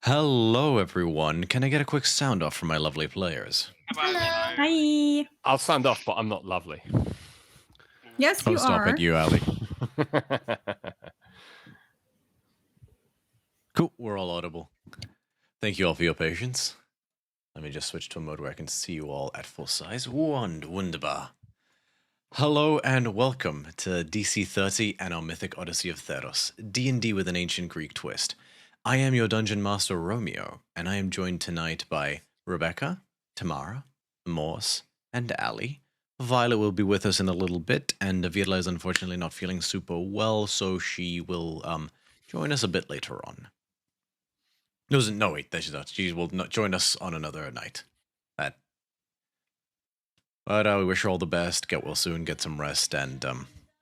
Hello, everyone. Can I get a quick sound off from my lovely players? Hello. Hi. I'll sound off, but I'm not lovely. Yes, you stop are. it, you, Ali. Cool, we're all audible. Thank you all for your patience. Let me just switch to a mode where I can see you all at full size. Wunderbar. Hello and welcome to DC30 and our Mythic Odyssey of Theros, D&D with an ancient Greek twist. I am your Dungeon Master, Romeo, and I am joined tonight by Rebecca, Tamara, Morse, and Ali. Violet will be with us in a little bit, and Virla is unfortunately not feeling super well, so she will join us a bit later on. No, wait, she's not. She will not join us on another night. But we wish her all the best. Get well soon. Get some rest, and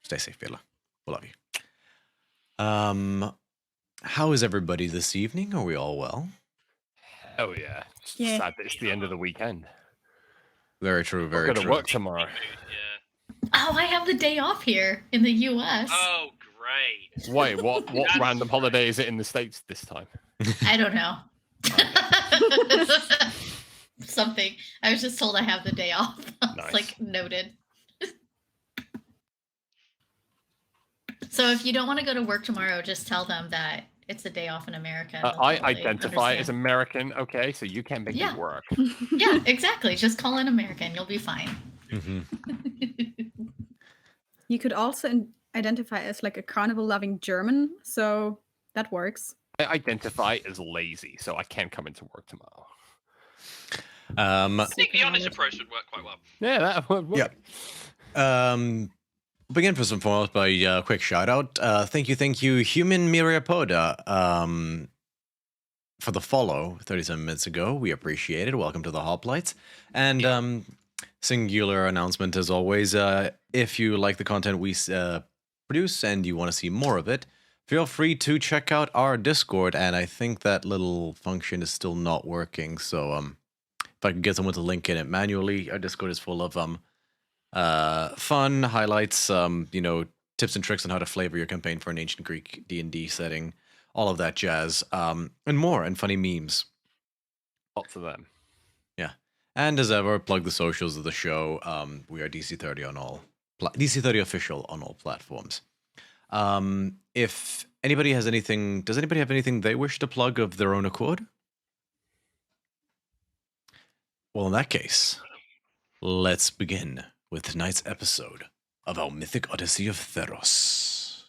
stay safe, Virla. We love you. How is everybody this evening? Are we all well? Oh yeah. Yeah. Sad that it's the end of the weekend. Very true. Very I've got true. to work tomorrow. Oh, I have the day off here in the U.S. Oh, great. Wait, what random holiday is it in the States this time? I don't know. Something. I was just told I have the day off. Nice. It's like noted. So if you don't want to go to work tomorrow, just tell them that it's a day off in America. I identify as American, okay, so you can make Yeah. it work. Yeah, exactly. Just call in American. You'll be fine. You could also identify as like a carnival-loving German, so that works. I identify as lazy, so I can't come into work tomorrow. I think the honest approach would work quite well. Yeah, that would work. Yeah. Begin first and foremost by a quick shout out. Thank you, Human Myriapoda, for the follow 37 minutes ago. We appreciate it. Welcome to the Hoplites. And singular announcement as always. If you like the content we produce and you want to see more of it, feel free to check out our Discord. And I think that little function is still not working. So if I can get someone to link in it manually, our Discord is full of fun highlights, tips and tricks on how to flavor your campaign for an ancient Greek D&D setting, all of that jazz, and more, and funny memes. Lots of them. Yeah. And as ever, plug the socials of the show. We are DC30 on all DC30 official on all platforms. If anybody has anything, does anybody have anything they wish to plug of their own accord? Well, in that case, let's begin with tonight's episode of our Mythic Odyssey of Theros.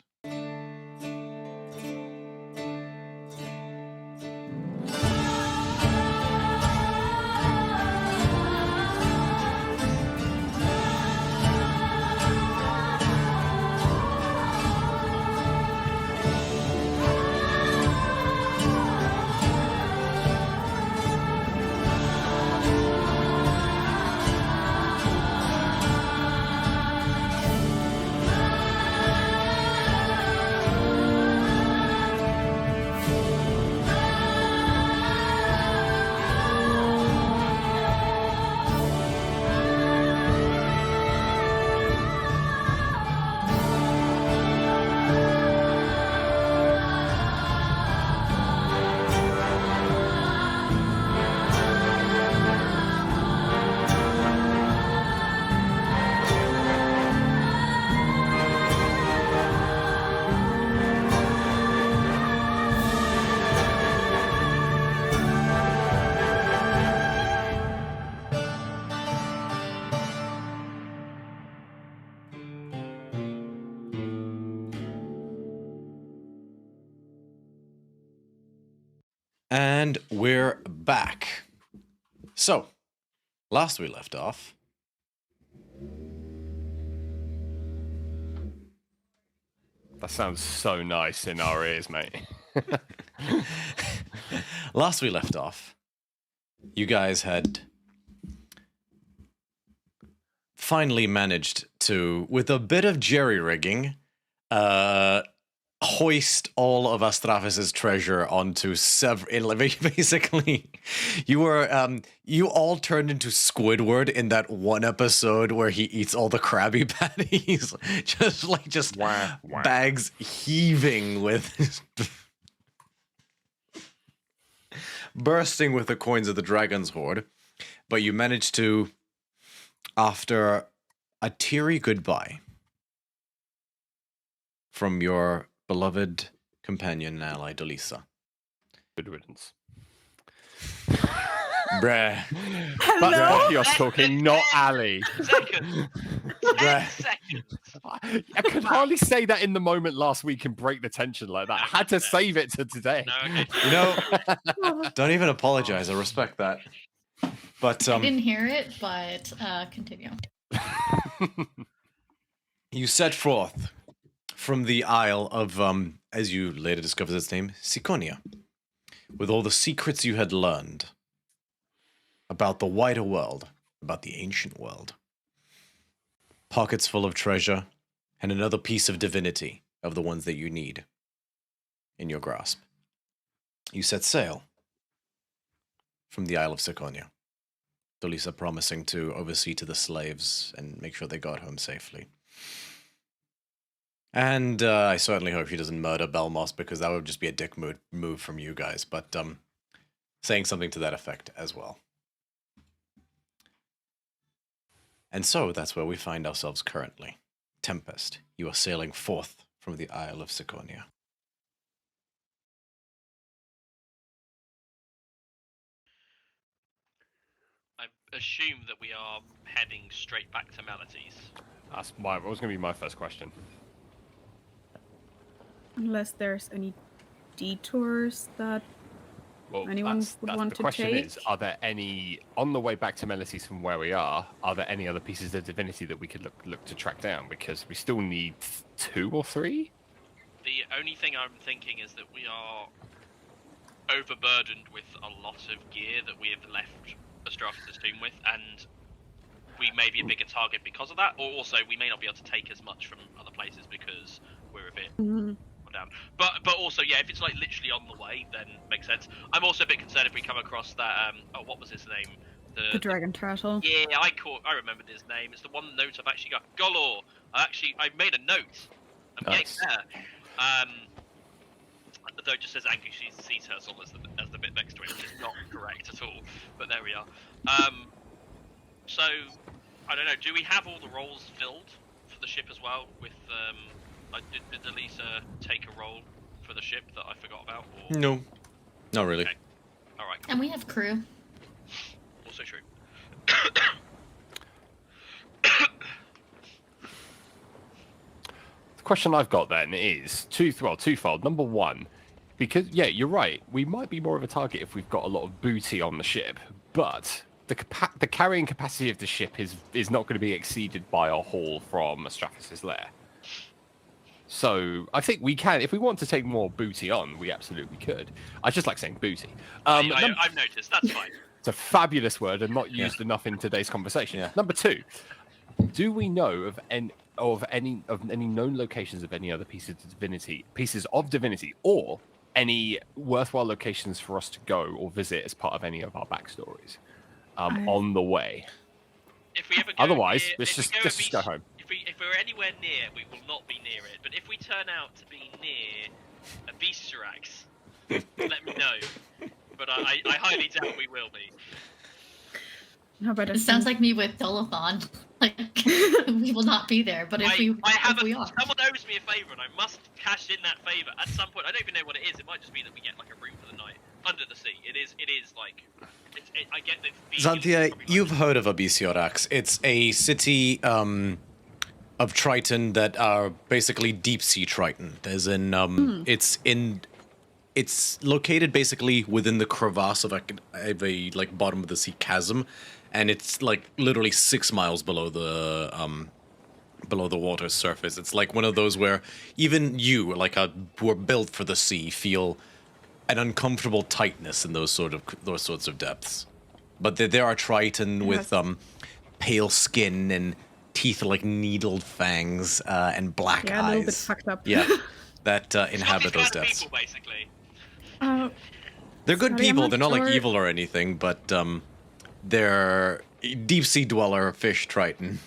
And we're back. So, last we left off, That sounds so nice in our ears, mate. last we left off, you guys had finally managed to, with a bit of jerry-rigging, hoist all of Astraphis' treasure onto several. Basically, you all turned into Squidward in that one episode where he eats all the Krabby Patties, just bags heaving with. bursting with the coins of the Dragon's Hoard, but you manage to, after a teary goodbye from your beloved companion and ally, Delisa. Good riddance. Bruh. Hello? That's Popios talking, not Ali. Seconds. 10 seconds. I could hardly say that in the moment last week and break the tension like that. I had to save it to today. No, okay. You know, don't even apologize. I respect that. But I didn't hear it, but continue. you set forth from the Isle of, as you later discovered its name, Siconia, with all the secrets you had learned about the wider world, about the ancient world. Pockets full of treasure, and another piece of divinity of the ones that you need in your grasp. You set sail from the Isle of Siconia, Dolisa promising to oversee to the slaves and make sure they got home safely. And I certainly hope she doesn't murder Belmos, because that would just be a dick move from you guys, but saying something to that effect as well. And so that's where we find ourselves currently. Tempest, you are sailing forth from the Isle of Siconia. I assume that we are heading straight back to Meletis. That was going to be my first question. Unless there's any detours that Well, anyone that's would want the to question take. is, are there any, on the way back to Meletis from where we are there any other pieces of divinity that we could look to track down? Because we still need 2 or 3? The only thing I'm thinking is that we are overburdened with a lot of gear that we have left Astratus' tomb with, and we may be a bigger target because of that, or also we may not be able to take as much from other places because we're a bit down. But also, yeah, if it's like literally on the way, then makes sense. I'm also a bit concerned if we come across that what was his name? The dragon turtle. Yeah, I remembered his name. It's the one note I've actually got. Golor. I made a note. I'm getting there. Though it just says angry sea turtle as the bit next to it, which is not correct at all. But there we are. So I don't know. Do we have all the roles filled for the ship as well? With did Delisa take a role for the ship that I forgot about? Or... No, not really. Okay. All right. And we have crew. Also true. The question I've got then is twofold. Number one, because yeah, you're right. We might be more of a target if we've got a lot of booty on the ship, but the carrying capacity of the ship is not going to be exceeded by our haul from Astratus' lair. So I think we can, if we want to take more booty on, we absolutely could. I just like saying booty. I've noticed. That's fine. It's a fabulous word and not used enough in today's conversation. Yeah. Number two, do we know of any known locations of any other pieces of divinity, or any worthwhile locations for us to go or visit as part of any of our backstories on the way? If we ever go Otherwise, near, let's just go home. If we're anywhere near, we will not be near it. But if we turn out to be near a Beasterax, let me know. But I highly doubt we will be. How about It sounds like me with Dolathon. Like, we will not be there, but if we are. Someone owes me a favour, and I must cash in that favour at some point. I don't even know what it is. It might just be that we get like a room for the night under the sea. It is like. I get the. Xanthia, you've heard of Abysiorax. It's a city of Triton that are basically deep sea Triton. There's it's located basically within the crevasse of a like bottom of the sea chasm, and it's like literally 6 miles below the water's surface. It's like one of those where even you, like who are built for the sea, feel an uncomfortable tightness in those sorts of depths. But there are Triton with pale skin and teeth like needled fangs and black eyes. Yeah, a little bit fucked up. Yeah, that inhabit those depths. People, basically. They're good Sorry, people. I'm They're not not like sure. evil or anything, but they're deep sea dweller fish Triton.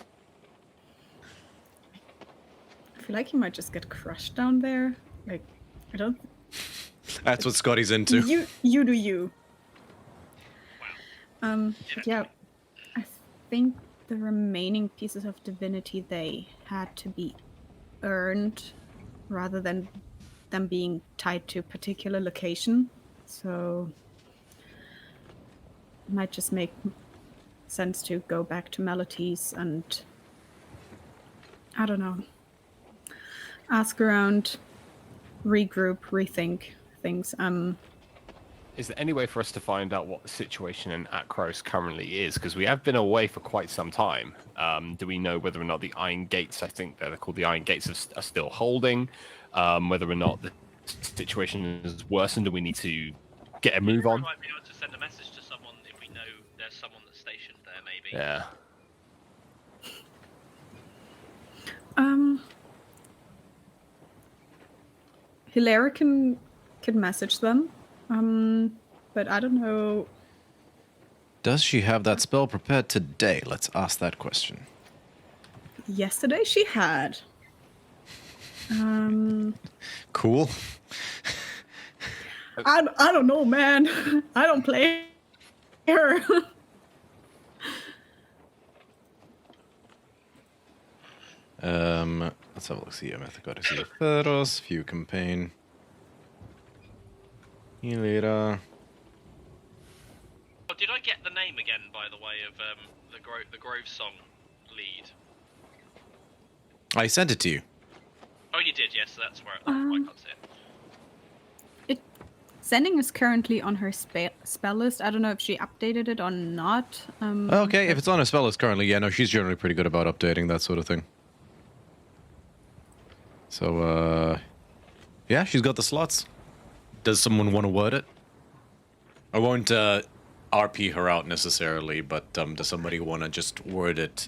I feel like he might just get crushed down there. Like, I don't. That's what Scotty's into. You do you. Yeah, I think the remaining pieces of divinity, they had to be earned rather than them being tied to a particular location. So it might just make sense to go back to Meletis and, I don't know, ask around, regroup, rethink things. Is there any way for us to find out what the situation in Akros currently is? Because we have been away for quite some time. Do we know whether or not the Iron Gates, I think they're called the Iron Gates, are still holding? Whether or not the situation is worsened and we need to get a move on? We might be able to send a message to someone if we know there's someone that's stationed there, maybe. Yeah. Hilaire can message them, but I don't know. Does she have that spell prepared today? Let's ask that question. Yesterday she had. Cool. I don't know, man. I don't play her. Let's have a look. See, Mythic Odysseys, Theros, View Campaign. Hilira. Oh, did I get the name again, by the way, of the Grove song lead? I sent it to you. Oh, you did, yes. That's where I can't see it. Sending is currently on her spell list. I don't know if she updated it or not. Okay, if it's on her spell list currently, yeah, no, she's generally pretty good about updating that sort of thing. So, yeah, she's got the slots. Does someone want to word it? I won't RP her out necessarily, but does somebody want to just word it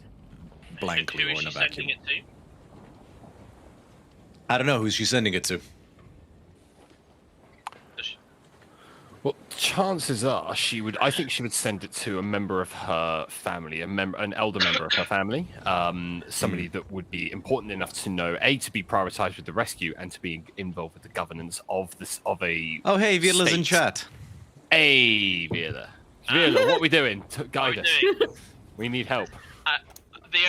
blankly Who or is in a she vacuum? sending it to? I don't know who she's sending it to. Does she- Well, chances are I think she would send it to a member of her family, an elder member of her family, somebody that would be important enough to know, to be prioritized with the rescue and to be involved with the governance of a. Oh, hey, Vila's in state. chat. Hey, Vila. Vila, what are we doing? Guide us. doing? We need help. The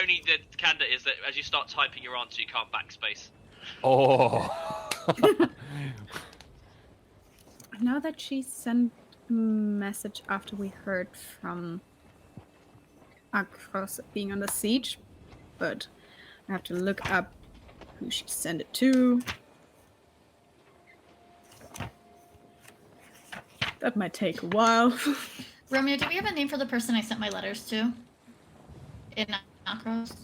candidate is that as you start typing your answer, you can't backspace. Oh. Now that she sent a message after we heard from Akros being under siege, but I have to look up who she sent it to. That might take a while. Romeo, do we have a name for the person I sent my letters to? In Akros?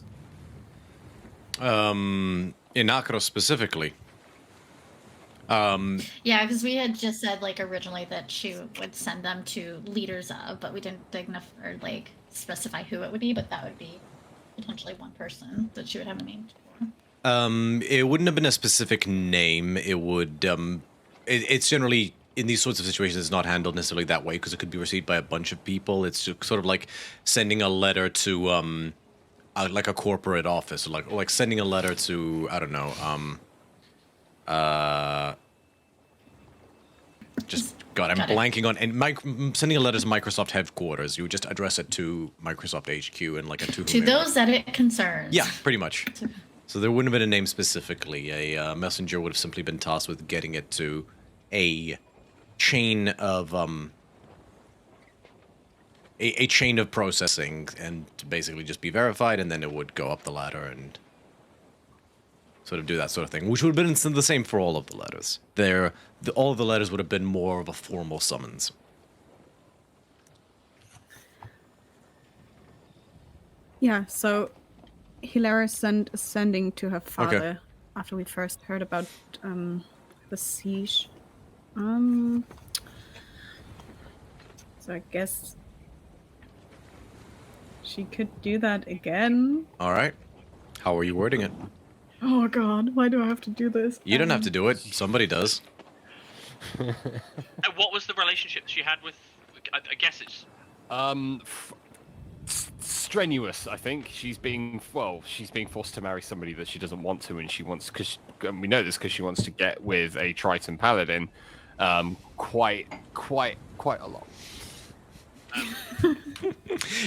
In Akros specifically. Yeah, because we had just said like originally that she would send them to leaders of, but we didn't dignify or like specify who it would be. But that would be potentially one person that she would have a name for. It wouldn't have been a specific name. It would. It's generally in these sorts of situations, it's not handled necessarily that way because it could be received by a bunch of people. It's sort of like sending a letter to like a corporate office, or like sending a letter to, I don't know, God, I'm blanking on, and sending a letter to Microsoft headquarters. You would just address it to Microsoft HQ and like a to those that it concerns. Yeah, pretty much. So there wouldn't have been a name specifically. A messenger would have simply been tasked with getting it to a chain of a chain of processing, and to basically just be verified, and then it would go up the ladder and sort of do that sort of thing, which would have been the same for all of the letters. All of the letters would have been more of a formal summons. Yeah, so Hilaire sending to her father after we first heard about the siege. So I guess she could do that again. All right. How are you wording it? Oh god, why do I have to do this? You don't have to do it. Somebody does. And what was the relationship that she had with? I guess it's. Strenuous, I think. She's being forced to marry somebody that she doesn't want to, and she wants, and we know this because she wants to get with a Triton Paladin, quite a lot.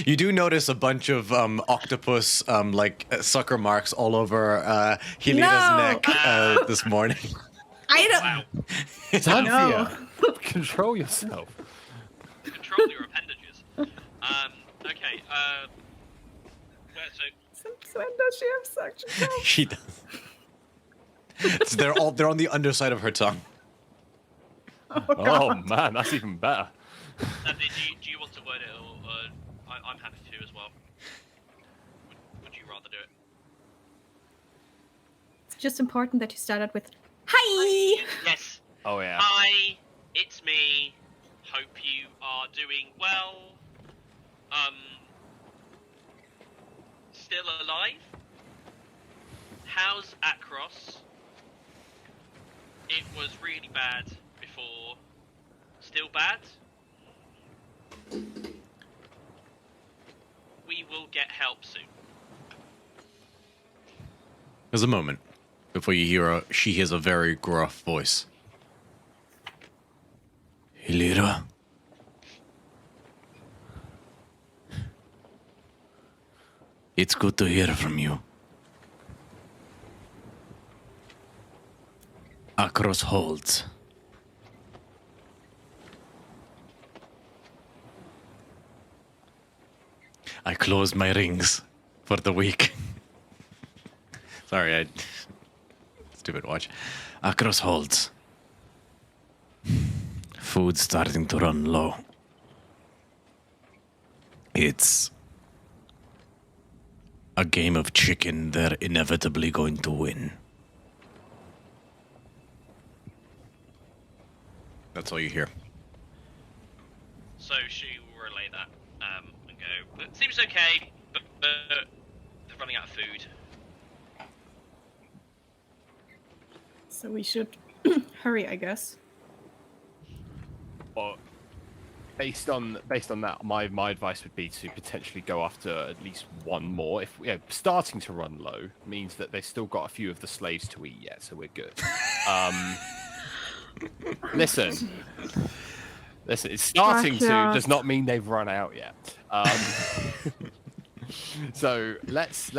You do notice a bunch of octopus sucker marks all over Helena's neck this morning. I don't. Wow. Xanthia, control yourself. Control your appendages. Okay. So Since when does she have suction cups? She does. So they're on the underside of her tongue. Oh man, that's even better. do you want to word it, or I'm happy to as well. Would you rather do it? It's just important that you start out with "Hi." Yes. Oh yeah. Hi, it's me. Hope you are doing well. Still alive? How's Akros? It was really bad before. Still bad? We will get help soon. There's a moment before you hear her. She hears a very gruff voice. Helena. It's good to hear from you. Akros holds. I closed my rings for the week. Sorry, stupid watch. Akros holds. Food's starting to run low. It's a game of chicken they're inevitably going to win. That's all you hear. So she will relay that and go, it seems okay, but they're running out of food. So we should hurry, I guess. Well, based on that, my advice would be to potentially go after at least one more. If starting to run low means that they've still got a few of the slaves to eat yet, so we're good. Listen, it's starting to does not mean they've run out yet. So let's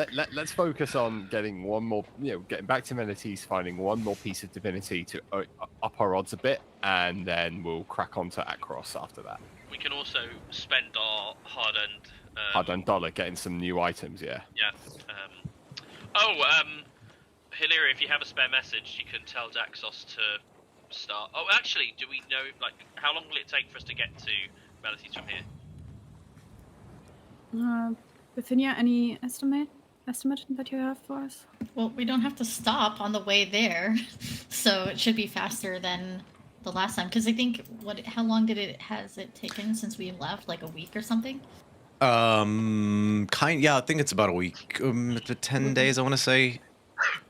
focus on getting one more, getting back to Meletis, finding one more piece of divinity to up our odds a bit, and then we'll crack on to Akros after that. We can also spend our hard-earned dollar getting some new items, yeah. Yeah. Hilary, if you have a spare message, you can tell Daxos to start. Oh, actually, do we know, how long will it take for us to get to Meletis from here? Bithynia, any estimate that you have for us? Well, we don't have to stop on the way there, so it should be faster than the last time. Because I think, how long has it taken since we left? Like a week or something? Yeah, I think it's about a week. 10 days, I want to say.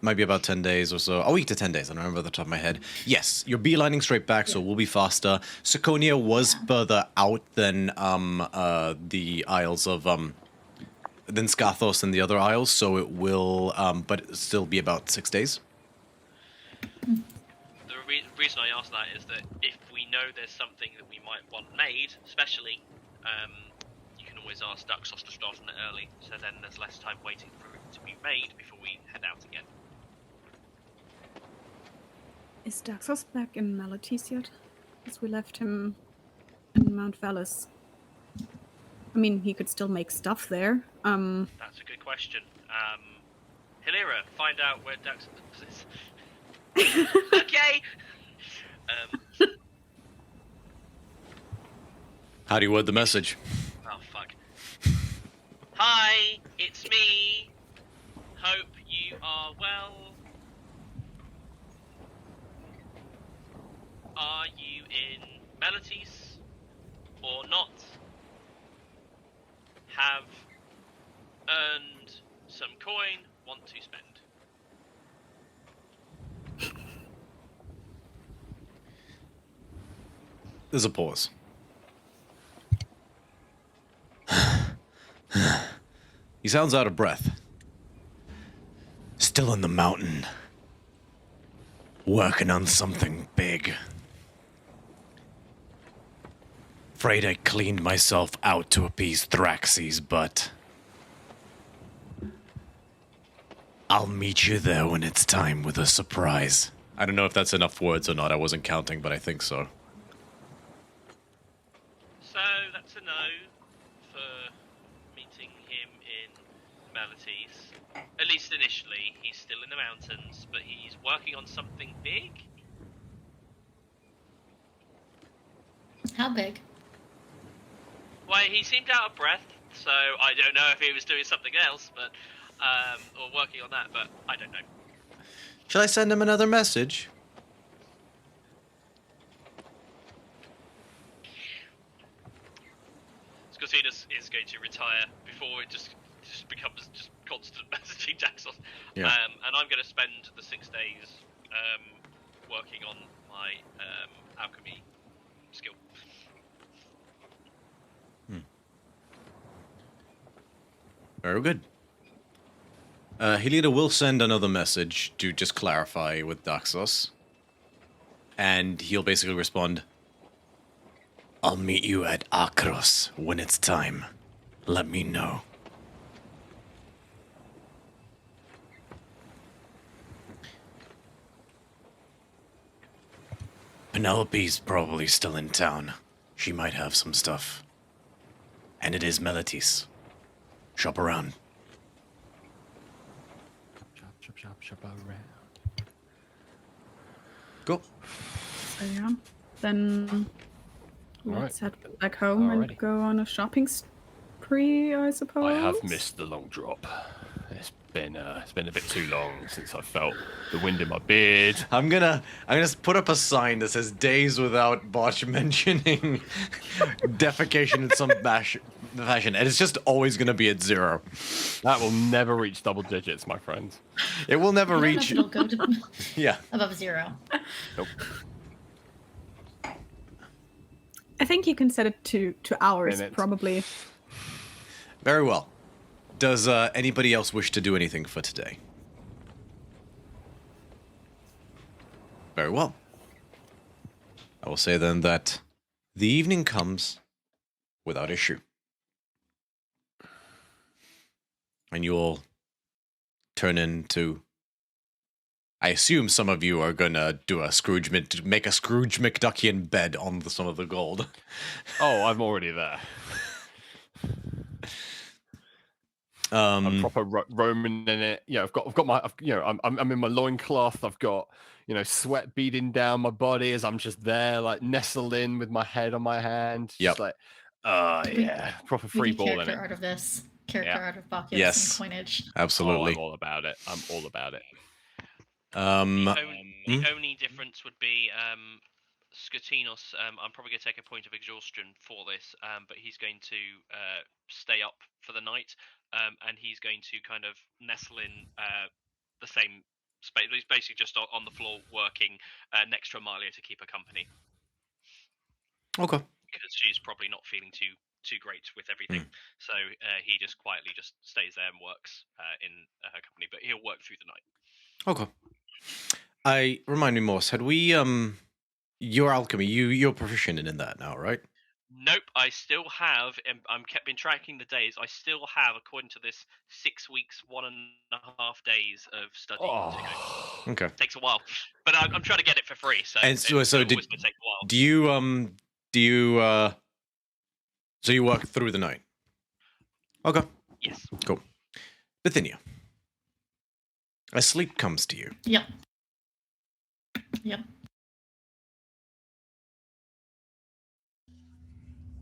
Might be about 10 days or so. A week to 10 days, I don't remember off the top of my head. Yes, you're beelining straight back, so we'll be faster. Seconia was further out than the Isles of than Skathos and the other isles, so it will but it'll still be about 6 days. The reason I ask that is that if we know there's something that we might want made, especially, you can always ask Daxos to start on it early, so then there's less time waiting for it to be made before we head out again. Is Daxos back in Meletis yet? Because we left him in Mount Vallis. I mean, he could still make stuff there. That's a good question. Hilira, find out where Daxos is. Okay! How do you word the message? Oh, fuck. Hi, it's me. Hope you are well. Are you in Meletis or not? Have earned some coin, want to spend. There's a pause. He sounds out of breath. Still in the mountain. Working on something big. afraid I cleaned myself out to appease Thraxes, but I'll meet you there when it's time with a surprise. I don't know if that's enough words or not. I wasn't counting, but I think so. So that's a no for meeting him in Meletis. At least initially, he's still in the mountains, but he's working on something big. How big? Well, he seemed out of breath, so I don't know if he was doing something else, but or working on that, but I don't know. Shall I send him another message? Scotinus is going to retire before it just becomes just constant messaging Daxos. Yeah. And I'm going to spend the 6 days working on my alchemy skill. Very good. Helida will send another message to just clarify with Daxos. And he'll basically respond, I'll meet you at Akros when it's time. Let me know. Penelope's probably still in town. She might have some stuff. And it is Meletis. Shop around. Shop around. Go. So yeah, then let's head back home Alrighty. and go on a shopping spree, I suppose. I have missed the long drop. It's been a bit too long since I felt the wind in my beard. I'm gonna put up a sign that says "Days without Botch" mentioning defecation in some fashion, and it's just always gonna be at 0. That will never reach double digits, my friends. It will never I don't know reach. if it'll go to Yeah. above 0. Nope. I think you can set it to hours, Minutes. probably. Very well. Does anybody else wish to do anything for today? Very well. I will say then that the evening comes without issue. And you'll turn into... I assume some of you are gonna do make a Scrooge McDuckian bed on some of the gold. Oh, I'm already there. I'm proper Roman in it. Yeah, I've got my, I'm in my loincloth. I've got, sweat beading down my body as I'm just there, like nestled in with my head on my hand. Yep. Just like, yeah, proper We free do ball in character it. art of this. Character Yeah. art of Bacchus Yes. and coinage. Absolutely. Oh, I'm all about it. I'm all about it. The only difference would be Scotinos. I'm probably going to take a point of exhaustion for this, but he's going to stay up for the night, and he's going to kind of nestle in the same space. He's basically just on the floor working next to Amalia to keep her company. Okay. Because she's probably not feeling too great with everything. So he just quietly just stays there and works in her company, but he'll work through the night. Okay. Remind me, Morse, had we, your alchemy, you're proficient in that now, right? Nope, I still have, and been tracking the days, I still have, according to this, 6 weeks, 1.5 days of studying to go. Okay. Takes a while, but I'm trying to get it for free, so And it's so always did, going to take a while. So you work through the night? Okay. Yes. Cool. Bithynia. As sleep comes to you, Yep. Yep.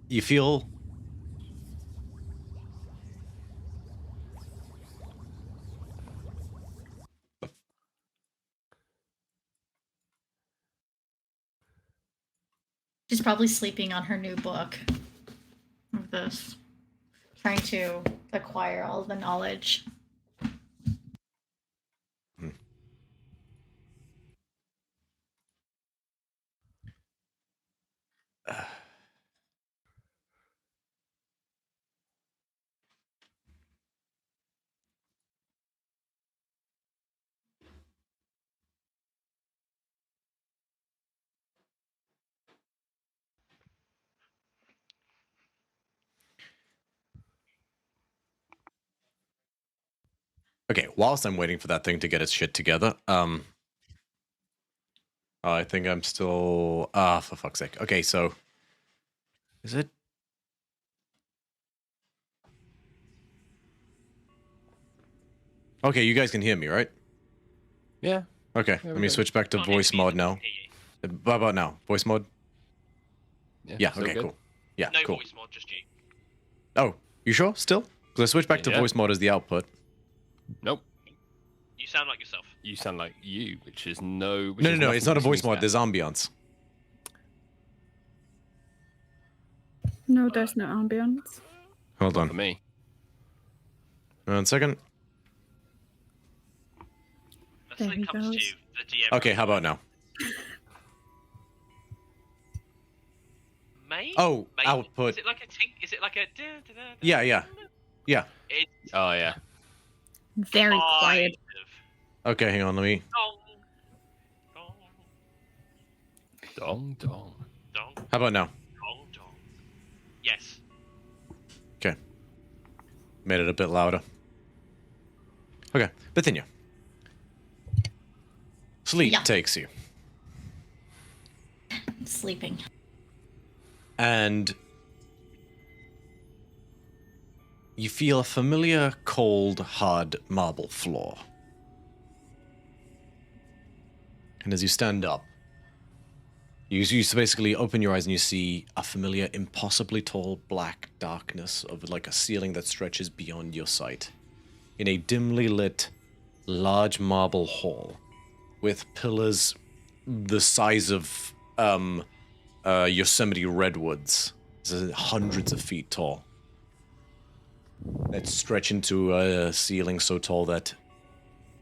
you feel She's probably sleeping on her new book of this. Trying to acquire all the knowledge. Okay, whilst I'm waiting for that thing to get its shit together, I think I'm still... for fuck's sake. Okay, so... Is it... Okay, you guys can hear me, right? Yeah. Okay, Yeah, let we me can. switch back to Can't voice hear you, mode now. can't hear you. How about now? Voice mode? Yeah, still okay, good? cool. Yeah, No cool. voice mod, just you. Oh, you sure? Still? Because I switched back to Yeah. voice mode as the output. Nope. You sound like yourself. You sound like you, which is no. Which No, is no, it's nothing not a to voice sneeze mod. at. There's ambiance. No, there's no ambience. Hold Not for on. me. 1 second. That's There when he it comes to goes. the DM. Okay, how about now? May? Oh, May? output. Is it like a tink? Is it like a? Yeah, yeah. Yeah. It's Oh yeah. Very quiet. Okay, hang on, let me... Dong, dong, Dong dong. dong, How about now? dong, dong. Yes. Okay. Made it a bit louder. Okay, Bithynia. Sleep Yeah. takes you. Sleeping. And you feel a familiar, cold, hard marble floor. And as you stand up, you basically open your eyes and you see a familiar, impossibly tall black darkness of like a ceiling that stretches beyond your sight. In a dimly lit, large marble hall with pillars the size of Yosemite redwoods, hundreds of feet tall, that stretch into a ceiling so tall that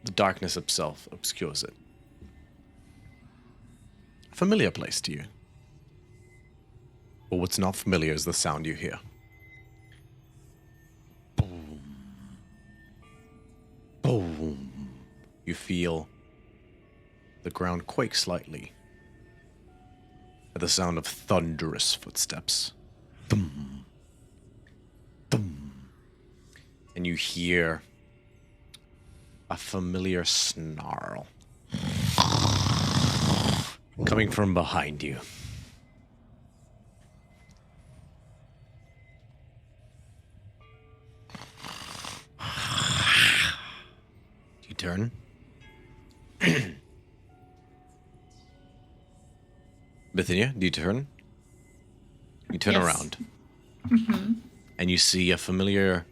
the darkness itself obscures it. Familiar place to you. But what's not familiar is the sound you hear. Boom. Boom. You feel the ground quake slightly at the sound of thunderous footsteps. Boom. Boom. And you hear a familiar snarl coming from behind you. You turn. Bithynia, do you turn? You turn Yes. around. Mm-hmm. And you see a familiar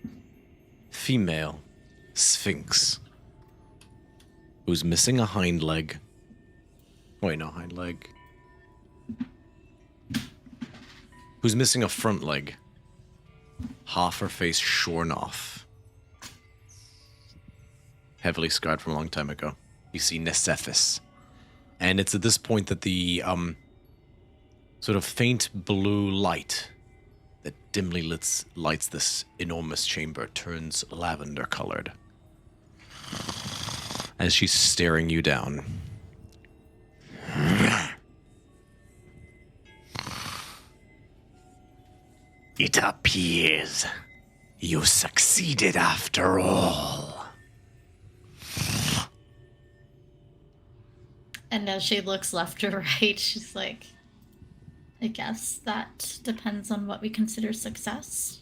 female sphinx who's missing a hind leg. Wait, no, hind leg. Who's missing a front leg. Half her face shorn off. Heavily scarred from a long time ago. You see Nesephis. And it's at this point that the sort of faint blue light that dimly lights this enormous chamber turns lavender colored as she's staring you down. It appears you succeeded after all. And as she looks left or right, she's like, I guess that depends on what we consider success.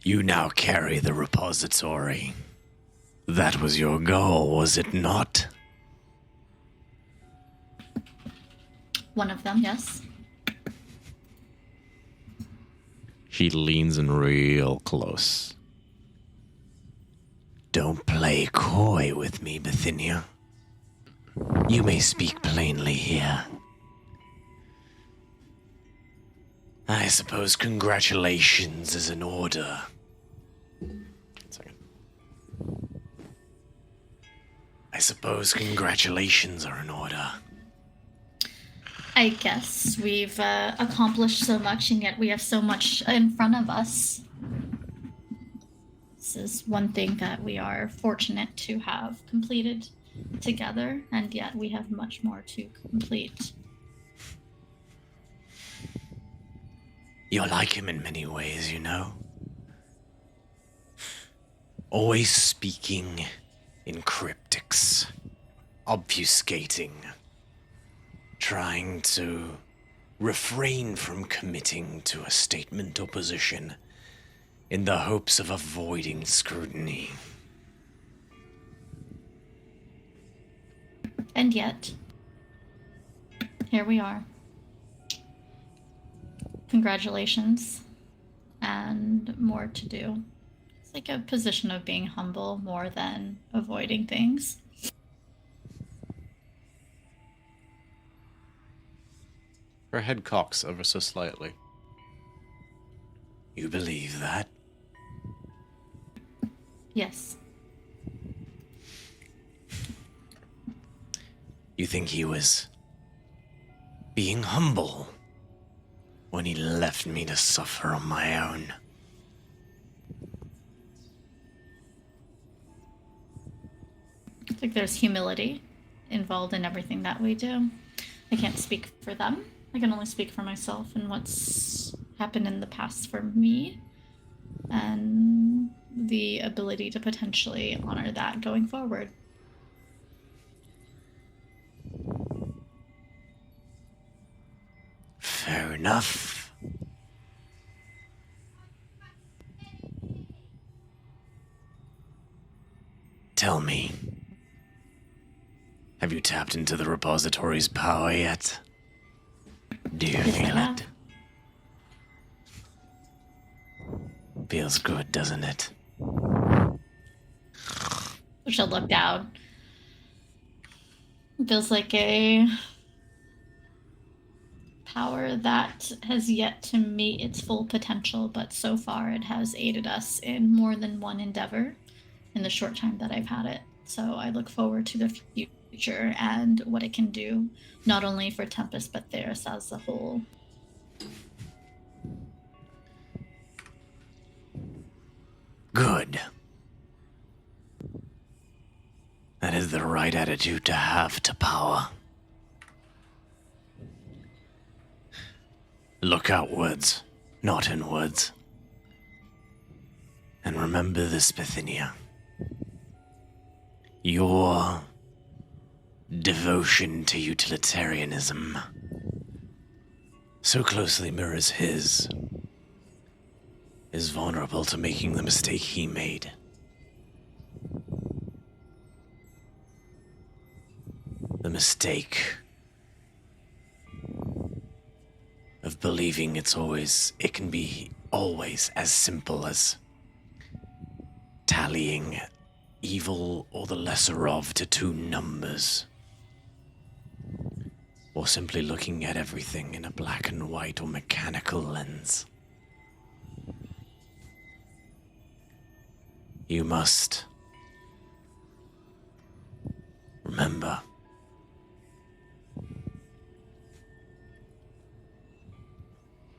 You now carry the repository. That was your goal, was it not? One of them, yes. She leans in real close. Don't play coy with me, Bithynia. You may speak plainly here. I suppose congratulations is in order. 1 second. I suppose congratulations are in order. I guess we've accomplished so much, and yet we have so much in front of us. This is one thing that we are fortunate to have completed together, and yet we have much more to complete. You're like him in many ways, you know. Always speaking in cryptics, obfuscating, trying to refrain from committing to a statement or position in the hopes of avoiding scrutiny. And yet, here we are. Congratulations, and more to do. It's like a position of being humble more than avoiding things. Her head cocks ever so slightly. You believe that? Yes. You think he was being humble when he left me to suffer on my own? I think there's humility involved in everything that we do. I can't speak for them. I can only speak for myself and what's happened in the past for me, and the ability to potentially honor that going forward. Fair enough. Tell me, have you tapped into the repository's power yet? Do you Yes, I feel have. it? Feels good, doesn't it? She'll look down. It feels like a power that has yet to meet its full potential, but so far it has aided us in more than one endeavor in the short time that I've had it. So I look forward to the future and what it can do, not only for Tempest, but Theros as a whole. Good. That is the right attitude to have to power. Look outwards, not inwards. And remember this, Bithynia. Your devotion to utilitarianism so closely mirrors his, is vulnerable to making the mistake he made. The mistake of believing it can be always as simple as tallying evil or the lesser of to two numbers, or simply looking at everything in a black and white or mechanical lens. You must remember,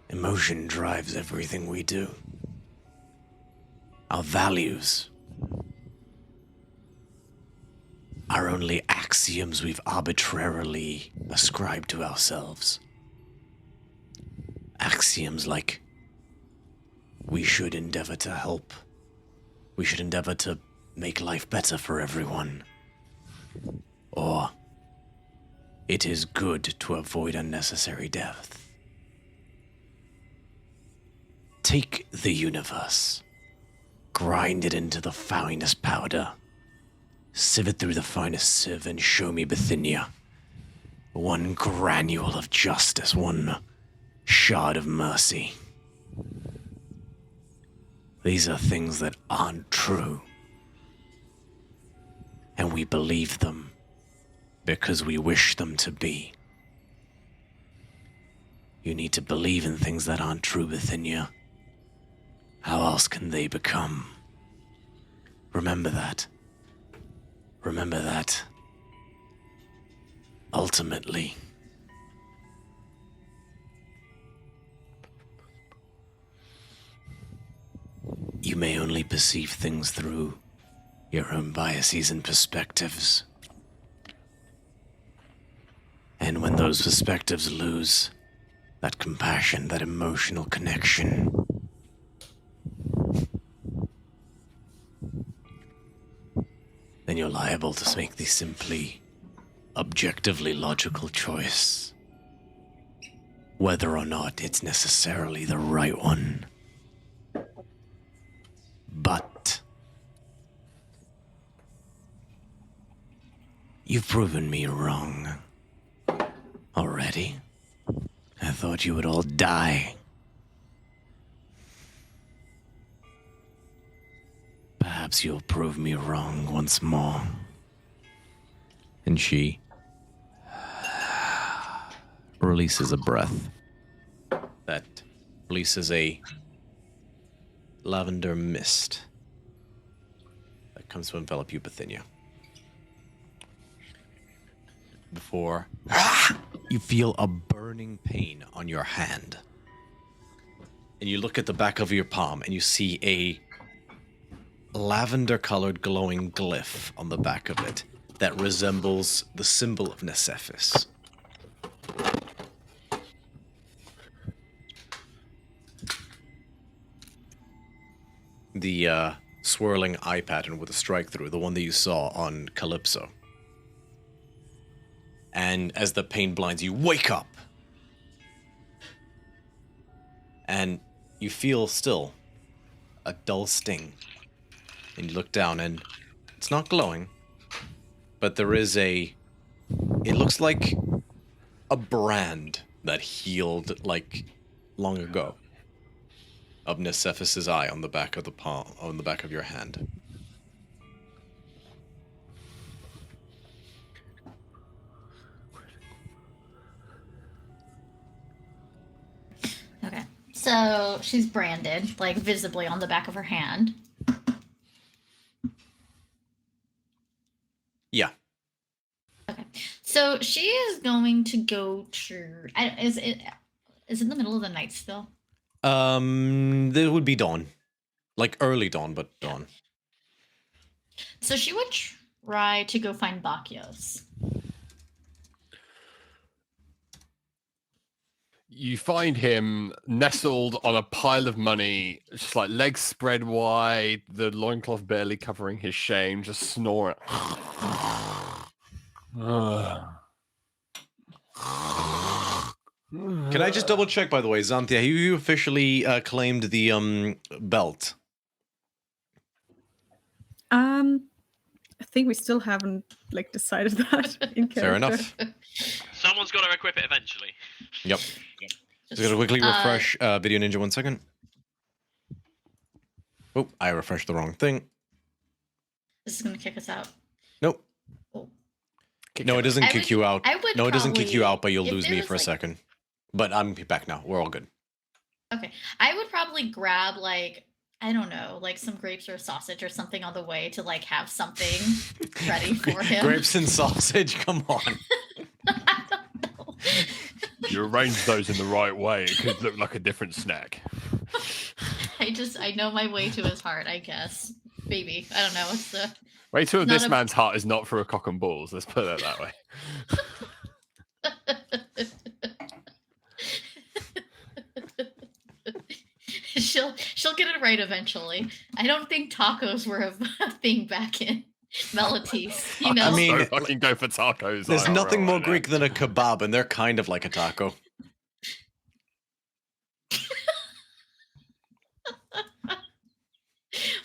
emotion drives everything we do. Our values are only axioms we've arbitrarily ascribed to ourselves. Axioms like, we should endeavor to help. We should endeavor to make life better for everyone. Or, it is good to avoid unnecessary death. Take the universe, grind it into the finest powder, sieve it through the finest sieve, and show me, Bithynia, one granule of justice, one shard of mercy. These are things that aren't true, and we believe them because we wish them to be. You need to believe in things that aren't true, Bithynia. How else can they become? Remember that. Remember that. Ultimately, you may only perceive things through your own biases and perspectives. And when those perspectives lose that compassion, that emotional connection, then you're liable to make the simply, objectively logical choice. Whether or not it's necessarily the right one. But you've proven me wrong already. I thought you would all die. Perhaps you'll prove me wrong once more. And she releases a breath that releases a lavender mist that comes to envelop you, Bithynia. Before you feel a burning pain on your hand. And you look at the back of your palm and you see a lavender-colored glowing glyph on the back of it that resembles the symbol of Nesethis. The swirling eye pattern with a strike through, the one that you saw on Calypso. And as the pain blinds you, wake up! And you feel still a dull sting. And you look down and it's not glowing, but there is it looks like a brand that healed like long ago of Nesethis' eye on the back of the palm, on the back of your hand. Okay. So she's branded, like visibly on the back of her hand. Yeah. Okay. So she is going to go to. Is it in the middle of the night still? There would be dawn. Like early dawn, but dawn. So she would try to go find Bacchios. You find him nestled on a pile of money, just like legs spread wide, the loincloth barely covering his shame, just snoring. Can I just double check, by the way, Xanthia, have you officially claimed the belt? I think we still haven't like decided that in character. Fair enough. Someone's got to equip it eventually. Yep. Just gonna quickly refresh Video Ninja 1 second. Oh, I refreshed the wrong thing. This is gonna kick us out. Nope. Oh. No, it doesn't kick you out. No, it doesn't kick you out, but you'll if lose there me was, for a like- second. But I'm back now. We're all good. Okay. I would probably grab like, I don't know, like some grapes or a sausage or something on the way to like have something ready for him. Grapes and sausage, come on. I don't know. You arranged those in the right way. It could look like a different snack. I know my way to his heart, I guess. Maybe. I don't know. It's the Way to Not this a- man's heart is not for a cock and balls. Let's put it that way. she'll get it right eventually. I don't think tacos were a thing back in Meletis. You know, I mean, So fucking go for tacos. There's IRL nothing more right now. Greek than a kebab, and they're kind of like a taco.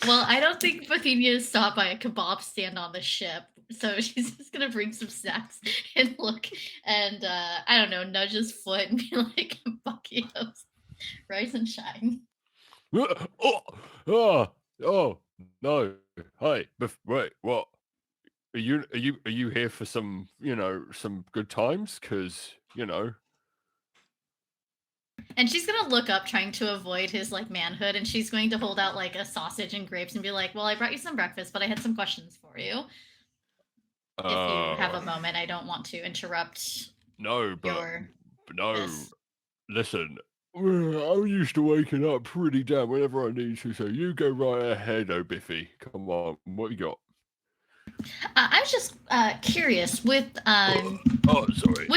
well, I don't think Bithynia is stopped by a kebab stand on the ship, so she's just gonna bring some snacks and look, and I don't know, nudge his foot and be like, "Bacchios, rise and shine." Oh, no. Hi. Wait, what? Are you here for some, some good times? Because, And she's gonna look up, trying to avoid his like manhood, and she's going to hold out like a sausage and grapes and be like, "Well, I brought you some breakfast, but I had some questions for you. If you have a moment, I don't want to interrupt No, but your." no. this. Listen, I'm used to waking up pretty damn whenever I need to, so you go right ahead, oh Biffy. Come on, what you got? I was just curious with Oh, sorry.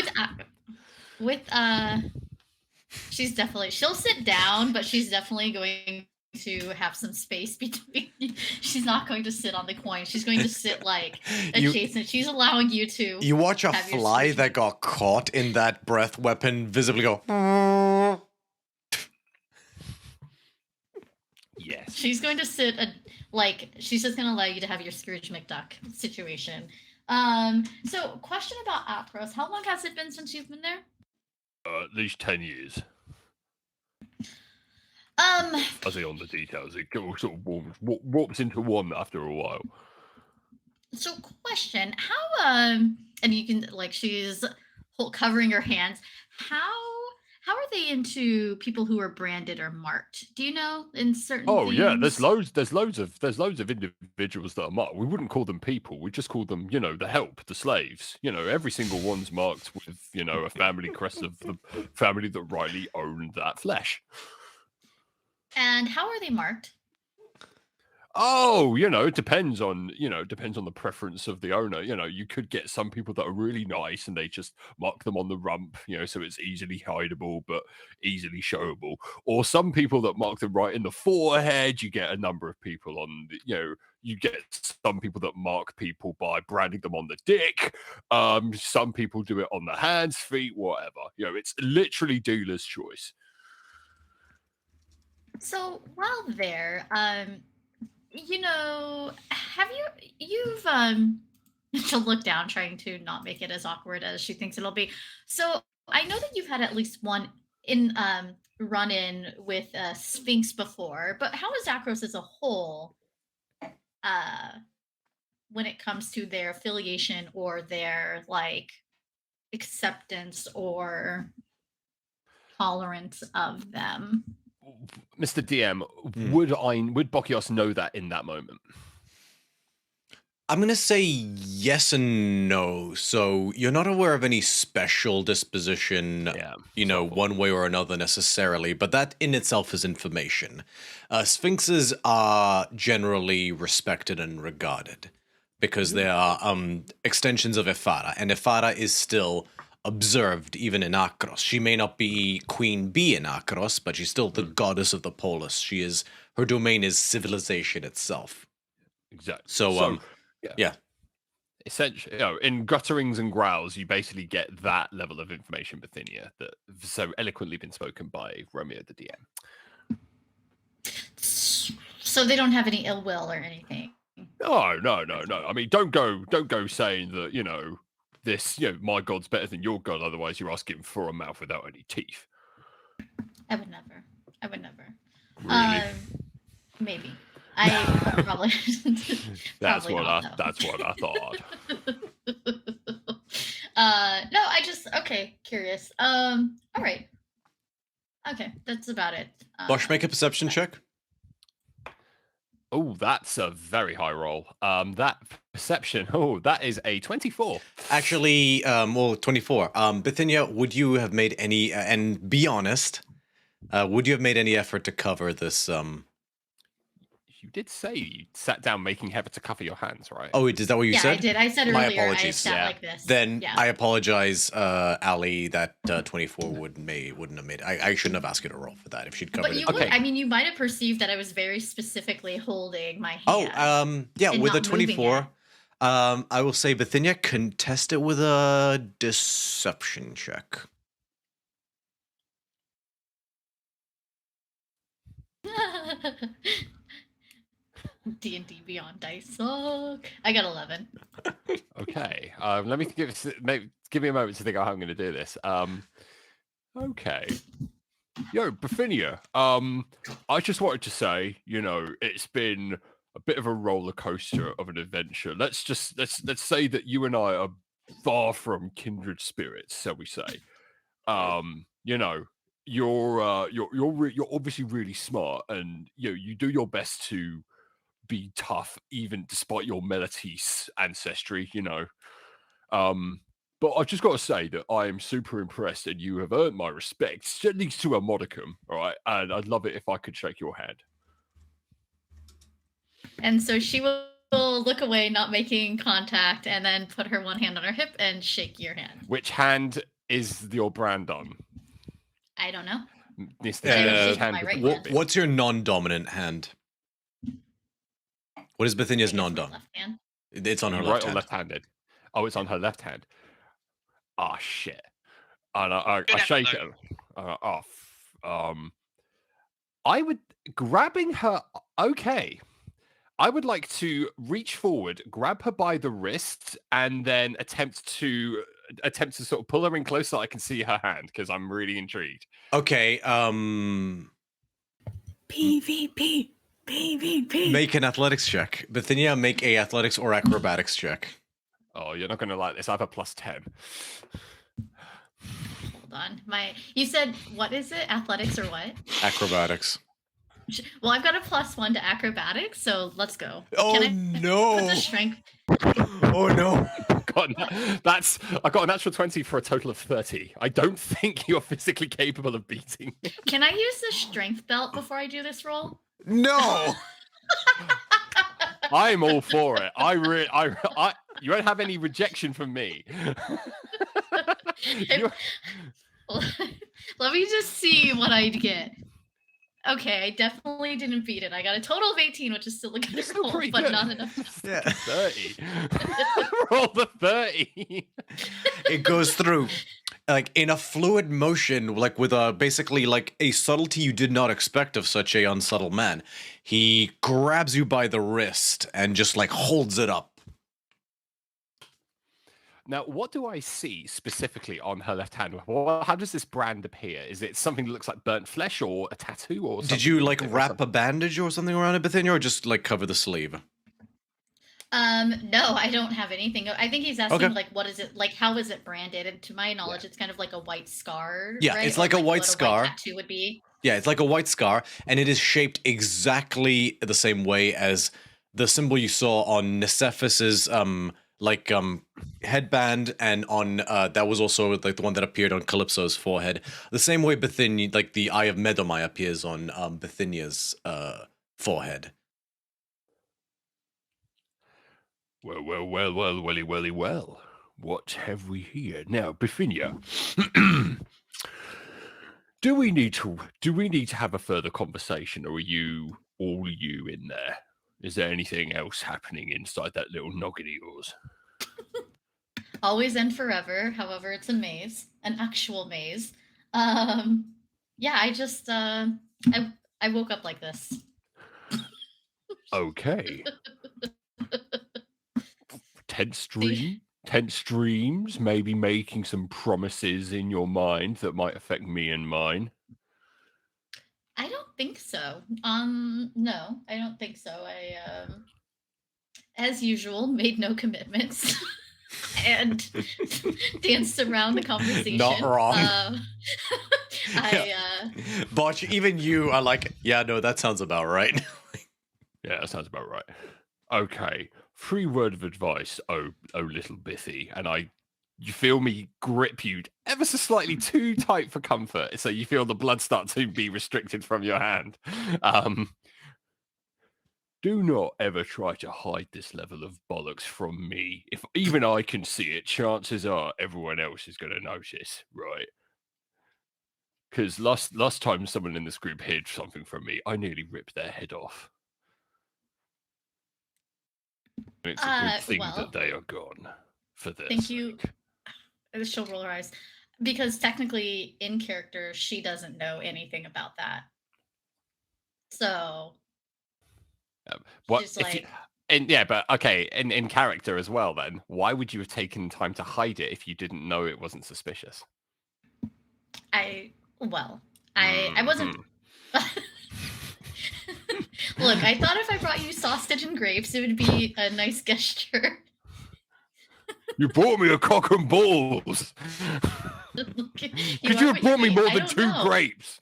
with she'll sit down, but she's definitely going to have some space between. She's not going to sit on the coin. She's going to sit like adjacent. She's allowing you to. You watch a have your fly screech that got caught in that breath weapon visibly go. Yes. She's going to sit she's just going to allow you to have your Scrooge McDuck situation. So question about Apros. How long has it been since you've been there? At least 10 years. Fuzzy on the details. It sort of warps into one after a while. So question, how and you can she's covering her hands. How are they into people who are branded or marked? Do you know in certain things? Yeah, there's loads of individuals that are marked. We wouldn't call them people. We just call them, the help, the slaves. Every single one's marked with, a family crest of the family that rightly owned that flesh. And how are they marked? Oh, it depends on the preference of the owner. You could get some people that are really nice and they just mark them on the rump, so it's easily hideable but easily showable. Or some people that mark them right in the forehead. You get a number of people on, you get some people that mark people by branding them on the dick. Some people do it on the hands, feet, whatever. It's literally dealer's choice. So while there, have you've she'll look down, trying to not make it as awkward as she thinks it'll be. So I know that you've had at least one run-in with Sphinx before, but how is Akros as a whole when it comes to their affiliation or their acceptance or tolerance of them? Mr. DM, would Bokios know that in that moment? I'm going to say yes and no. So you're not aware of any special disposition, one way or another necessarily, but that in itself is information. Sphinxes are generally respected and regarded because they are extensions of Ifara, and Ifara is still observed even in Akros. She may not be queen bee in Akros, but she's still the goddess of the polis. Her domain is civilization itself. Exactly. So yeah. Essentially, in gutterings and growls, you basically get that level of information, Bithynia, that so eloquently been spoken by Romeo the DM. So they don't have any ill will or anything. No. I mean, don't go saying that this, my god's better than your god, otherwise you're asking for a mouth without any teeth. I would never. Really? Maybe. I probably. That's what I thought. No, curious. All right. Okay, that's about it. Bosch, make a perception check. Oh, that's a very high roll. That perception, that is a 24. Actually, 24. Bithynia, would you have made any, and be honest, would you have made any effort to cover this? You did say you sat down making effort to cover your hands, right? Oh, is that what you said? Yeah, I did. I said My earlier apologies. I sat like this. Then I apologize, Ali, that 24 wouldn't have made it. I shouldn't have asked you to roll for that if she'd covered but you it. would, I mean, you might have perceived that I was very specifically holding my hand. With a 24, I will say, Bithynia, contest it with a deception check. D&D Beyond dice suck. I got 11. Okay. Let me give me a moment to think how I'm going to do this. Okay. Yo, Bithynia. I just wanted to say, it's been a bit of a roller coaster of an adventure. Let's say that you and I are far from kindred spirits, shall we say? You're obviously really smart, and you do your best to be tough, even despite your Meletis ancestry. But I've just got to say that I am super impressed, and you have earned my respect, at least to a modicum. All right, and I'd love it if I could shake your hand. And so she will look away, not making contact, and then put her one hand on her hip and shake your hand. Which hand is your brand on? I don't know. she's my right hand. What's your non-dominant hand? What is Bithynia's non-dominant? Left hand. It's on her right left or hand. left-handed? Oh, it's on her left hand. Oh shit! And I Good shake it. I would grabbing her. Okay, I would like to reach forward, grab her by the wrist, and then attempt to sort of pull her in close so I can see her hand because I'm really intrigued. Okay. PvP. Make an athletics check. Bithynia, make a athletics or acrobatics check. Oh, you're not going to like this. I have a +10. Hold on. You said, what is it? Athletics or what? Acrobatics. Well, I've got a +1 to acrobatics, so let's go. Oh, Can I no. put the strength? Oh, no. I got a natural 20 for a total of 30. I don't think you're physically capable of beating me. Can I use the strength belt before I do this roll? No. I'm all for it. You won't have any rejection from me. Let me just see what I'd get. Okay, I definitely didn't beat it. I got a total of 18, which is still a good roll, but not enough. Yeah. 30. Roll the 30. It goes through like in a fluid motion, like with basically like a subtlety you did not expect of such a unsubtle man. He grabs you by the wrist and just like holds it up. Now, what do I see specifically on her left hand? Well, how does this brand appear? Is it something that looks like burnt flesh or a tattoo or something? Did you like wrap a bandage or something around it, Bithynia, or just like cover the sleeve? No, I don't have anything. I think he's asking Okay. like, what is it like? How is it branded? And to my knowledge, it's kind of like a white scar. Yeah, right? it's like a white what scar. A white tattoo would be. Yeah, it's like a white scar, and it is shaped exactly the same way as the symbol you saw on Nicephis's headband, and on that was also like the one that appeared on Calypso's forehead. The same way Bithynia, like the Eye of Medomai, appears on Bithynia's forehead. Well. What have we here now, Bithynia? Do we need to have a further conversation, or are you all you in there? Is there anything else happening inside that little noggin of yours? Always and forever. However, it's a maze, an actual maze. Yeah, I just I woke up like this. Okay. Tense dreams, maybe making some promises in your mind that might affect me and mine. I don't think so. No, I don't think so. I as usual, made no commitments. And danced around the conversation. Not wrong. Botch, even you are like, yeah, no, that sounds about right. Yeah, that sounds about right. Okay, free word of advice, oh little Bithy, and you feel me grip you ever so slightly too tight for comfort, so you feel the blood start to be restricted from your hand. Do not ever try to hide this level of bollocks from me. If even I can see it, chances are everyone else is going to notice, right? Because last time someone in this group hid something from me, I nearly ripped their head off. It's a good thing that they are gone for this. Thank you. She'll roll her eyes. Because technically, in character, she doesn't know anything about that. So... What? She's like... But okay, in character as well then, why would you have taken time to hide it if you didn't know it wasn't suspicious? I wasn't... Look, I thought if I brought you sausage and grapes, it would be a nice gesture. You brought me a cock and balls. Could you have brought me more than 2 grapes?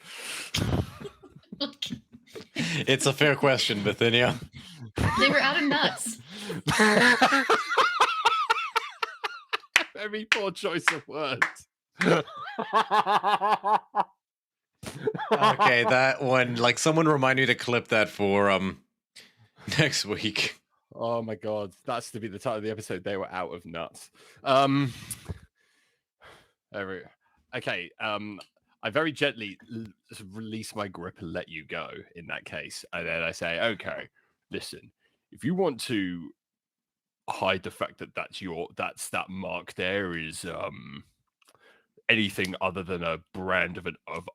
It's a fair question, Bithynia. They were out of nuts. Very poor choice of words. Okay, that one, like, someone remind me to clip that for next week. Oh my god, that's to be the title of the episode. They were out of nuts. Okay, I very gently release my grip and let you go in that case. And then I say, okay, listen, if you want to hide the fact that that mark there is anything other than a brand of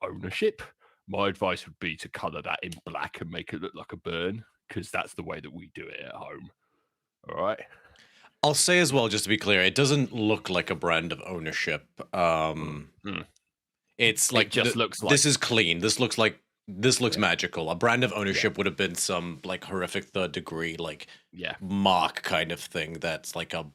ownership, my advice would be to color that in black and make it look like a burn, because that's the way that we do it at home. All right. I'll say as well, just to be clear, it doesn't look like a brand of ownership. It's like it just looks like this is clean. This looks magical. A brand of ownership would have been some like horrific third degree mark kind of thing that's like a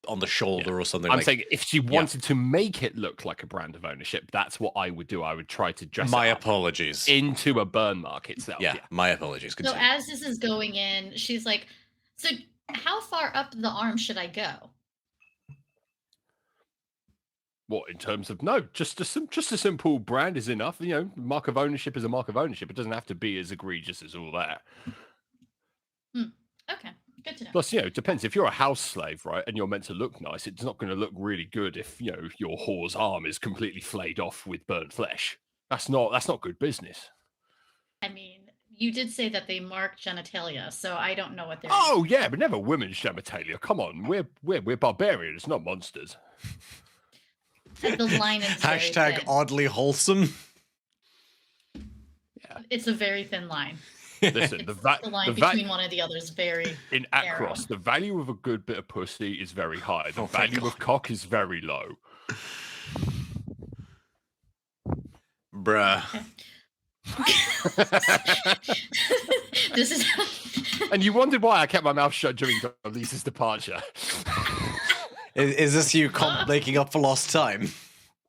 on the shoulder or something. I'm saying if she wanted to make it look like a brand of ownership, that's what I would do. I would try to dress my it up apologies into a burn mark itself. Yeah, my apologies. So as this is going in, she's like, so how far up the arm should I go? What, in terms of just a simple brand is enough. You know, mark of ownership is a mark of ownership. It doesn't have to be as egregious as all that. Okay, good to know. Plus, it depends. If you're a house slave, right, and you're meant to look nice, it's not going to look really good if your whore's arm is completely flayed off with burnt flesh. That's not good business. I mean, you did say that they mark genitalia, so I don't know what they're. Oh yeah, but never women's genitalia. Come on, we're barbarians, not monsters. The line is hashtag oddly wholesome. Yeah, it's a very thin line. Listen, the line between one and the other is very in Akros. The value of a good bit of pussy is very high. The value of cock is very low. Bruh. This is. And you wondered why I kept my mouth shut during Lisa's departure. Is this you making up for lost time?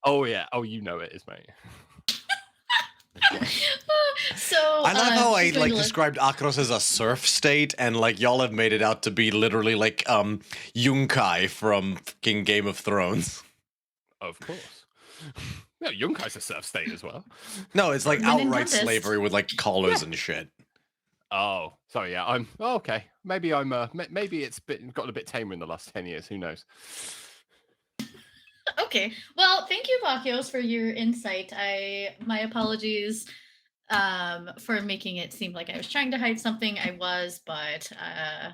Oh yeah. Oh, you know it is, mate. So I love how I described Akros as a surf state, and like y'all have made it out to be literally like Yunkai from fucking Game of Thrones. Of course. No, Yunkai's a surf state as well. No, it's like outright slavery with like collars and shit. Oh, sorry. Yeah, I'm okay. Maybe maybe it's gotten a bit tamer in the last 10 years. Who knows? Okay. Well, thank you, Bakios, for your insight. My apologies for making it seem like I was trying to hide something. I was, but I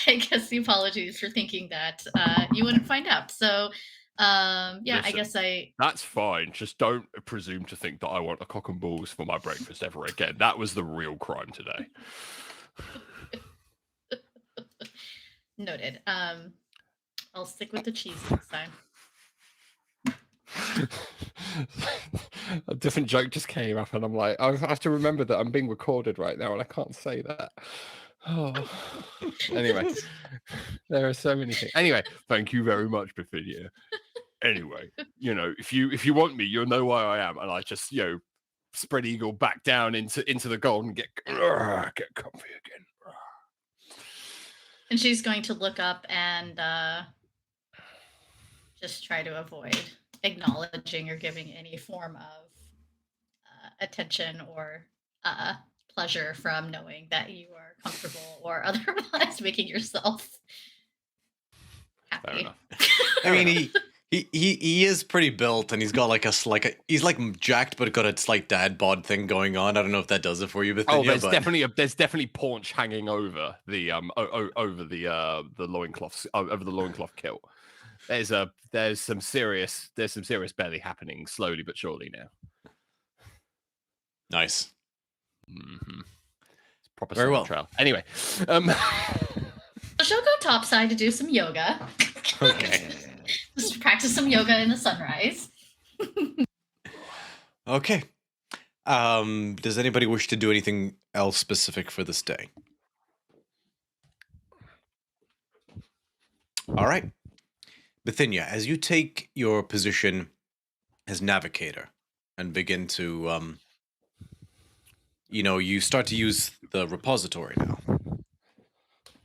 guess the apologies for thinking that you wouldn't find out. So listen, I guess that's fine. Just don't presume to think that I want a cock and balls for my breakfast ever again. That was the real crime today. Noted. I'll stick with the cheese next time. A different joke just came up, and I'm like, I have to remember that I'm being recorded right now, and I can't say that. Oh. Anyway, there are so many things. Anyway, thank you very much, Bithynia. Anyway, if you want me, you'll know where I am, and I just spread eagle back down into the gold and get comfy again. And she's going to look up and just try to avoid acknowledging or giving any form of attention or pleasure from knowing that you are comfortable or otherwise making yourself happy. I mean, he is pretty built, and he's got he's like jacked, but got a slight dad bod thing going on. I don't know if that does it for you, Bithynia. There's definitely paunch hanging over the over the loincloths, over the loincloth kilt. There's some serious belly happening slowly but surely now. Nice. Mm-hmm. It's proper very well. Trail. Anyway, so she'll go topside to do some yoga. Okay. Just practice some yoga in the sunrise. Okay. Does anybody wish to do anything else specific for this day? All right. Bithynia, as you take your position as navigator and begin to, you start to use the repository now.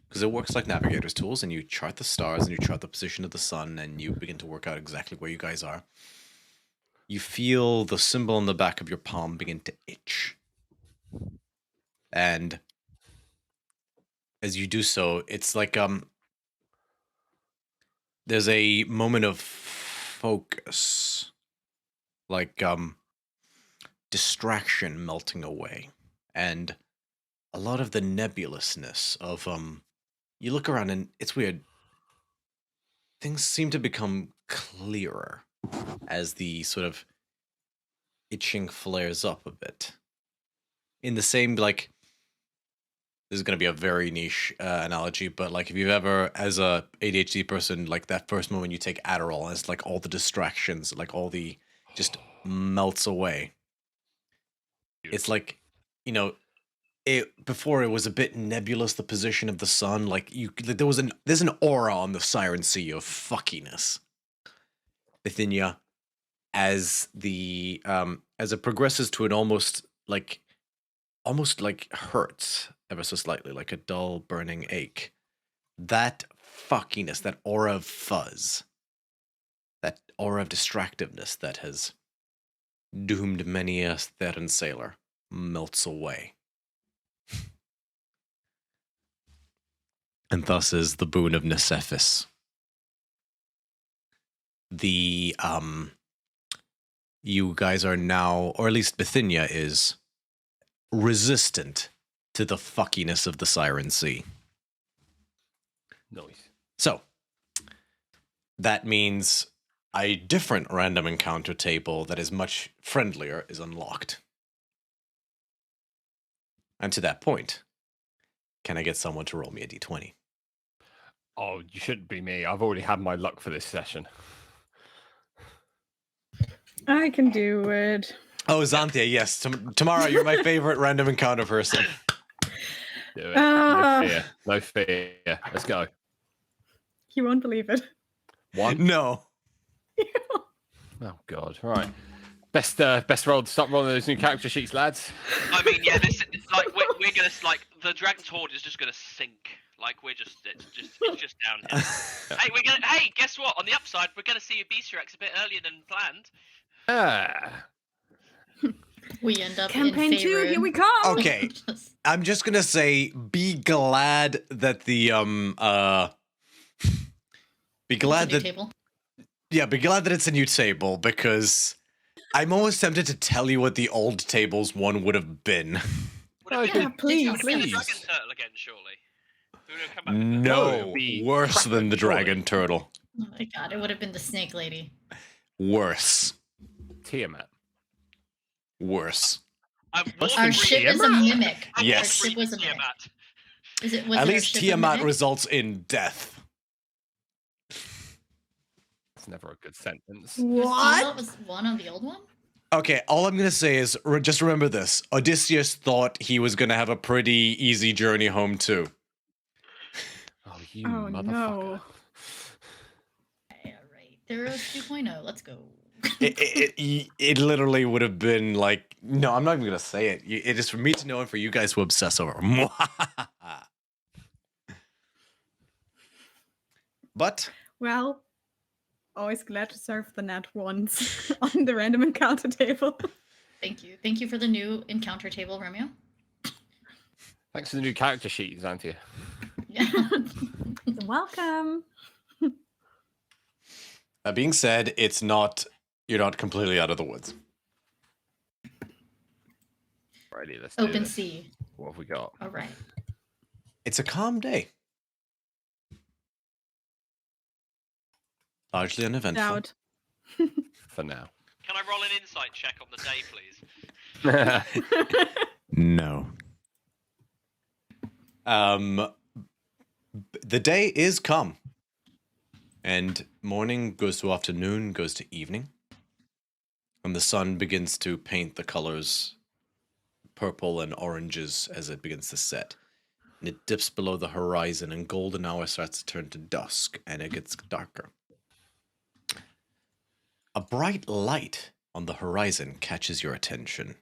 Because it works like navigator's tools, and you chart the stars, and you chart the position of the sun, and you begin to work out exactly where you guys are. You feel the symbol on the back of your palm begin to itch. And as you do so, it's like, there's a moment of focus like distraction melting away, and a lot of the nebulousness of you look around and it's weird. Things seem to become clearer as the sort of itching flares up a bit. In the same, like, this is going to be a very niche analogy, but like if you've ever, as a ADHD person, like that first moment you take Adderall, and it's like all the distractions, like all the just melts away. It's like, you know, before it was a bit nebulous, the position of the sun, like there's an aura on the Siren Sea of fuckiness within you as the as it progresses to an almost like hurts ever so slightly, like a dull burning ache. That fuckiness, that aura of fuzz, that aura of distractiveness that has doomed many a Theron sailor melts away. And thus is the boon of Necephis. The, you guys are now, or at least Bithynia is, resistant to the fuckiness of the Siren Sea. Nice. So, that means a different random encounter table that is much friendlier is unlocked. And to that point, can I get someone to roll me a d20? Oh, you shouldn't be me. I've already had my luck for this session. I can do it. Oh, Xanthia, yes. Tamara, you're my favorite random encounter person. Do it. No fear. No fear. Let's go. You won't believe it. 1. No. Oh God. Right. Best roll to start rolling those new character sheets, lads. I mean, yeah, this like we're gonna like the Dragon's Horde is just gonna sink. Like we're just it's just downhill. Hey, guess what? On the upside, we're gonna see a Bestiar X a bit earlier than planned. We end up Campaign in 2, Faerun. here we come. Okay. I'm just gonna say, be glad that the be glad that table. Yeah, be glad that it's a new table, because I'm almost tempted to tell you what the old tables one would have been. Yeah, please. Would it be the Dragon Turtle again, surely? We would have come back with that. No, it'd be worse than the surely. dragon turtle. Oh my god, it would have been the snake lady. Worse. Tiamat. Worse. Our ship is a mimic. Yes. Our ship was a mimic. Tiamat. Was At our least ship a Tiamat mimic? results in death. That's never a good sentence. What? Tiamat was one on the old one? Okay, all I'm gonna say is just remember this: Odysseus thought he was gonna have a pretty easy journey home too. Oh, you Oh, motherfucker. no. Okay, alright. Theros 2.0, let's go. It literally would have been like, no, I'm not even gonna say it. It is for me to know and for you guys to obsess over. But Well, always glad to serve the nat ones on the random encounter table. Thank you. Thank you for the new encounter table, Romeo. Thanks for the new character sheet, Xanthia. Yeah. Welcome. that being said, you're not completely out of the woods. Alrighty, let's do Open this. sea. What have we got? Alright. It's a calm day. Largely uneventful. Doubt. For now. Can I roll an insight check on the day, please? No. The day is come. And morning goes to afternoon, goes to evening. And the sun begins to paint the colors purple and oranges as it begins to set. And it dips below the horizon, and golden hour starts to turn to dusk, and it gets darker. A bright light on the horizon catches your attention.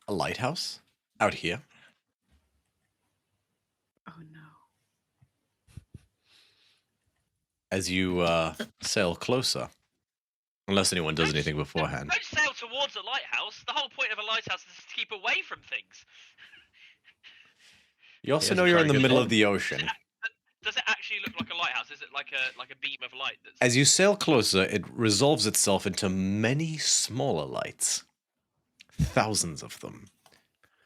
A lighthouse out here. Oh no. As you sail closer, unless anyone does anything beforehand. Don't sail towards a lighthouse. The whole point of a lighthouse is to keep away from things. You also Here's know a you're in very the good middle point. of the ocean. Does it actually look like a lighthouse? Is it like a beam of light? That's... As you sail closer, it resolves itself into many smaller lights. Thousands of them.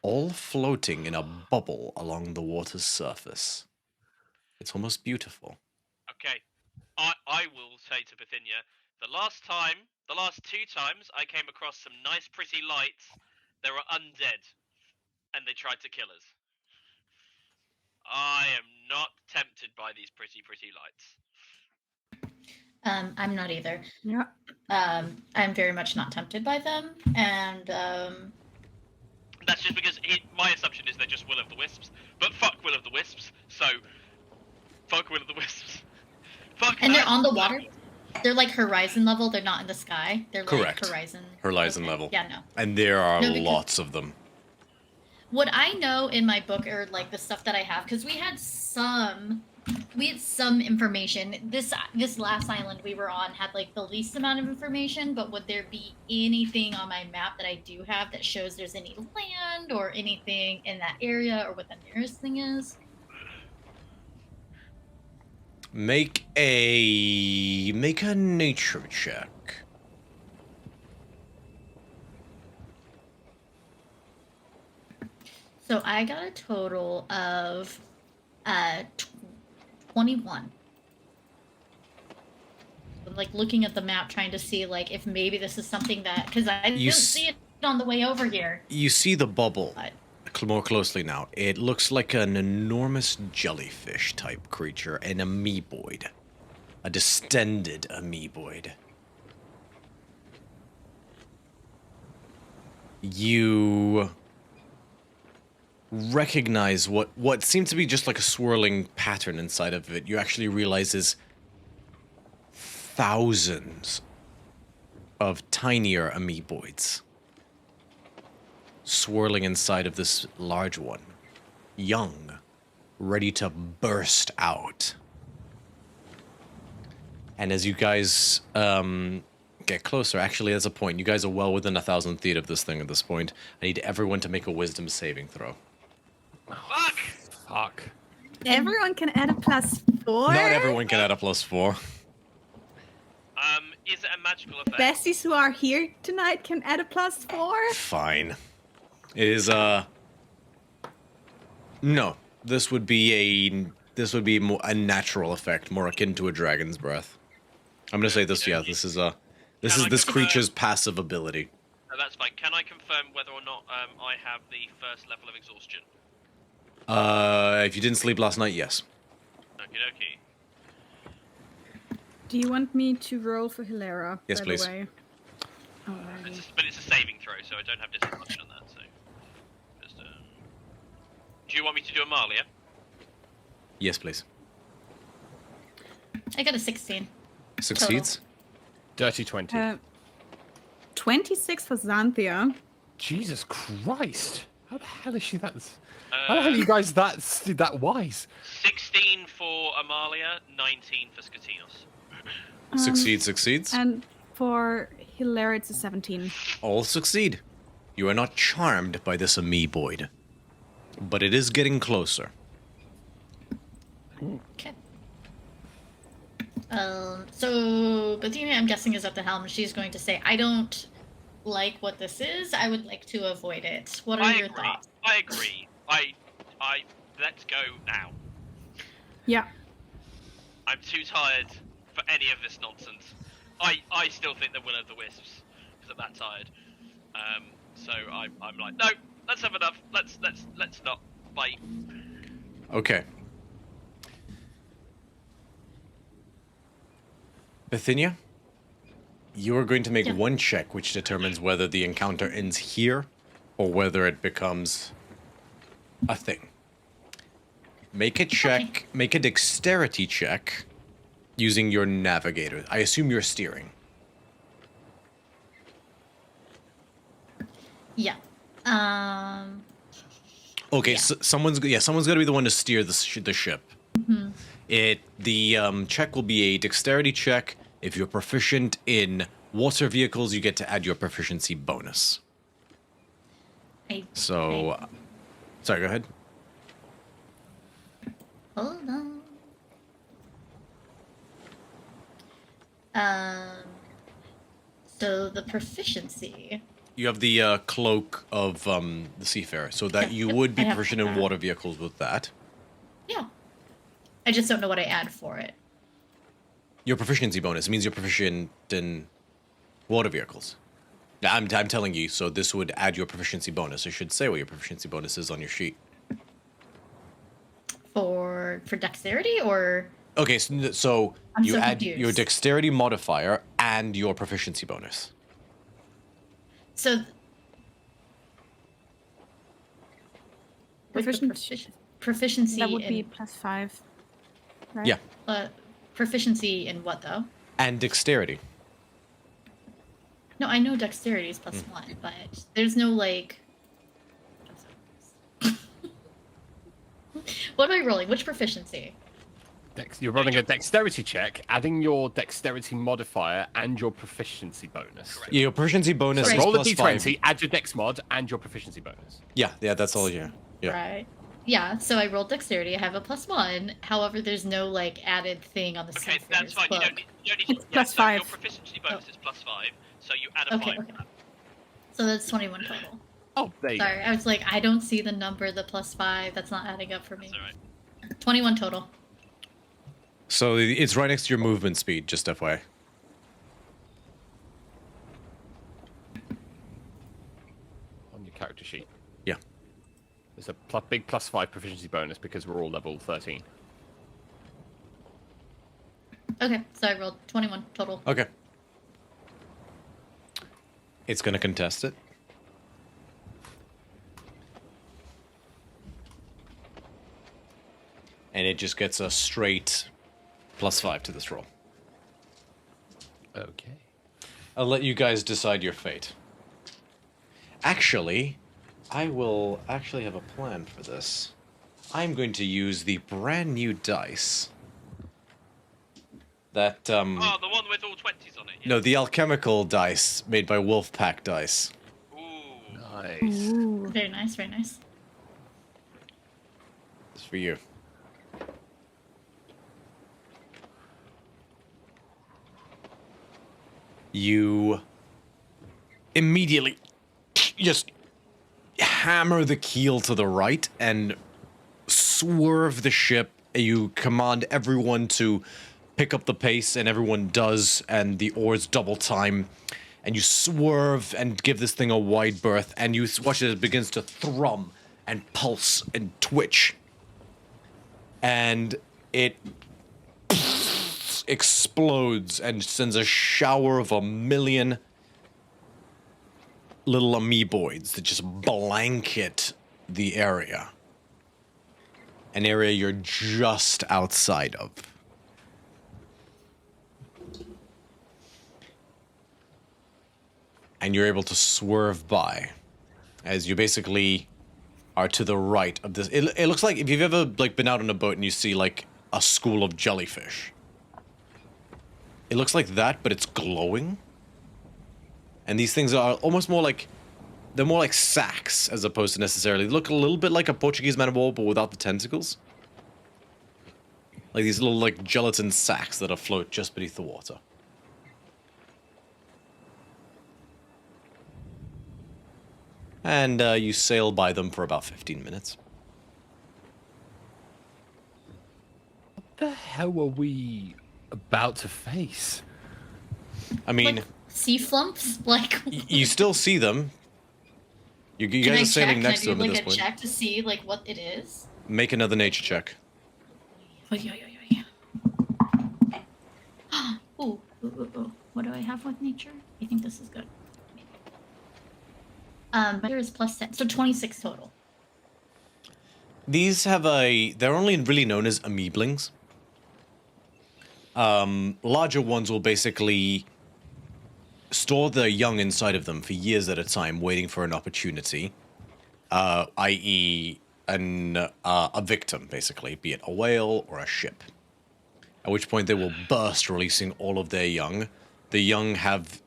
All floating in a bubble along the water's surface. It's almost beautiful. Okay. I will say to Bithynia, the last 2 times I came across some nice pretty lights, they were undead. And they tried to kill us. I am not tempted by these pretty lights. I'm not either. Yeah. I'm very much not tempted by them, and That's just because my assumption is they're just will-o'-the-wisps. But fuck will-o'-the-wisps, so fuck will-o'-the-wisps. Fuck. and they're on the water. They're like horizon level. They're not in the sky. They're like Correct. horizon Level. Yeah, no. And there are No, because- lots of them. What I know in my book, or like the stuff that I have, because we had some information. This last island we were on had like the least amount of information, but would there be anything on my map that I do have that shows there's any land or anything in that area or what the nearest thing is? Make a nature check. So I got a total of 21. I'm like looking at the map, trying to see like if maybe this is something that, because I didn't see it on the way over here. You see the bubble But more closely now. It looks like an enormous jellyfish type creature, an amoeboid, a distended amoeboid. You recognize what seemed to be just like a swirling pattern inside of it. You actually realize is thousands of tinier amoeboids swirling inside of this large one, young, ready to burst out. And as you guys get closer, actually, there's a point. You guys are well within 1,000 feet of this thing at this point. I need everyone to make a wisdom saving throw. Fuck! Everyone can add a +4. Not everyone can add a +4. Is it a magical effect? Besties who are here tonight can add a +4. Fine. It is no. This would be more a natural effect, more akin to a dragon's breath. I'm gonna say this. Yeah, this is this creature's passive ability. No, that's fine. Can I confirm whether or not I have the first level of exhaustion? If you didn't sleep last night, yes. Okie dokie. Do you want me to roll for Hilera? Yes, by please. The way? Alrighty. But it's a saving throw, so I don't have disadvantage on that. So, just, do you want me to do Amalia? Yes, please. I got a 16. Succeeds. Dirty 20. 26 for Xanthia. Jesus Christ! How the hell is she that? How the hell are you guys that wise? 16 for Amalia, 19 for Skatinos. Succeeds. And for Hilera, it's a 17. All succeed. You are not charmed by this amoeboid, but it is getting closer. Okay. So Bithynia, I'm guessing, is at the helm. She's going to say, I don't like what this is. I would like to avoid it. What are your thoughts? I agree. I let's go now. Yeah. I'm too tired for any of this nonsense. I still think they're will-o'-the-wisps because I'm that tired. So I'm like, no, let's have enough. Let's not. Bye. Okay. Bithynia, you are going to make one check which determines whether the encounter ends here or whether it becomes a thing. Make a check, Okay. make a dexterity check using your navigator. I assume you're steering. Yeah. Okay, Yeah. so someone's got to be the one to steer the ship. Mm-hmm. The check will be a dexterity check. If you're proficient in water vehicles, you get to add your proficiency bonus. Okay. Sorry, go ahead. Hold on. So the proficiency. You have the cloak of the seafarer, so that you Yep, would be I have proficient in that. water vehicles with that. Yeah. I just don't know what I add for it. Your proficiency bonus means you're proficient in water vehicles. Now, I'm telling you, so this would add your proficiency bonus. I should say what your proficiency bonus is on your sheet. For dexterity or Okay, so I'm you so add your confused. dexterity modifier and your proficiency bonus. so with the proficiency That would in be +5, right? Yeah, proficiency in what though? and dexterity. No, I know dexterity is +1, but there's no like. What am I rolling? Which proficiency? You're rolling a dexterity check, adding your dexterity modifier and your proficiency bonus. Yeah, your proficiency bonus Right. is Roll a plus d20, 5. add your dex mod, and your proficiency bonus. Yeah, that's all you. Yeah. Right. Yeah, so I rolled dexterity. I have a +1. However, there's no like added thing on the Okay, seafarer's that's fine. You cloak. don't need It's yeah, +5. so your proficiency bonus is +5, so you add a Okay, 5. okay. So that's 21 total. Oh, there you Sorry, I was like, I don't see the number, the +5. That's not adding up for me. That's alright. 21 total. So it's right next to your movement speed, just FYI. On your character sheet. Yeah. There's a big +5 proficiency bonus because we're all level 13. Okay, so I rolled 21 total. Okay. It's going to contest it. And it just gets a straight +5 to this roll. Okay. I'll let you guys decide your fate. Actually, I will actually have a plan for this. I'm going to use the brand new dice. That, Oh, the one with all 20s on it. Yeah. No, the alchemical dice made by Wolfpack Dice. Ooh. Nice. Ooh. Very nice, very nice. It's for you. You immediately just hammer the keel to the right and swerve the ship. You command everyone to pick up the pace, and everyone does, and the oars double time. And you swerve and give this thing a wide berth, and you watch as it begins to thrum and pulse and twitch. And it explodes and sends a shower of 1,000,000 little amoeboids that just blanket the area. An area you're just outside of. And you're able to swerve by as you basically are to the right of this. It looks like if you've ever like been out on a boat and you see like a school of jellyfish. It looks like that, but it's glowing. And these things are almost more like, they're more like sacks as opposed to necessarily. They look a little bit like a Portuguese man of war, but without the tentacles. Like these little like gelatin sacks that afloat just beneath the water. And you sail by them for about 15 minutes. What the hell are we about to face? I mean, Like sea flumps? Like, you still see them. You can guys I are sailing check? next Can I to do them at like this a point. check to see like what it is? Make another nature check. Ooh, what do I have with nature? I think this is good. Nature is +10, so 26 total. These have they're only really known as amoeblings. Larger ones will basically store their young inside of them for years at a time, waiting for an opportunity, i.e. a victim, basically, be it a whale or a ship. At which point they will burst, releasing all of their young. The young have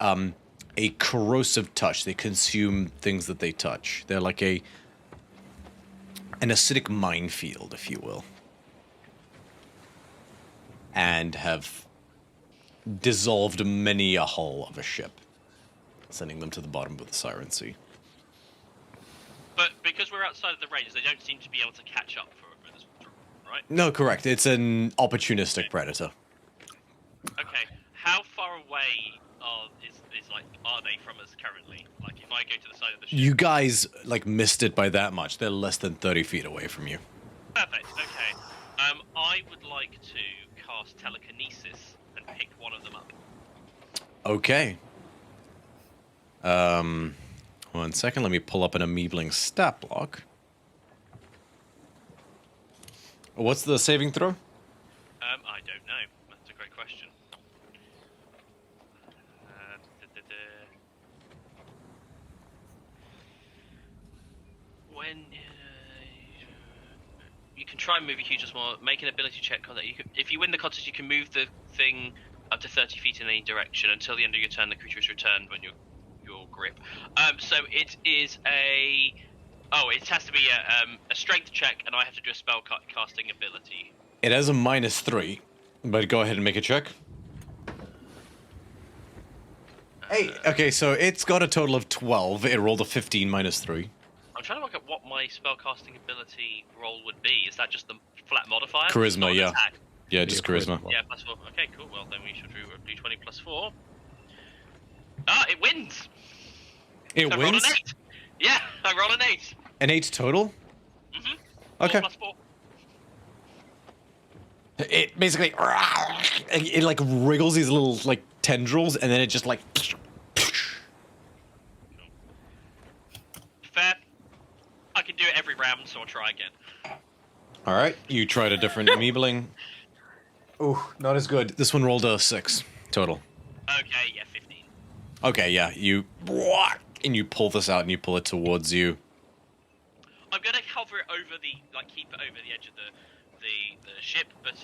a corrosive touch. They consume things that they touch. They're like an acidic minefield, if you will. And have dissolved many a hull of a ship, sending them to the bottom of the Siren Sea. But because we're outside of the range, they don't seem to be able to catch up for this, right? No, correct. It's an opportunistic predator. Okay. How far away are they from us currently? Like, if I go to the side of the ship. You guys, like, missed it by that much. They're less than 30 feet away from you. Perfect. Okay. I would like to cast telekinesis and pick one of them up. Okay. 1 second. Let me pull up an amoebling stat block. What's the saving throw? I don't know. That's a great question. When you can try and move a huge or small, make an ability check on that. If you win the contest, you can move the thing up to 30 feet in any direction until the end of your turn. The creature is returned when your grip. So it is a. Oh, it has to be a strength check, and I have to do a spell casting ability. It has a -3, but go ahead and make a check. Hey, okay, so it's got a total of 12. It rolled a 15 -3. I'm trying to work out what my spellcasting ability roll would be. Is that just the flat modifier? Charisma, Not an yeah. attack? Yeah, just charisma. Yeah, +4. Okay, cool. Well, then we should do d20 +4. Ah, it wins! It I rolled wins? an 8. Yeah, I rolled an 8. An 8 total? Mm-hmm. Okay. 4 +4. It basically, it like wriggles these little like tendrils, and then it just like. Fair. I can do it every round, so I'll try again. All right, you tried a different amoebling. Ooh, not as good. This one rolled a 6 total. Okay, yeah, 15. Okay, yeah, you and you pull this out and you pull it towards you. I'm gonna cover it over keep it over the edge of the ship, but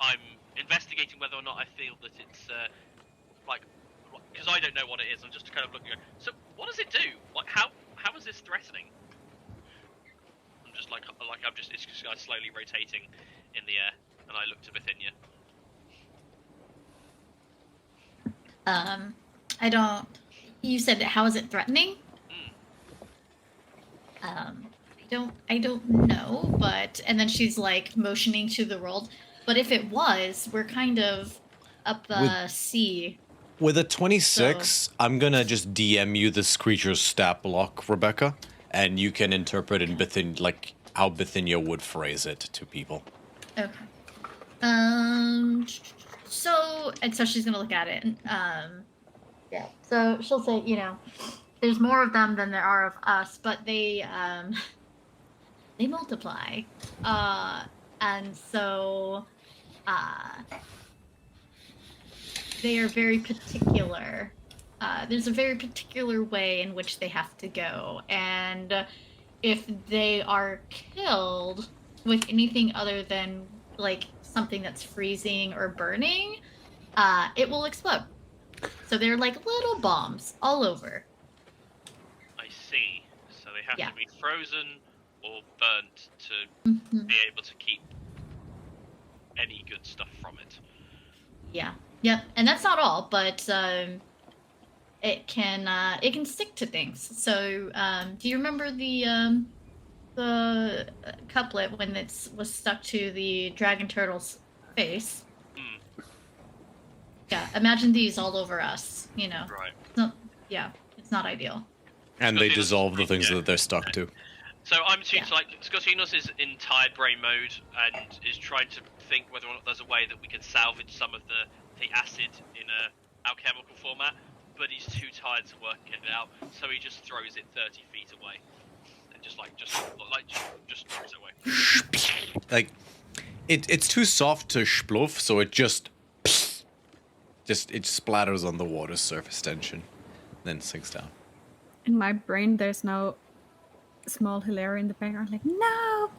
I'm investigating whether or not I feel that it's because I don't know what it is. I'm just kind of looking at. So what does it do? Like how is this threatening? I'm just it's just slowly rotating in the air, and I look to Bithynia. I don't. You said how is it threatening? I don't know, but and then she's like motioning to the world. But if it was, we're kind of up the sea. With a 26, I'm gonna just DM you this creature's stat block, Rebecca, and you can interpret in how Bithynia would phrase it to people. Okay. So she's gonna look at it. And, yeah. So she'll say, there's more of them than there are of us, but they multiply, and so they are very particular. There's a very particular way in which they have to go, and if they are killed with anything other than like something that's freezing or burning, it will explode. So they're like little bombs all over. I see. So they have to be frozen or burnt to be able to keep any good stuff from it. Yeah. Yep. And that's not all, but it can stick to things. So do you remember the couplet when it was stuck to the dragon turtle's face? Yeah. Imagine these all over us. Right. It's not ideal. And they dissolve the things that they're stuck to. So I'm Scottinos is in tired brain mode and is trying to think whether or not there's a way that we can salvage some of the acid in a alchemical format, but he's too tired to work it out, so he just throws it 30 feet away. And just throws it away. Like, it's too soft to spluff, so it just it splatters on the water's surface tension, then sinks down. In my brain, there's no small Hilaria in the background, like, no!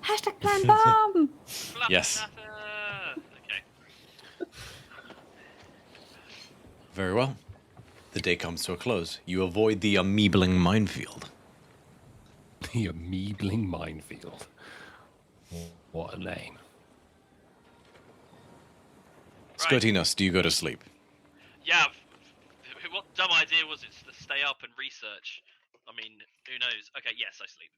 #plan bomb! Yes. Okay. Very well. The day comes to a close. You avoid the amoebling minefield. The amoebling minefield. What a name. Scotinos, do you go to sleep? Yeah. What dumb idea was it to stay up and research? I mean, who knows? Okay, yes, I sleep.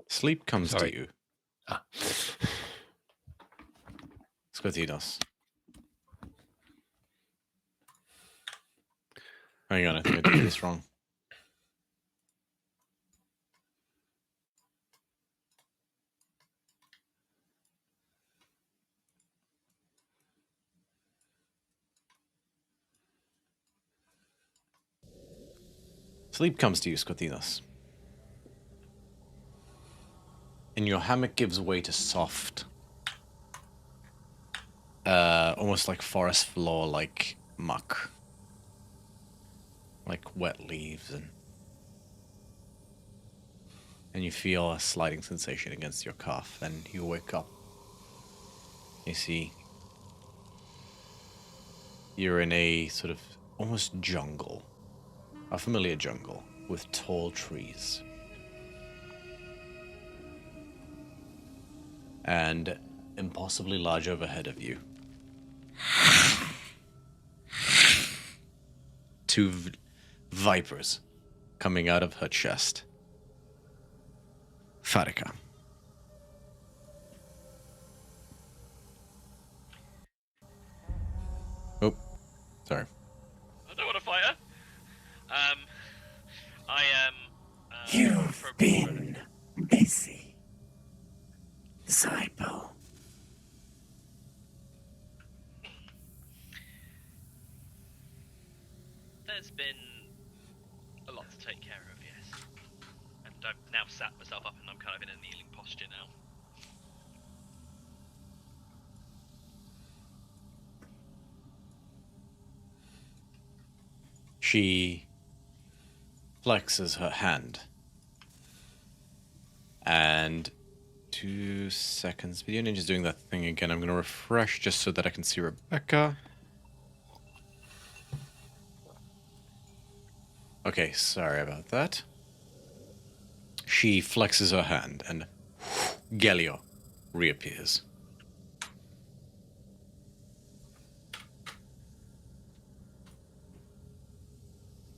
Sleep comes Sorry. to you, Ah. Skotinos. Hang on, I think I did this wrong. Sleep comes to you, Skotinos. And your hammock gives way to soft, almost like forest floor, like muck. Like wet leaves, and you feel a sliding sensation against your calf, and you wake up. You see you're in a sort of almost jungle, a familiar jungle with tall trees. And impossibly large overhead of you. Two vipers coming out of her chest. Farika. Oh, sorry. I don't want to fight her. I am. You've been busy, disciple. There's been a lot to take care of, yes. And I've now sat myself up and I'm kind of in a kneeling posture now. She flexes her hand. And 2 seconds. Video Ninja's doing that thing again. I'm going to refresh just so that I can see Rebecca. Okay, sorry about that. She flexes her hand and Gelio reappears.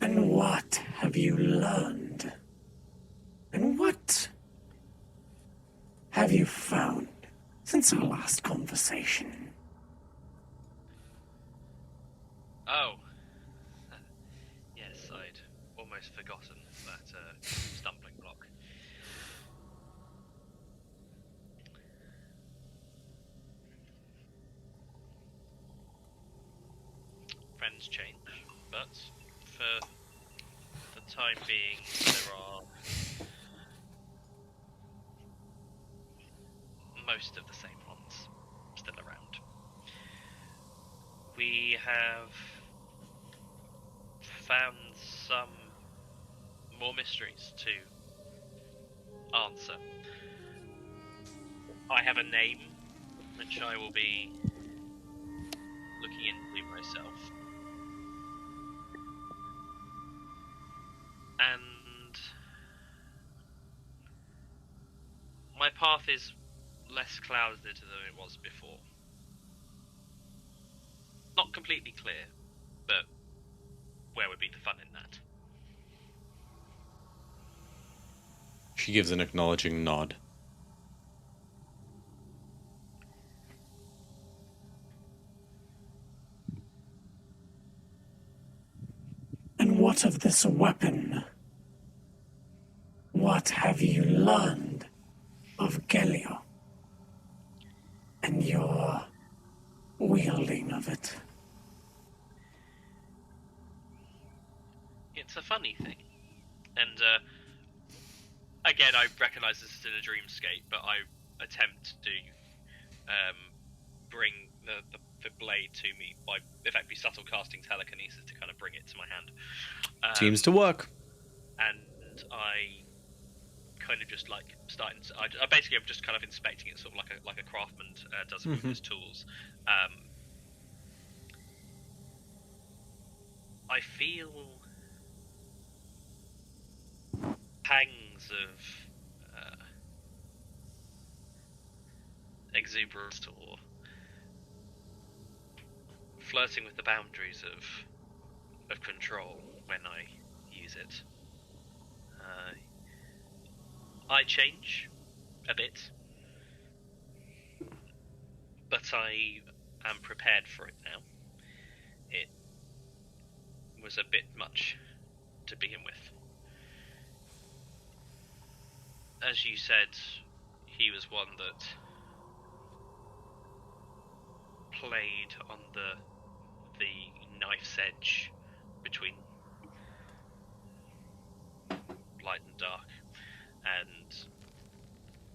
And what have you learned? And what have you found since our last conversation? Oh. Yes, I'd almost forgotten that stumbling block. Friends change, but for the time being, there are most of the same ones still around. We have found some more mysteries to answer. I have a name which I will be looking into myself. And my path is less clouded than it was before. Not completely clear, but where would be the fun in that? She gives an acknowledging nod. And what of this weapon? What have you learned of Gelio? And your wielding of it? It's a funny thing. And, again, I recognise this is in a dreamscape, but I attempt to bring the blade to me by effectively subtle casting telekinesis to kind of bring it to my hand. Seems to work. And I kind of just like starting. I basically I'm just kind of inspecting it, sort of like a craftsman does with his tools. I feel pangs of exuberance or flirting with the boundaries of control when I use it. I change a bit, but I am prepared for it now. It was a bit much to begin with. As you said, he was one that played on the knife's edge between light and dark, and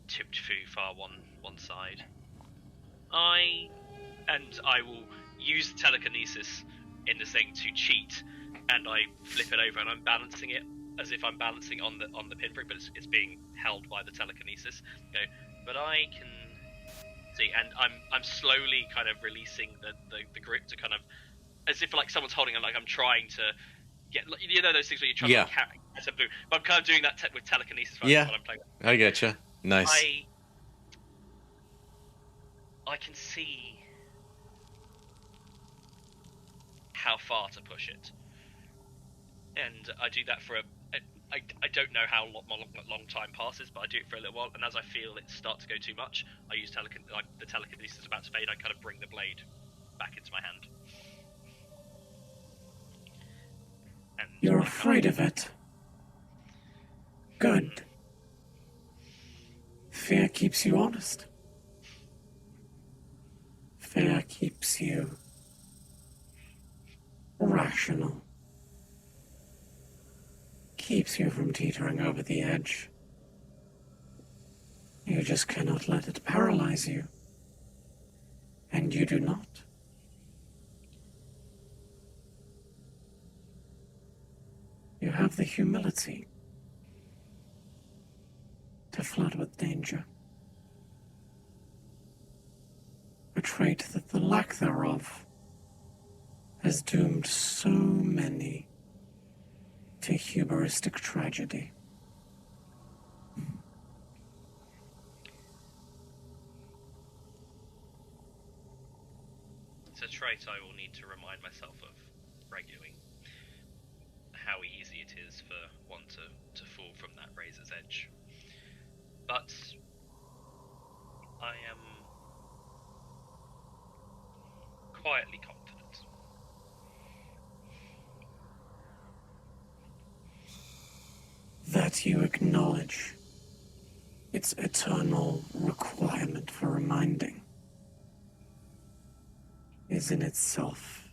tipped too far one side. I will use telekinesis in the thing to cheat, and I flip it over and I'm balancing it as if I'm balancing on the pinprick, but it's being held by the telekinesis. But I can see, and I'm slowly kind of releasing the grip to kind of, as if like someone's holding it, like I'm trying to get, you know, those things where you're trying to carry a blue. But I'm kind of doing that with telekinesis while I'm playing. I getcha. Nice. I can see how far to push it, and I do that for I don't know how long time passes, but I do it for a little while, and as I feel it start to go too much, I use the telekinesis is about to fade. I kind of bring the blade back into my hand. And You're afraid of it. Good. Fear keeps you honest. Fear keeps you rational. Keeps you from teetering over the edge. You just cannot let it paralyze you. And you do not. You have the humility to flirt with danger. A trait that the lack thereof has doomed so many to hubristic tragedy. It's a trait I will need to remind myself of regularly. How easy it is for one to fall from that razor's edge. But I am quietly confident. That you acknowledge its eternal requirement for reminding is in itself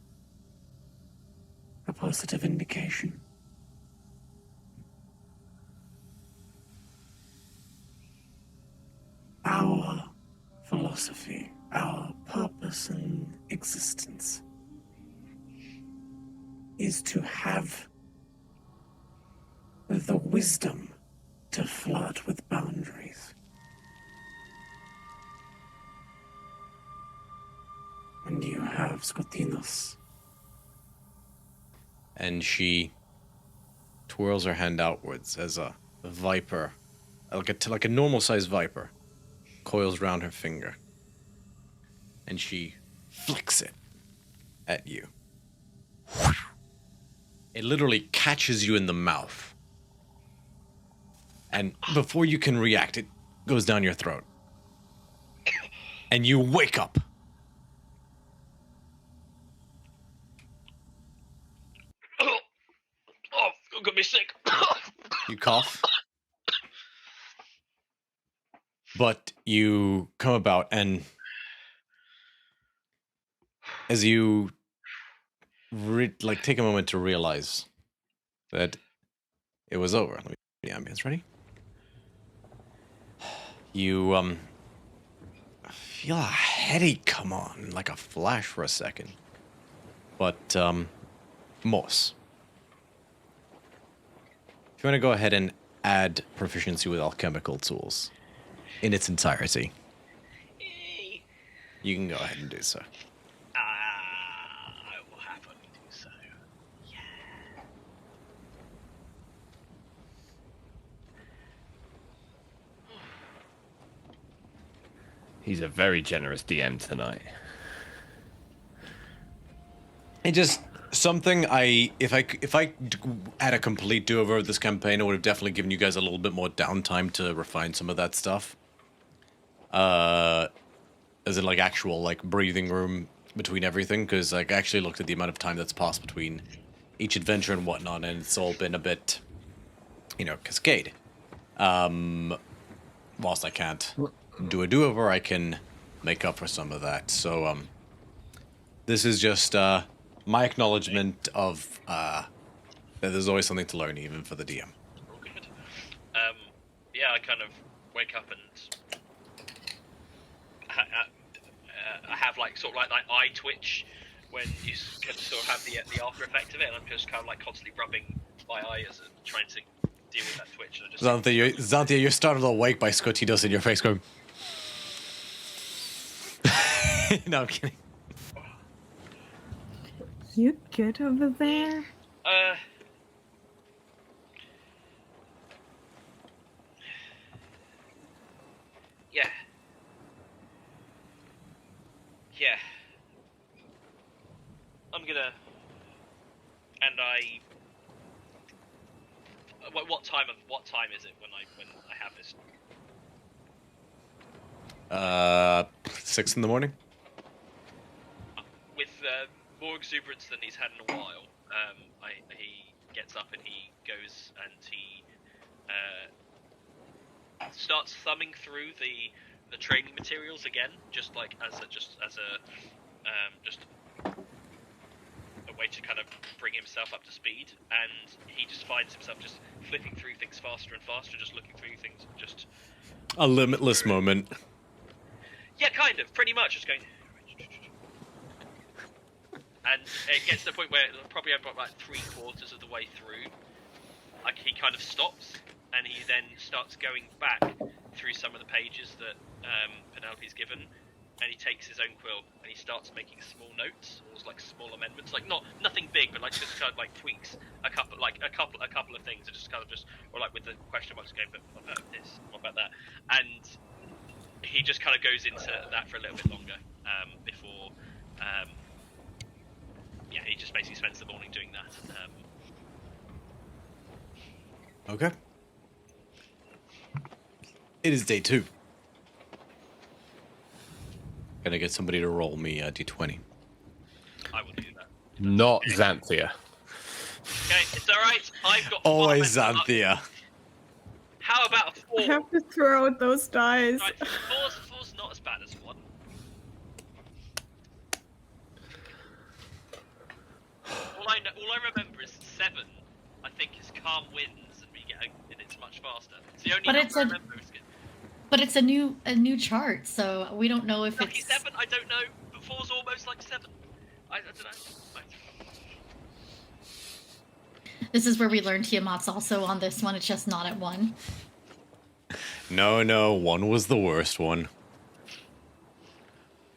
a positive indication. Our philosophy, our purpose in existence is to have the wisdom to flirt with boundaries. And you have, Skotinos. And she twirls her hand outwards as a viper, like a normal-sized viper, coils round her finger. And she flicks it at you. It literally catches you in the mouth. And before you can react, it goes down your throat. And you wake up. Oh, you're gonna be sick. You cough. But you come about, and as you take a moment to realize that it was over. Let me get the ambience ready. You feel a headache come on, like a flash for a second. But Moss, if you want to go ahead and add proficiency with alchemical tools in its entirety. Yay. You can go ahead and do so. I will happily do so. Yeah. He's a very generous DM tonight. And just something if I had a complete do-over of this campaign, I would have definitely given you guys a little bit more downtime to refine some of that stuff. As in like actual like breathing room between everything, because like I actually looked at the amount of time that's passed between each adventure and whatnot, and it's all been a bit, cascade. Whilst I can't do a do-over, I can make up for some of that. So this is just my acknowledgement of that there's always something to learn, even for the DM. All good. Yeah, I kind of wake up and I have like sort of like eye twitch when you can sort of have the after effect of it, and I'm just kind of like constantly rubbing my eye as trying to deal with that twitch. And Xanthia, you're startled awake by Scotty dust in your face going. No, I'm kidding. You good over there? Yeah. Yeah. I'm gonna. And I. What time is it when I have this? 6 in the morning. With more exuberance than he's had in a while, he gets up and he goes and he starts thumbing through the training materials again, just as a way to kind of bring himself up to speed, and he just finds himself just flipping through things faster and faster, just looking through things, just A limitless moment. yeah, kind of, pretty much, just going. And it gets to the point where probably about like 3/4 of the way through, like he kind of stops, and he then starts going back through some of the pages that Penelope's given, and he takes his own quill and he starts making small notes, or like small amendments, like nothing big, but like just kind of like tweaks a couple of things, and just kind of or like with the question marks going, but what about this? What about that? And he just kind of goes into that for a little bit longer before. Yeah, he just basically spends the morning doing that. Okay. It is day 2. Gonna get somebody to roll me a d20. I will do that. Not Xanthia. Okay, it's alright. I've got Always 5 Xanthia. How about a 4? I have to throw out those dice. Right, four's not as bad as 1. All I remember is 7. I think is calm winds, and it's much faster. It's the only But number it's I a- remember. But it's a new chart, so we don't know if Lucky it's 7, I don't know. But 4's almost like 7. I don't know. This is where we learn Tiamat's also on this one. It's just not at 1. No, 1 was the worst one.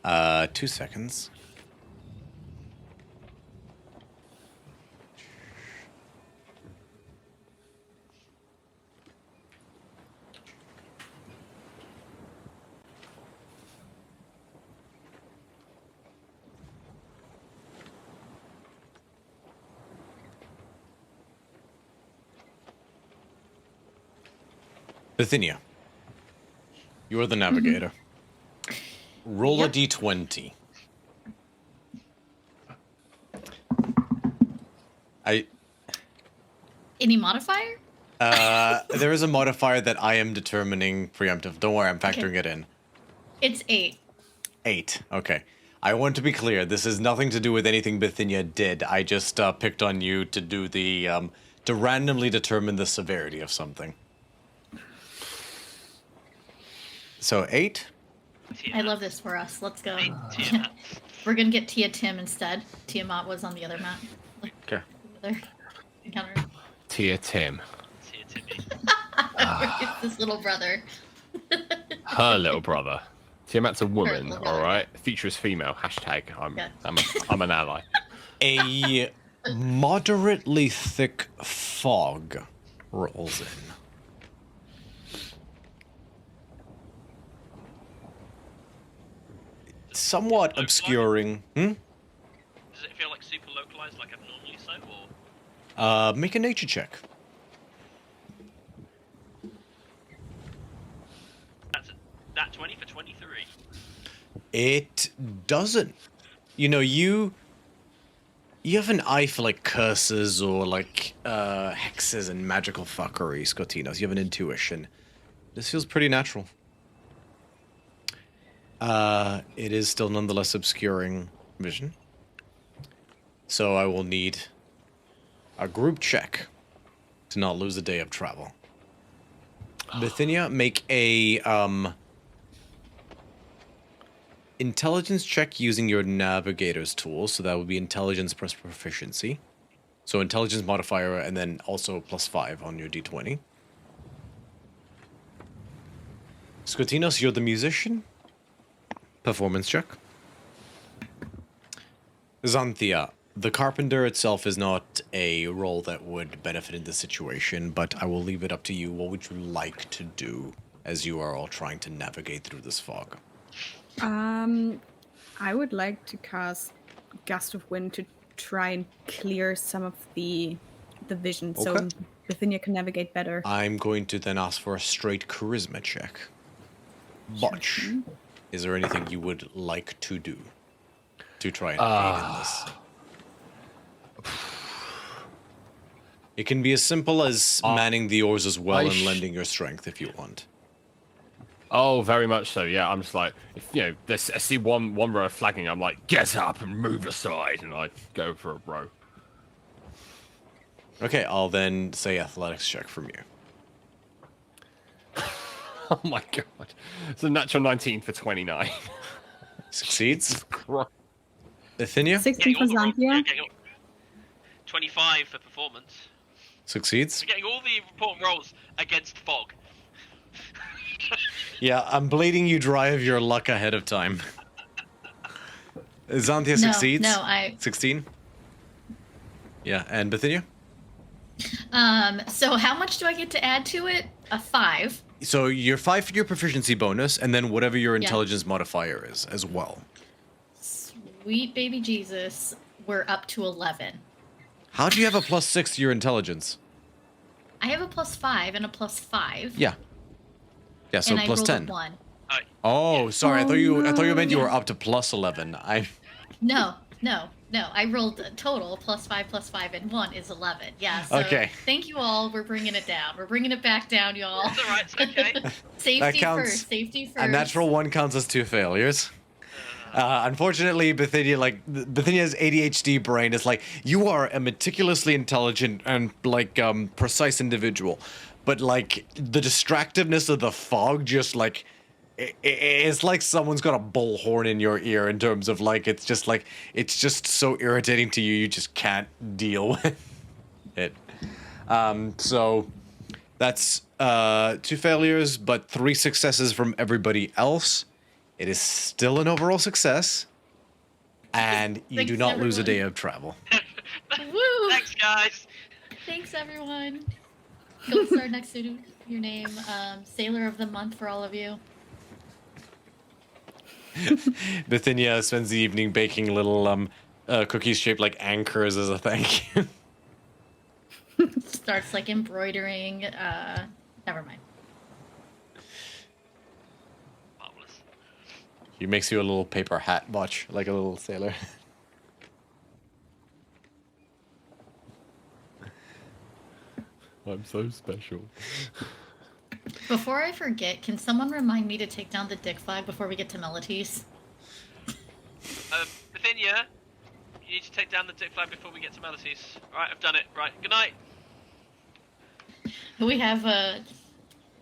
2 seconds. Bithynia, you are the navigator. Roll Yep. a d20. Any modifier? There is a modifier that I am determining preemptive. Don't worry, I'm factoring it in. It's 8. 8. Okay. I want to be clear. This has nothing to do with anything Bithynia did. I just picked on you to do the to randomly determine the severity of something. So 8. I love this for us. Let's go. Tiamat. We're gonna get Tia Tim instead. Tiamat was on the other map. Okay. Other encounter. Tia Tim. Tia Timmy. It's this little brother. Her little brother. Tiamat's a woman, little brother, all right. Future is female. Hashtag. Yeah. I'm an ally. A moderately thick fog rolls in. Somewhat obscuring. Does it feel like super localized, like abnormally so, or? Make a nature check. That 20 for 23. It doesn't. You know, you have an eye for like curses or like hexes and magical fuckery, Scotinos. You have an intuition. This feels pretty natural. It is still nonetheless obscuring vision. So I will need a group check to not lose a day of travel. Bithynia, make a intelligence check using your navigator's tool. So that would be intelligence plus proficiency. So intelligence modifier and then also +5 on your d20. Scotinos, you're the musician. Performance check. Xanthia, the carpenter itself is not a role that would benefit in this situation, but I will leave it up to you. What would you like to do as you are all trying to navigate through this fog? I would like to cast Gust of Wind to try and clear some of the vision, so Okay. Bithynia can navigate better. I'm going to then ask for a straight charisma check. Botch, is there anything you would like to do to try and aid in this? It can be as simple as manning the oars as well and lending your strength if you want. Oh, very much so. Yeah, I'm just like, if you know, I see one row of flagging, I'm like, get up and move aside, and I go for a row. Okay, I'll then say athletics check from you. Oh my god! It's a natural 19 for 29. Succeeds. Bithynia 16 for Getting all the Xanthia. roll- getting all- 25 for performance. succeeds. We're getting all the important rolls against fog. Yeah, I'm bleeding you dry of your luck ahead of time. Xanthia succeeds. No, I. 16. Yeah, and Bithynia? So how much do I get to add to it? A 5. So you're 5 for your proficiency bonus, and then whatever your Yeah. intelligence modifier is as well. Sweet baby Jesus, we're up to 11. How do you have a +6 to your intelligence? I have a +5 and a +5. Yeah. Yeah, so and I rolled +10. a 1. Oh, sorry. I thought you meant you no. were up to +11. No. I rolled a total +5, +5, and 1 is 11. Yeah. So Okay. Thank you all. We're bringing it down. We're bringing it back down, y'all. It's alright, it's okay. Safety counts. first. Safety first. A natural 1 counts as 2 failures. Unfortunately, Bithynia's ADHD brain is like, you are a meticulously intelligent and precise individual, but like the distractiveness of the fog just like it's like someone's got a bullhorn in your ear in terms of like it's just so irritating to you, you just can't deal with it. So that's 2 failures, but 3 successes from everybody else. It is still an overall success, and you Thanks, do not lose a everyone. day of travel. Woo! Thanks, guys. Thanks, everyone. Gold star next to your name. Sailor of the month for all of you. Bithynia spends the evening baking little cookies shaped like anchors as a thank you. Starts like embroidering. Never mind. Marvelous. He makes you a little paper hat, Botch, like a little sailor. I'm so special. Before I forget, can someone remind me to take down the dick flag before we get to Meletis? Bithynia, you need to take down the dick flag before we get to Meletis. Alright, I've done it. Right, good night. We have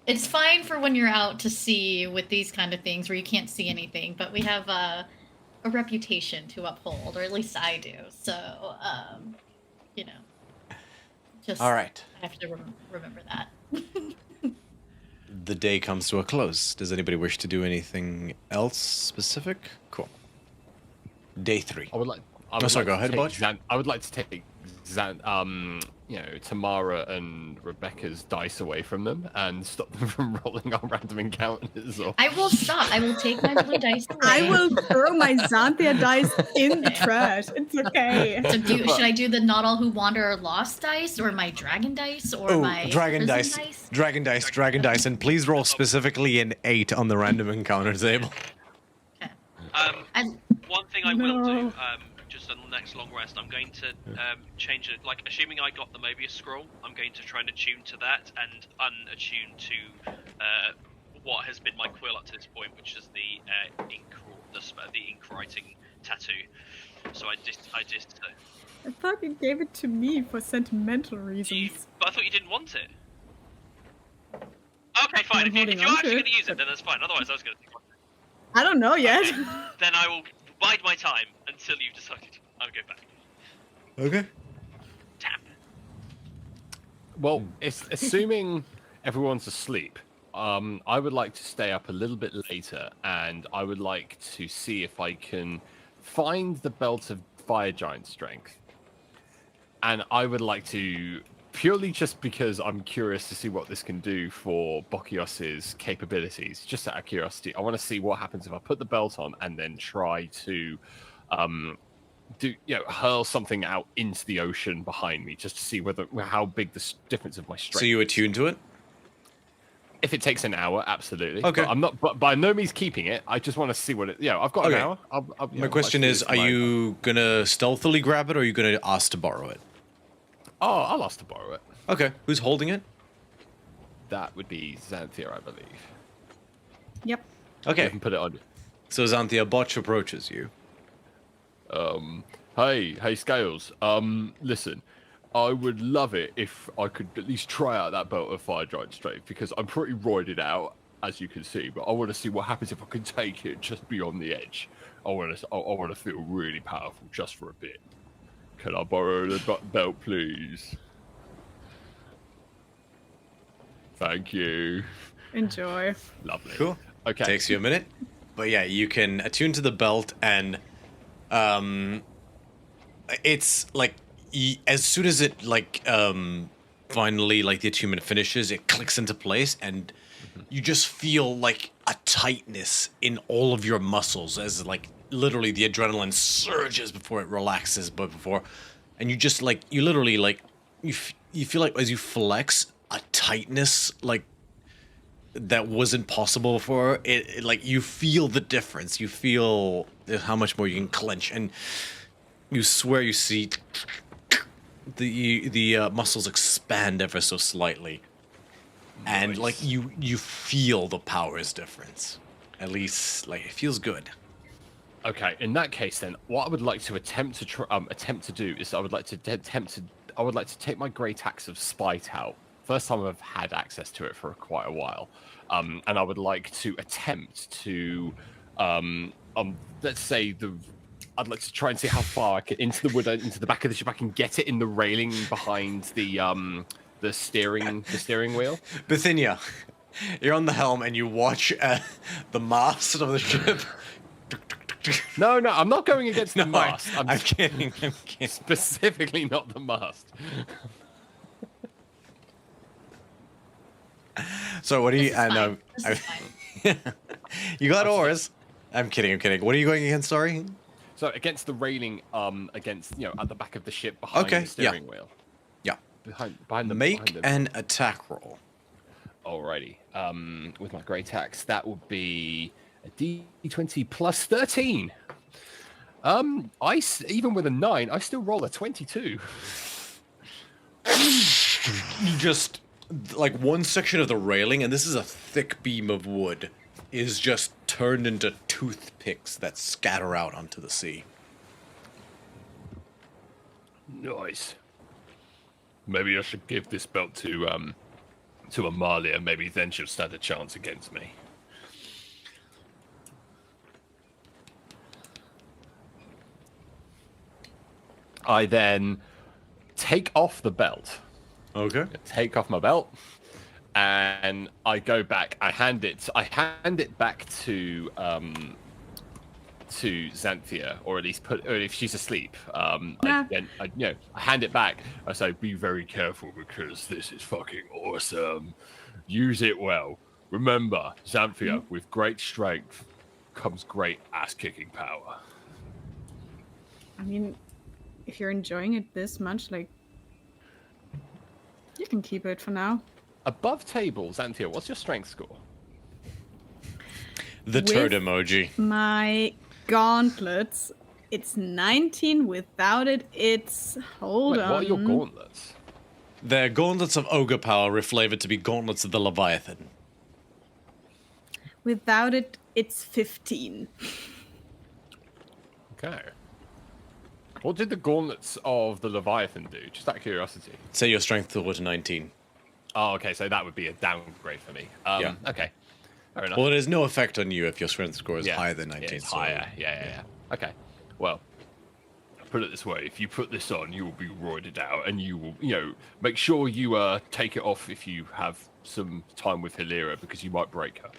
it's fine for when you're out to sea with these kind of things where you can't see anything, but we have a reputation to uphold, or at least I do. So, just All right. I have to remember that. the day comes to a close. Does anybody wish to do anything else specific? Cool. Day 3. I would like. Sorry, go ahead, take Butch. I would like to take Tamara and Rebecca's dice away from them and stop them from rolling on random encounters. Or... I will stop. I will take my blue dice away. I will throw my Xanthia dice in the trash. It's okay. So should I do the not all who wander are lost dice, or my dragon dice, or my dragon prison dice. Dragon dice, and please roll specifically an 8 on the random encounter table. Okay. One thing I will do, just on the next long rest, I'm going to change it. Like, assuming I got the Mobius scroll, I'm going to try and attune to that and unattune to what has been my quill up to this point, which is the ink writing tattoo. So I just. I thought you gave it to me for sentimental reasons. But I thought you didn't want it. Okay, fine. I'm If you're holding actually on to going it, to use it, then that's fine. Otherwise, I was going to. I don't know yet. Then I will bide my time until you've decided. I'll go back. Okay. Tap. Well, it's assuming everyone's asleep. I would like to stay up a little bit later, and I would like to see if I can find the belt of fire giant strength. And I would like to, purely just because I'm curious to see what this can do for Bokios's capabilities, just out of curiosity, I want to see what happens if I put the belt on and then try to hurl something out into the ocean behind me, just to see how big the difference of my strength. So you attune to it? If it takes an hour, absolutely. Okay. But I'm not, but by no means keeping it. I just want to see what it. Yeah, I've got an hour. My question is, are you gonna stealthily grab it, or are you gonna ask to borrow it? Oh, I'll ask to borrow it. Okay. Who's holding it? That would be Xanthia, I believe. Yep. You Okay. can put it on. So Xanthia, Botch approaches you. Hey, Scales. Listen, I would love it if I could at least try out that belt of fire giant strength, because I'm pretty roided out, as you can see. But I want to see what happens if I can take it just beyond the edge. I want to feel really powerful just for a bit. Can I borrow the belt, please? Thank you. Enjoy. Lovely. Cool. Okay. Takes you a minute, but yeah, you can attune to the belt, and it's like as soon as it finally the attunement finishes, it clicks into place, and you just feel like a tightness in all of your muscles as literally the adrenaline surges before it relaxes, and you just you literally you feel like as you flex, a tightness that wasn't possible before. It you feel the difference. You feel how much more you can clench, and you swear you see the muscles expand ever so slightly, and you feel the power's difference. At least it feels good. Okay, in that case, then what I would like to attempt to do is I would like to take my great axe of spite out. First time I've had access to it for quite a while, and I would like to attempt to, let's say I'd like to try and see how far I can into the wood, into the back of the ship. I can get it in the railing behind the steering wheel. Bithynia, you're on the helm, and you watch the mast of the ship. No, I'm not going against the mast. I'm kidding. Specifically not the mast. So what do you? This is fine. You got oars. I'm kidding. What are you going against? Sorry. So against the railing, against at the back of the ship behind the steering wheel. Yeah. Behind the. Make an attack roll. Alrighty. With my great axe, that would be a D20 plus 13. Even with a 9, I still roll a 22. You just one section of the railing, and this is a thick beam of wood, is just turned into toothpicks that scatter out onto the sea. Nice. Maybe I should give this belt to Amalia. Maybe then she'll stand a chance against me. I then take off the belt. Okay. Take off my belt, and I go back. I hand it back to Xanthia, or at least or if she's asleep. Yeah. I hand it back. I say, be very careful because this is fucking awesome. Use it well. Remember, Xanthia, with great strength comes great ass-kicking power. I mean, if you're enjoying it this much, like, you can keep it for now. Above table, Xanthia, what's your strength score? The turd With emoji. My gauntlets, it's 19. Without it, it's... Hold Wait, on. what are your gauntlets? They're gauntlets of ogre power, reflavored to be gauntlets of the Leviathan. Without it, it's 15. Okay. What did the gauntlets of the Leviathan do? Just out of curiosity. Say your strength score to 19. Oh, okay, so that would be a downgrade for me. Yeah. Okay. Fair enough. Well, it has no effect on you if your strength score is Yeah, higher than 19. Yeah, it's so- higher. Yeah. Okay. Well, put it this way: if you put this on, you will be roided out, and you will, make sure you take it off if you have some time with Hilira, because you might break her.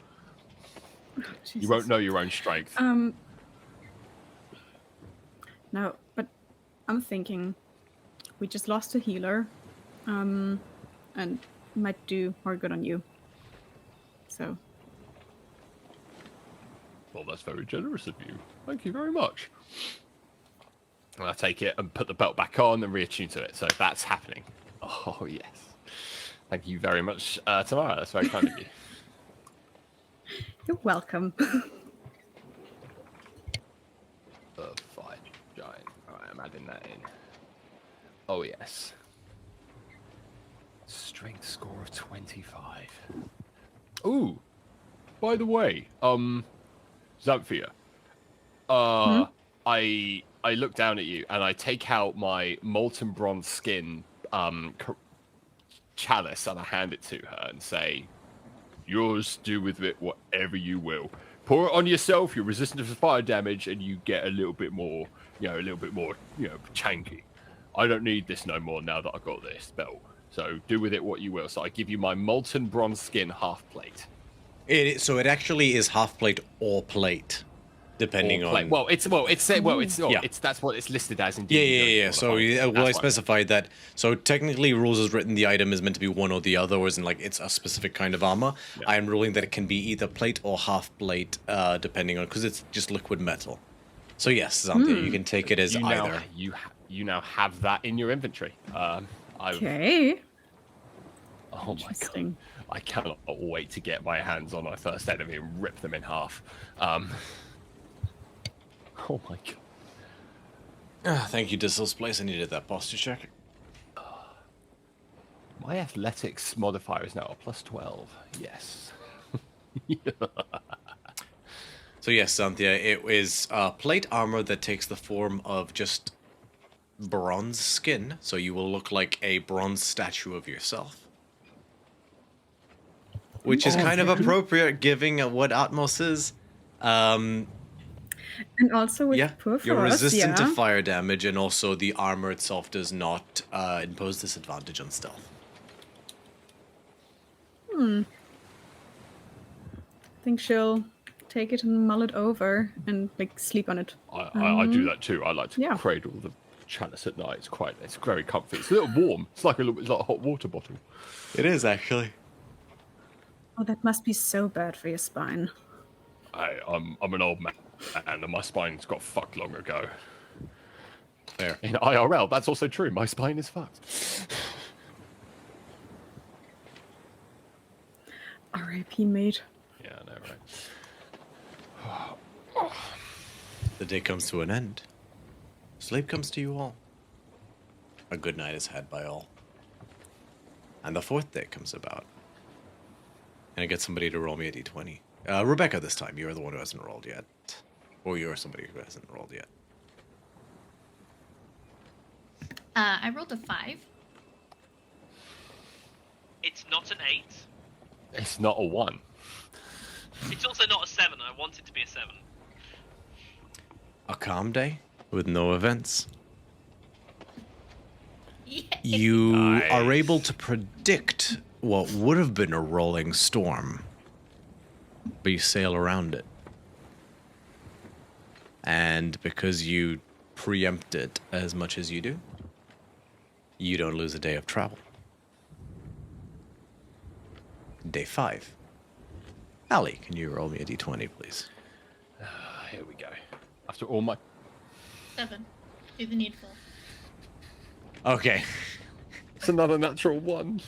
You won't know your own strength. No, but I'm thinking we just lost a healer, and might do more good on you. So, Well, that's very generous of you. Thank you very much. And I take it and put the belt back on and reattune to it. So that's happening. Oh, yes. Thank you very much, Tamara. That's very kind of you. you're welcome. The fight giant. Alright, I'm adding that in. Oh, yes. Strength score of 25. Ooh. By the way, Xanthia. I look down at you and I take out my molten bronze skin chalice and I hand it to her and say, yours, do with it whatever you will. Pour it on yourself, you're resistant to fire damage, and you get a little bit more, chanky. I don't need this no more now that I've got this belt. So do with it what you will. So I give you my molten bronze skin half plate. So it actually is half plate or plate, depending on. That's what it's listed as in Yeah. So I That's specified that. So technically, rules has written the item is meant to be one or the other, or isn't like it's a specific kind of armor. Yeah. I am ruling that it can be either plate or half plate, depending on because it's just liquid metal. So yes, Xanthia, you can take it as either. You now have that in your inventory. Okay. Oh my god. Interesting. I cannot wait to get my hands on my first enemy and rip them in half. Oh my god. Thank you, Dissel's Place. I needed that posture check. My athletics modifier is now a plus 12. Yes. So yes, Xanthia, it is plate armor that takes the form of just bronze skin, so you will look like a bronze statue of yourself. Which is kind of appropriate, given what Atmos is. And also with poor you're Frost, resistant to yeah. fire damage, and also the armor itself does not impose disadvantage on stealth. I think she'll take it and mull it over and like sleep on it. I do that too. I like to cradle the chalice at night. It's very comfy. It's a little warm. It's like a hot water bottle. It is, actually. Oh, that must be so bad for your spine. I'm an old man, and my spine's got fucked long ago. Fair. In IRL, that's also true. My spine is fucked. R.I.P. mate. Yeah, I know, right? The day comes to an end. Sleep comes to you all. A good night is had by all. And the fourth day comes about. And I get somebody to roll me a d20. Rebecca, this time, you're the one who hasn't rolled yet. Or you're somebody who hasn't rolled yet. I rolled a 5. It's not an 8. It's not a 1. It's also not a 7. I want it to be a 7. A calm day with no events. Yay. You Nice. are able to predict what would have been a rolling storm, but you sail around it. And because you preempt it as much as you do, you don't lose a day of travel. Day 5. Allie, can you roll me a d20, please? Here we go. After all my... 7. Do the needful. Okay. It's another natural 1.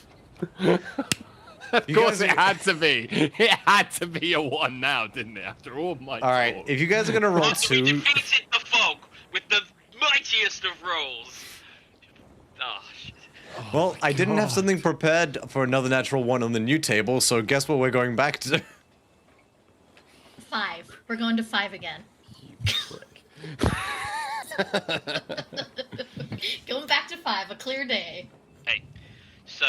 Of You course guys it are- had to be. It had to be a 1 now, didn't it? After all my All right, talk. if you guys are gonna roll After we 2, defeated the fog with the mightiest of rolls. Oh, shit. well, I didn't have God. something prepared for another natural 1 on the new table, so guess what we're going back to? 5. We're going to 5 again. Going back to 5. A clear day. Hey, so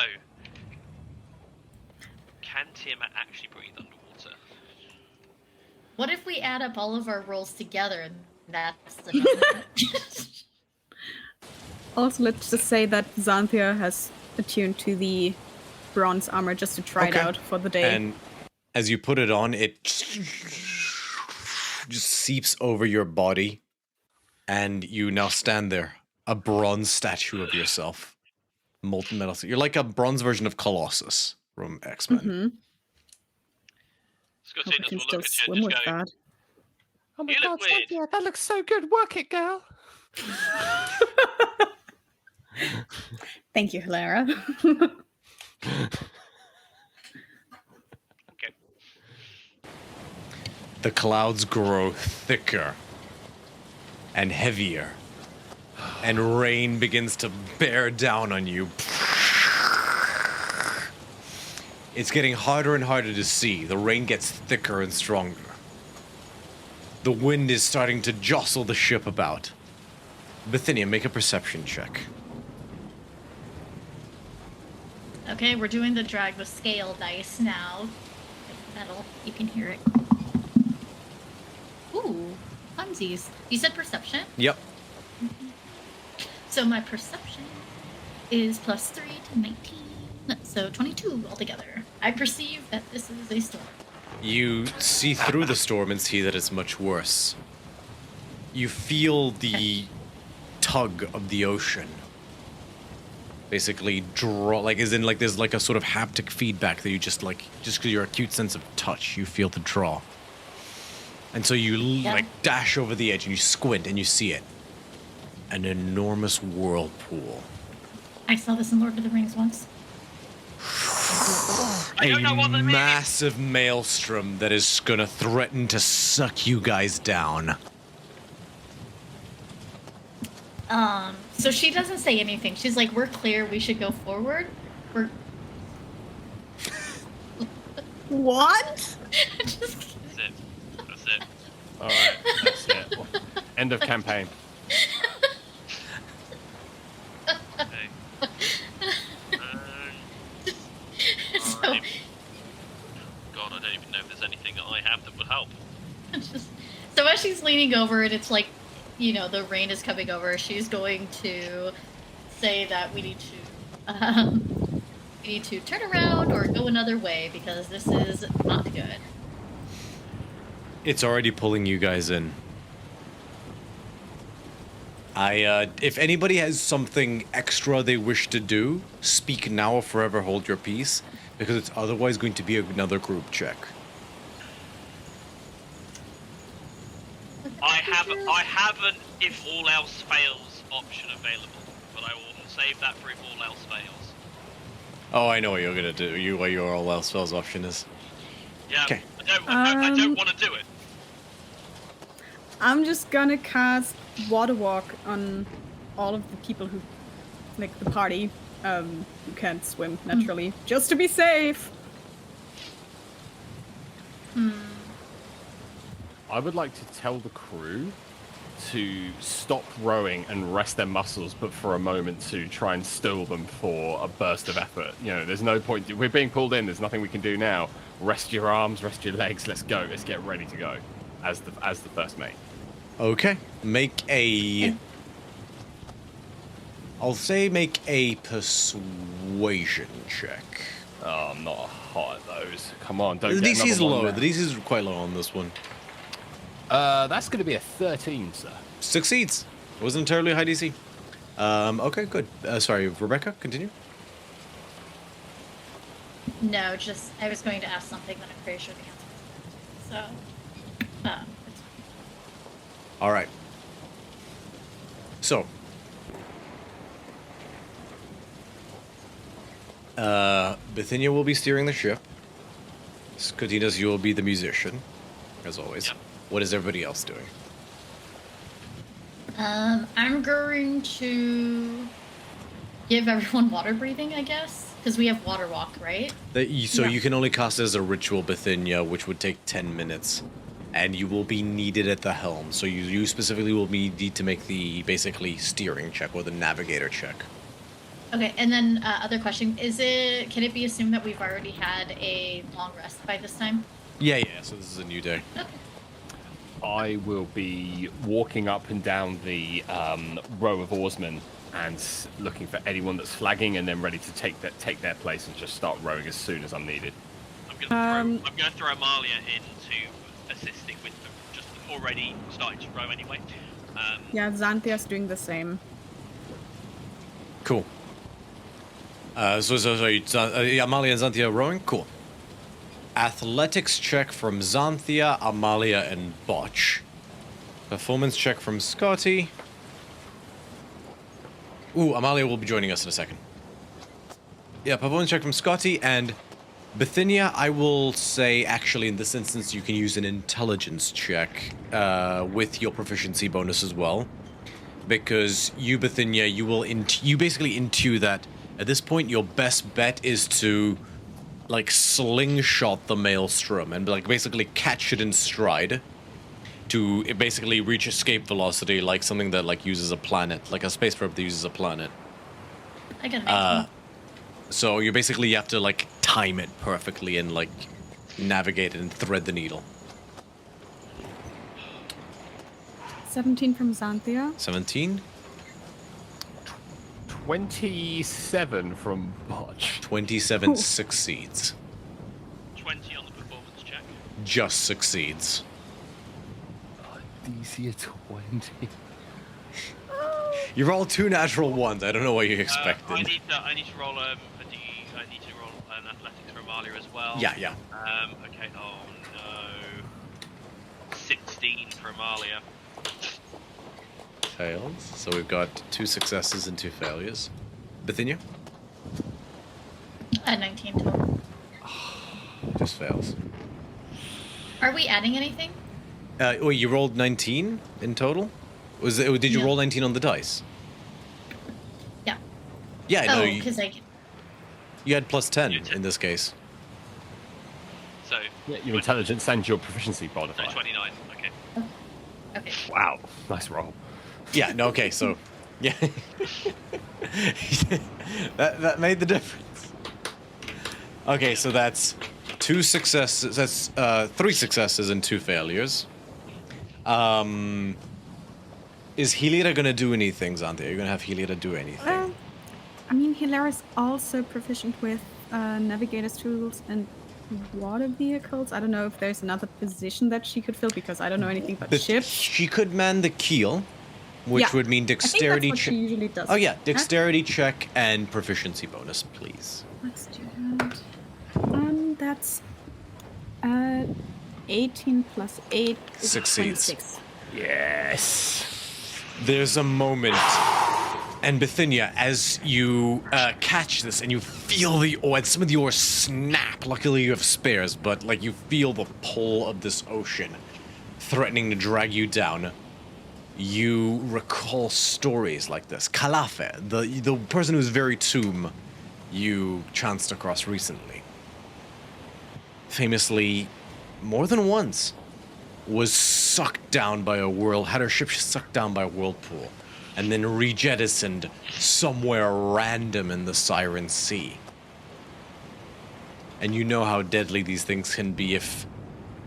can Tiamat actually breathe underwater? What if we add up all of our rolls together and that's the number? Also, let's just say that Xanthia has attuned to the bronze armor just to try it Okay. out for the day. And as you put it on, it just seeps over your body, and you now stand there, a bronze statue of yourself. Molten metal. You're like a bronze version of Colossus from X-Men. Mm-hmm. Scott Hope I can will still look at you swim and with just go, that. Oh my You god, look weird. Cynthia, that looks so good. Work it, girl. Thank you, Hilara. okay. The clouds grow thicker and heavier, and rain begins to bear down on you. It's getting harder and harder to see. The rain gets thicker and stronger. The wind is starting to jostle the ship about. Bithynia, make a perception check. Okay, we're doing the drag the scale dice now. Metal, you can hear it. Ooh, funsies. You said perception? Yep. So my perception is +3 to 19. So 22 altogether. I perceive that this is a storm. You see through the storm and see that it's much worse. You feel the tug of the ocean. Basically draw, like, as in, like, there's like a sort of haptic feedback that you just because your acute sense of touch, you feel the draw. And so you like dash over the edge and you squint and you see it. An enormous whirlpool. I saw this in Lord of the Rings once. I don't know what that means. Massive maelstrom that is gonna threaten to suck you guys down. So she doesn't say anything. She's like, we're clear, we should go forward. We're What? just That's it. That's it. All right, that's it. End of campaign. Okay. so, God, I don't even know if there's anything that I have that would help. so as she's leaning over and it's like, you know, the rain is coming over, she's going to say that we need to turn around or go another way because this is not good. It's already pulling you guys in. If anybody has something extra they wish to do, speak now or forever hold your peace, because it's otherwise going to be another group check. I have an if all else fails option available, but I will save that for if all else fails. Oh, I know what you're gonna do. What your all else fails option is. Yeah, Okay. I don't want to do it. I'm just gonna cast Water Walk on all of the people who, like the party, who can't swim naturally, just to be safe. I would like to tell the crew to stop rowing and rest their muscles, but for a moment to try and still them for a burst of effort. You know, there's no point. We're being pulled in. There's nothing we can do now. Rest your arms, rest your legs. Let's go. Let's get ready to go as the first mate. Okay. Make a persuasion check. Oh, I'm not hot at those. Come on, don't The get DC is another one low. there. The DC is quite low on this one. That's going to be a 13, sir. Succeeds. It wasn't entirely high DC. Okay, good. Sorry, Rebecca, continue. No, just I was going to ask something that I'm pretty sure the answer is correct. So, it's All right. So, Bithynia will be steering the ship. Skotinas, you will be the musician, as always. Yep. What is everybody else doing? I'm going to give everyone water breathing, I guess, because we have water walk, right? So Yeah. you can only cast it as a ritual Bithynia, which would take 10 minutes. And you will be needed at the helm. So you specifically will need to make the basically steering check or the navigator check. Okay, and then other question: can it be assumed that we've already had a long rest by this time? Yeah. So this is a new day. Okay. I will be walking up and down the row of oarsmen and looking for anyone that's flagging and then ready to take their place and just start rowing as soon as I'm needed. I'm gonna throw Amalia into assisting with them, just already starting to row anyway. Yeah, Xanthia's doing the same. Cool. Sorry, Amalia and Xanthia rowing? Cool. Athletics check from Xanthia, Amalia, and Botch. Performance check from Scotty. Ooh, Amalia will be joining us in a second. Yeah, performance check from Scotty, and Bithynia, I will say, actually, in this instance, you can use an intelligence check with your proficiency bonus as well. Because you, Bithynia, you basically intuit that at this point, your best bet is to, like, slingshot the maelstrom and, like, basically catch it in stride to basically reach escape velocity, like something that, like, uses a planet, like a space probe that uses a planet. I got an 18. So you have to, like, time it perfectly and, like, navigate it and thread the needle. 17 from Xanthia. 17? 27 from Botch. 27 Ooh. succeeds. 20 on the performance check. Just succeeds. DC a 20. You rolled 2 natural ones. I don't know what you expected. I need to roll I need to roll an athletics for Amalia as well. Yeah. Okay. Oh no. 16 for Amalia. Fails. So we've got 2 successes and 2 failures. Bithynia? 19 total. Just fails. Are we adding anything? Wait, you rolled 19 in total? Did you No. roll 19 on the dice? Yeah. Yeah, no, Oh, you because had plus 10 You did. in this case. So Yeah, your intelligence and your proficiency no, modifier. 29. Okay. Okay. Wow, nice roll. Yeah, no, okay, so... Yeah. that made the difference. Okay, so that's 2 successes, that's 3 successes and 2 failures. Is Helira gonna do anything, Xanthia? Are you gonna have Helira do anything? Well, I mean, Hilara's also proficient with navigator's tools and water vehicles. I don't know if there's another position that she could fill because I don't know anything about ships. She could man the keel, which Yeah, would mean I think that's dexterity what she check. usually does. Oh yeah, Huh? dexterity check and proficiency bonus, please. Let's do that. That's 18 plus 8 is Succeeds. 26. Yes. There's a moment, and Bithynia, as you catch this and you feel the oar, and some of the oars snap. Luckily, you have spares, but like you feel the pull of this ocean threatening to drag you down. You recall stories like this. Calafe, the person whose very tomb you chanced across recently, famously, more than once, was sucked down by had her ship sucked down by a whirlpool, and then rejettisoned somewhere random in the Siren Sea. And you know how deadly these things can be if,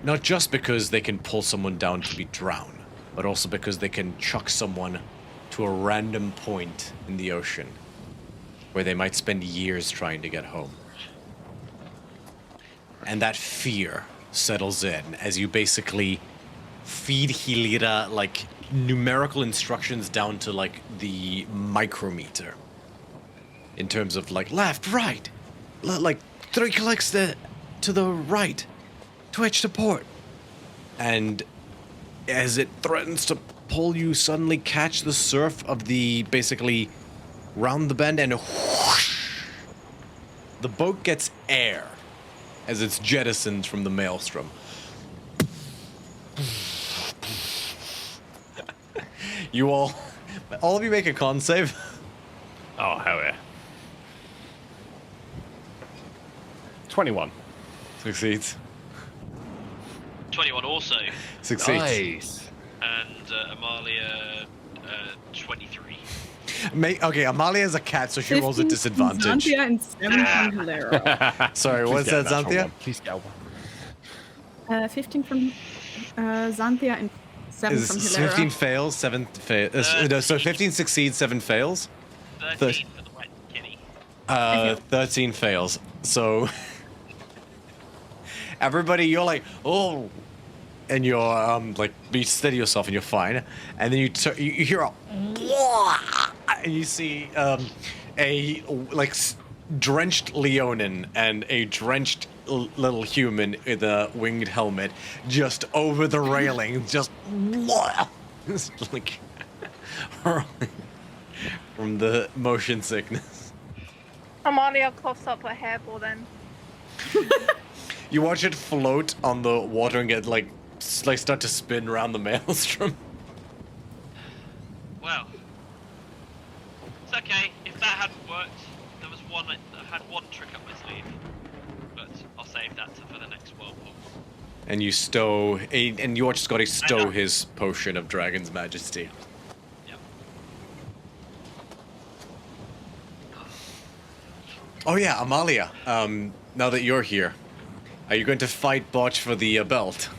not just because they can pull someone down to be drowned, but also because they can chuck someone to a random point in the ocean where they might spend years trying to get home. and that fear settles in as you basically feed Hilira like numerical instructions down to like the micrometer in terms of like left, right, like 3 clicks to the right, twitch to port, and as it threatens to pull, you suddenly catch the surf of the basically round the bend, and whoosh, the boat gets air as it's jettisoned from the maelstrom. You all of you make a con save. Oh, hell yeah. 21. Succeeds. 21 also. Succeeds. Nice. And Amalia, 23. Okay, Amalia is a cat, so she rolls at 15 from disadvantage. Xanthia and 7 from Hilera. Sorry, what's that, Xanthia? Please get one. 15 from Xanthia and 7 from Is Hilera. 15 fails, 7 fails. No, so 15 succeeds, 7 fails. 13 for the wet kitty. 13 fails. So everybody, you're like, oh, and you're like, you steady yourself and you're fine. And then you hear a, and you see a like drenched Leonin and a drenched little human with a winged helmet just over the railing, just like hurling from the motion sickness. Amalia coughs up a hairball then. You watch it float on the water and get like start to spin around the maelstrom. Well, it's okay. If that hadn't worked, there was one that had one trick up my sleeve. But I'll save that for the next whirlpool. And you and you watch Scotty stow his potion of Dragon's Majesty. Yep. Oh yeah, Amalia. Now that you're here, are you going to fight Botch for the belt?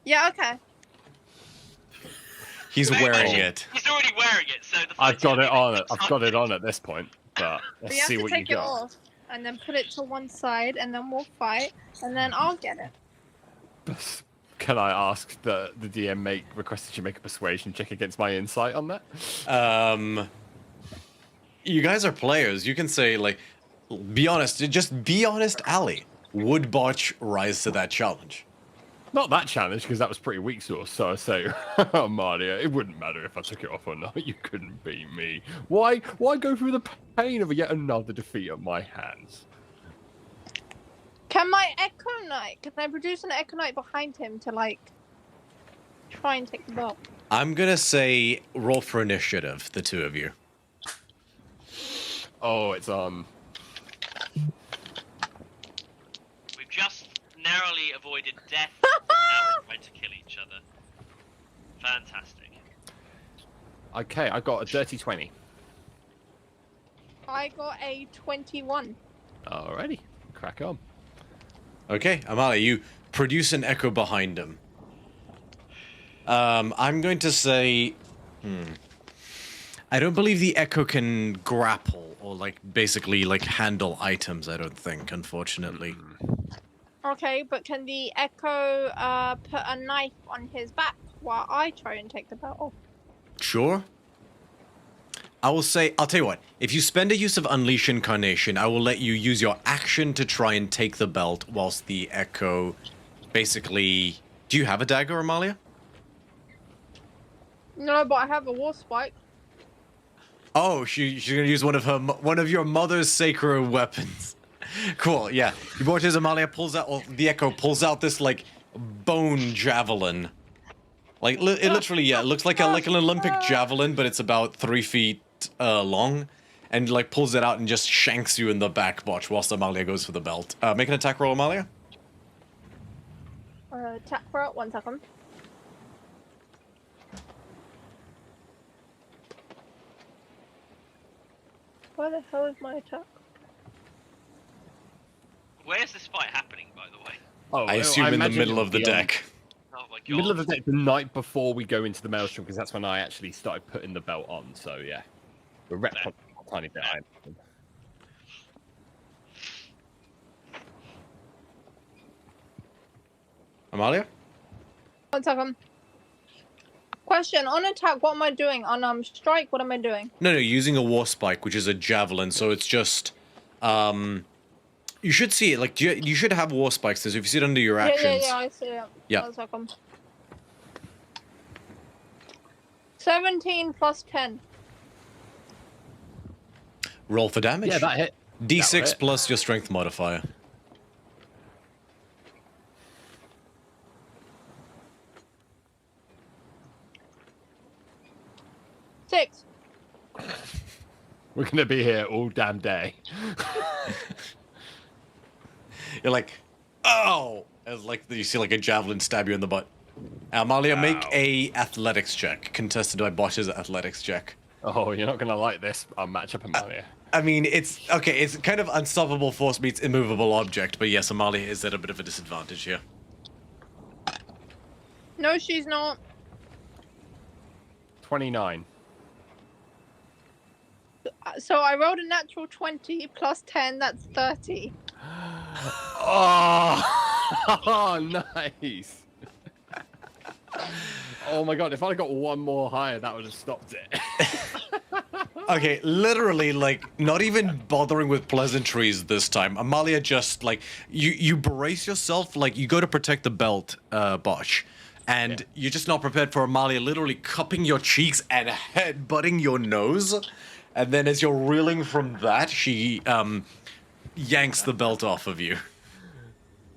Yeah, okay. He's wearing it. He's already wearing it, so the I've got it on. it. I've got it on at this point, but We let's have see to what you take it got. off and then put it to one side and then we'll fight and then I'll get it. Can I ask the DM request that you make a persuasion check against my insight on that? You guys are players. You can say like, be honest. Just be honest, Ali. Would Botch rise to that challenge? Not that challenge, because that was pretty weak sauce. So I say, Maria, it wouldn't matter if I took it off or not. You couldn't beat me. Why go through the pain of yet another defeat at my hands? Can my Echo Knight, can I produce an Echo Knight behind him to like try and take the belt? I'm gonna say roll for initiative, the two of you. Oh, it's on. We've just narrowly avoided death. Now we're trying to kill each other. Fantastic. Okay, I got a dirty 20. I got a 21. Alrighty, crack on. Okay, Amalia, you produce an echo behind him. I'm going to say, I don't believe the echo can grapple or like basically like handle items. I don't think, unfortunately. Okay, but can the Echo put a knife on his back while I try and take the belt off? Sure. I'll tell you what, if you spend a use of Unleash Incarnation, I will let you use your action to try and take the belt whilst the Echo basically... Do you have a dagger, Amalia? No, but I have a war spike. Oh, she's gonna use one of your mother's sacred weapons. Cool, yeah. You watch as Amalia pulls out, or the Echo pulls out this, like, bone javelin. Like, it literally, yeah, it looks like an Olympic javelin, but it's about 3 feet long. And, like, pulls it out and just shanks you in the back, Botch, whilst Amalia goes for the belt. Make an attack roll, Amalia. Attack for it, 1 second. Where the hell is my attack? Where's this fight happening, by the way? Oh, I assume in the imagine middle it'll of the be on deck. Oh my god. The middle of the deck, the night before we go into the maelstrom, because that's when I actually started putting the belt on. So yeah, the rep tiny bit. Amalia? 1 second. Question, on attack, what am I doing? On strike, what am I doing? No, using a war spike, which is a javelin, so it's just, you should see it, like, you should have war spikes, so if you see it under your actions. Yeah, I see it. Yeah. 1 second. 17 plus 10. Roll for damage. Yeah, that hit. D6 plus your strength modifier. Six. We're gonna be here all damn day. You're like, oh! As like you see like a javelin stab you in the butt. Amalia, make a athletics check, contested by Bosch's athletics check. Oh, you're not gonna like this matchup, Amalia. I mean, it's okay. It's kind of unstoppable force meets immovable object, but yes, Amalia is at a bit of a disadvantage here. No, she's not. 29. So I rolled a natural 20 plus 10, that's 30. Oh, nice. Oh my god, if I'd got one more higher, that would have stopped it. Okay, literally, like, not even bothering with pleasantries this time. Amalia just, like, you brace yourself, like, you go to protect the belt, Bosch, and you're just not prepared for Amalia literally cupping your cheeks and headbutting your nose. And then as you're reeling from that, she yanks the belt off of you.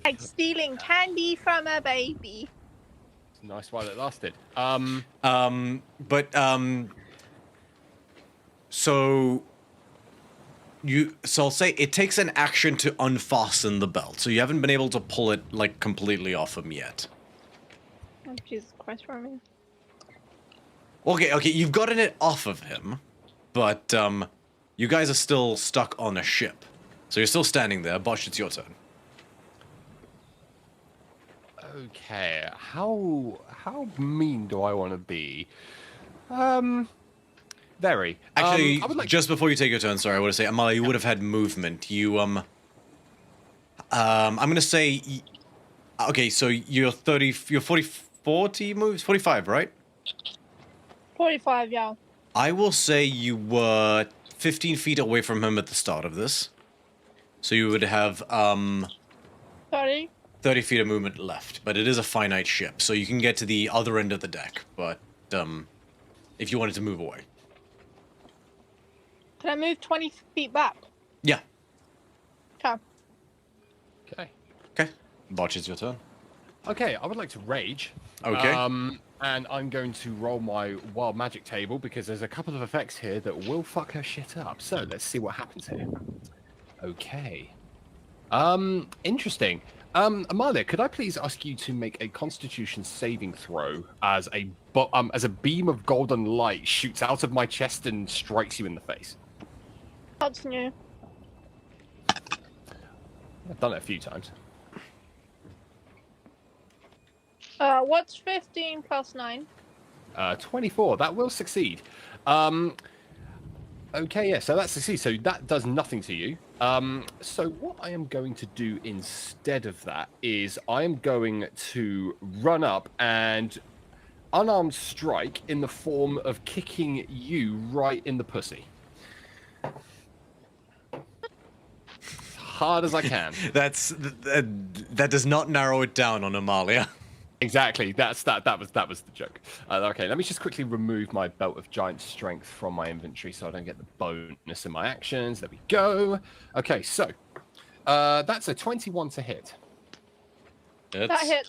Like stealing candy from a baby. Nice while it lasted. So I'll say it takes an action to unfasten the belt, so you haven't been able to pull it like completely off him yet. Oh, Jesus Christ, for me. Okay, you've gotten it off of him, but you guys are still stuck on a ship, so you're still standing there. Bosch, it's your turn. Okay, how mean do I want to be? Very. Actually, I would like just before you take your turn, sorry, I want to say, Amalia, you would have had movement. You, I'm going to say, okay, so you're 40 moves, 45, right? 45, yeah. I will say you were 15 feet away from him at the start of this. So you would have, 30. 30 feet of movement left, but it is a finite ship, so you can get to the other end of the deck, but, if you wanted to move away. Can I move 20 feet back? Yeah. Okay. Okay. Botch, it's your turn. Okay, I would like to rage. Okay. And I'm going to roll my wild magic table because there's a couple of effects here that will fuck her shit up. So let's see what happens here. Okay. Interesting. Amalia, could I please ask you to make a Constitution saving throw as a beam of golden light shoots out of my chest and strikes you in the face? That's new. I've done it a few times. What's 15 plus 9? 24. That will succeed. Okay, yeah, so that succeeds. So that does nothing to you. So what I am going to do instead of that is I am going to run up and unarmed strike in the form of kicking you right in the pussy. As hard as I can. That does not narrow it down on Amalia. Exactly. That was the joke. Okay, let me just quickly remove my belt of giant strength from my inventory so I don't get the bonus in my actions. There we go. Okay, so that's a 21 to hit. That hit.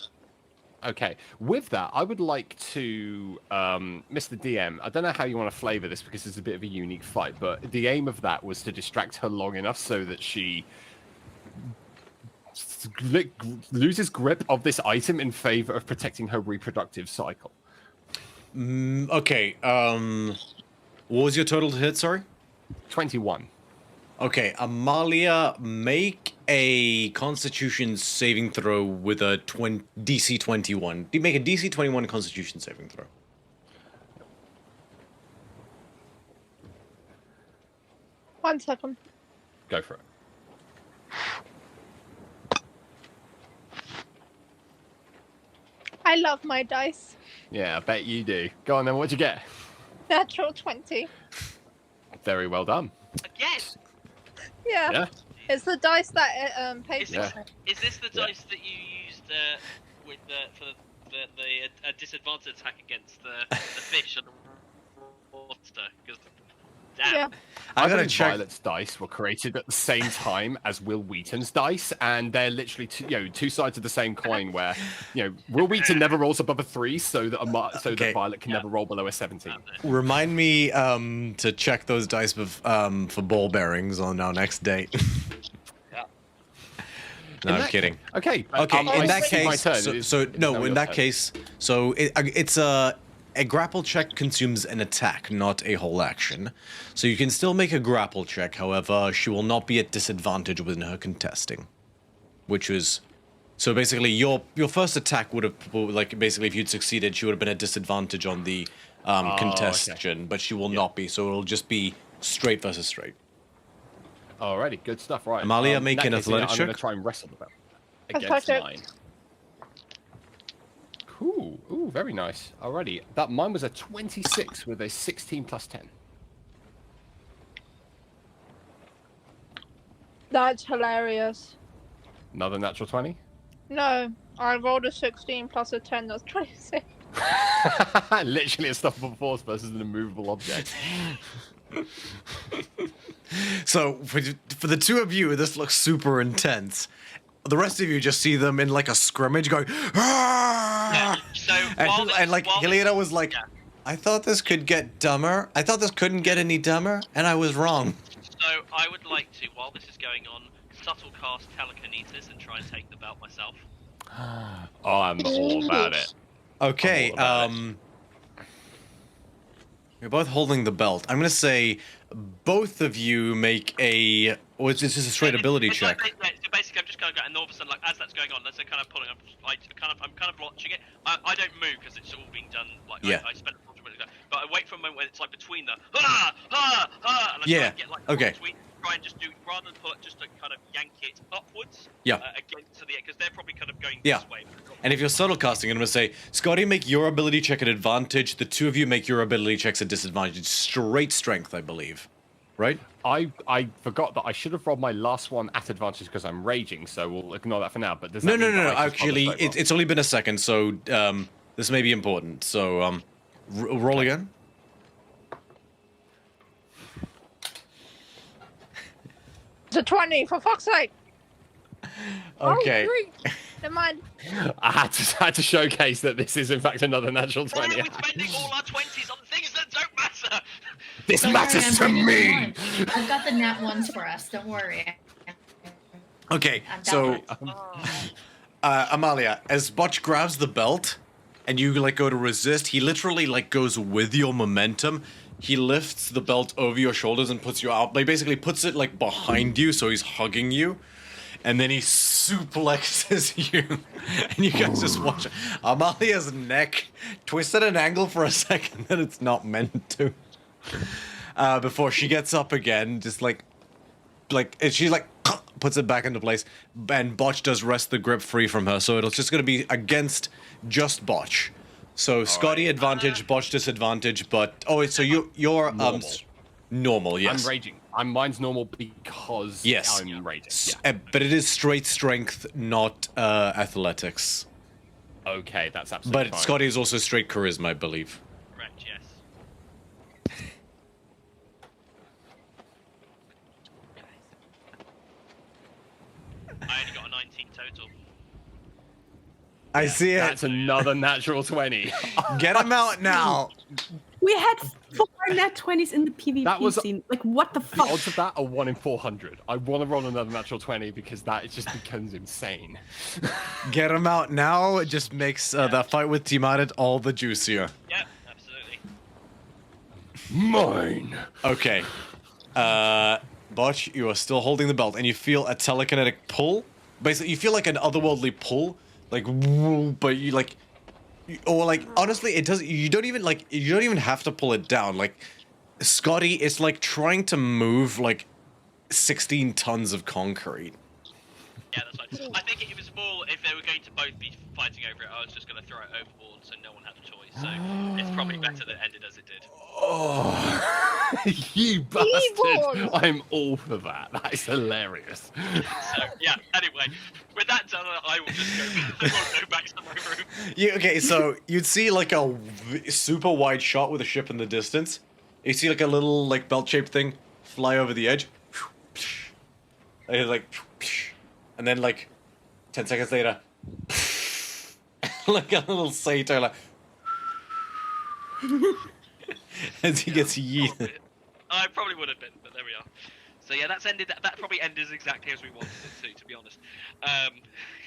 Okay, with that, I would like to, Mr. DM, I don't know how you want to flavor this because it's a bit of a unique fight, but the aim of that was to distract her long enough so that she loses grip of this item in favor of protecting her reproductive cycle. Okay, what was your total to hit, sorry? 21. Okay, Amalia, make a Constitution saving throw with a DC 21. Make a DC 21 Constitution saving throw. 1 second. Go for it. I love my dice. Yeah, I bet you do. Go on then, what'd you get? Natural 20. Very well done. Again. Yeah. Yeah. It's the dice that pays Is for this, it. is this the dice that you used with for the disadvantage attack against the fish and the monster? Because damn. Yeah. I gotta believe check. Violet's dice were created at the same time as Will Wheaton's dice, and they're literally two sides of the same coin. Where Will Wheaton never rolls above a 3, so that Okay. that Violet can never roll below a 17. Remind me to check those dice for ball bearings on our next date. Yeah. No, I'm kidding. Okay. Okay, I in that see my case, turn. so, It is- so it's no, now in your that turn. case, so it's a grapple check consumes an attack, not a whole action. So you can still make a grapple check. However, she will not be at disadvantage within her contesting, which was so basically your first attack would have basically if you'd succeeded, she would have been at disadvantage on the contestation, but she will not be. So it'll just be straight versus straight. Alrighty, good stuff. Right, Amalia, make in an that case, athletics I'm check. going to try and wrestle the belt Athletics. against mine. Cool. Ooh, very nice. Alrighty, mine was a 26 with a 16 plus 10. That's hilarious. Another natural 20. No, I rolled a 16 plus a 10. That's 26. Literally a stoppable force versus an immovable object. So for the two of you, this looks super intense. The rest of you just see them in like a scrimmage going, "Ah!" So and, while this, and like while this- Helena was like, yeah. I thought this could get dumber. I thought this couldn't get any dumber, and I was wrong. So I would like to, while this is going on, subtle cast telekinesis and try and take the belt myself. Oh, I'm all about it. Okay, I'm all about you're both holding the belt. I'm gonna say both of you make a, or it's just a straight ability It's check. Like, so basically, I'm just kind of going, and all of a sudden, like as that's going on, as they're kind of pulling up, I'm kind of watching it. I don't move because it's all being done. Like Yeah. I spent a bunch of minutes ago, but I wait for a moment when it's like between the and I Yeah, try and get like okay. between, try and just do rather than pull it, just to kind of yank it upwards. Yeah. Against to the because they're probably kind of going Yeah. this way. And if you're subtle casting, I'm gonna say, Scotty, make your ability check at advantage. The two of you make your ability checks at disadvantage. Straight strength, I believe. Right? I forgot that I should have rolled my last one at advantage because I'm raging, so we'll ignore that for now. But does that No. mean that I just roll a Actually, straight roll? it's only been a second, so this may be important. So roll again. It's a 20, for fuck's sake. Okay. Oh, 3. Never mind. I had to showcase that this is in fact another natural Why 20. are we spending all our 20s on things that don't matter? This Don't matters worry, to I'm me. bringing more. I've got the nat ones for us. Don't worry. Okay. I'm So down. Amalia, as Butch grabs the belt, and you like go to resist, he literally like goes with your momentum. He lifts the belt over your shoulders and puts you out. Like basically puts it like behind you, so he's hugging you. And then he suplexes you, and you guys just watch it. Amalia's neck twisted at an angle for a second that it's not meant to. Before she gets up again, just like and she like puts it back into place, and Botch does wrest the grip free from her. So it's just going to be against just Botch. So Scotty advantage, Botch disadvantage. But so you're Normal. normal, yes. I'm raging. Mine's normal because Yes. I'm raging. But it is straight strength, not athletics. Yeah. Okay, that's absolutely But fine. Scotty is also straight charisma, I believe. Correct, yes. I only got a 19 total. I see it. That's another natural 20. Get him out now. We had 4 nat 20s in the PvP That was- scene. Like, what the The fuck? odds of that are 1 in 400. I want to roll another natural 20 because that it just becomes insane. Get him out now. It just makes that fight with Tiamat all the juicier. Yeah, absolutely. Mine. Okay. Botch, you are still holding the belt, and you feel a telekinetic pull. Basically, you feel like an otherworldly pull, like, but you like, or like, honestly, it doesn't. You don't even have to pull it down. Like, Scotty is like trying to move like 16 tons of concrete. Yeah, that's fine. I think it was more if they were going to both be fighting over it, I was just going to throw it overboard so no one had a choice. So it's probably better that it ended as it did. Oh, you bastard! I'm all for that. That is hilarious. So yeah. Anyway, with that done, I will just go. I will go back to my room. Yeah, okay, so you'd see like a super wide shot with a ship in the distance. You see like a little like belt-shaped thing fly over the edge. And it's like, and then like 10 seconds later, like a little satyr like as he gets yeeted. I probably would have been, but there we are. So yeah, that's ended. That probably ended exactly as we wanted it to be honest.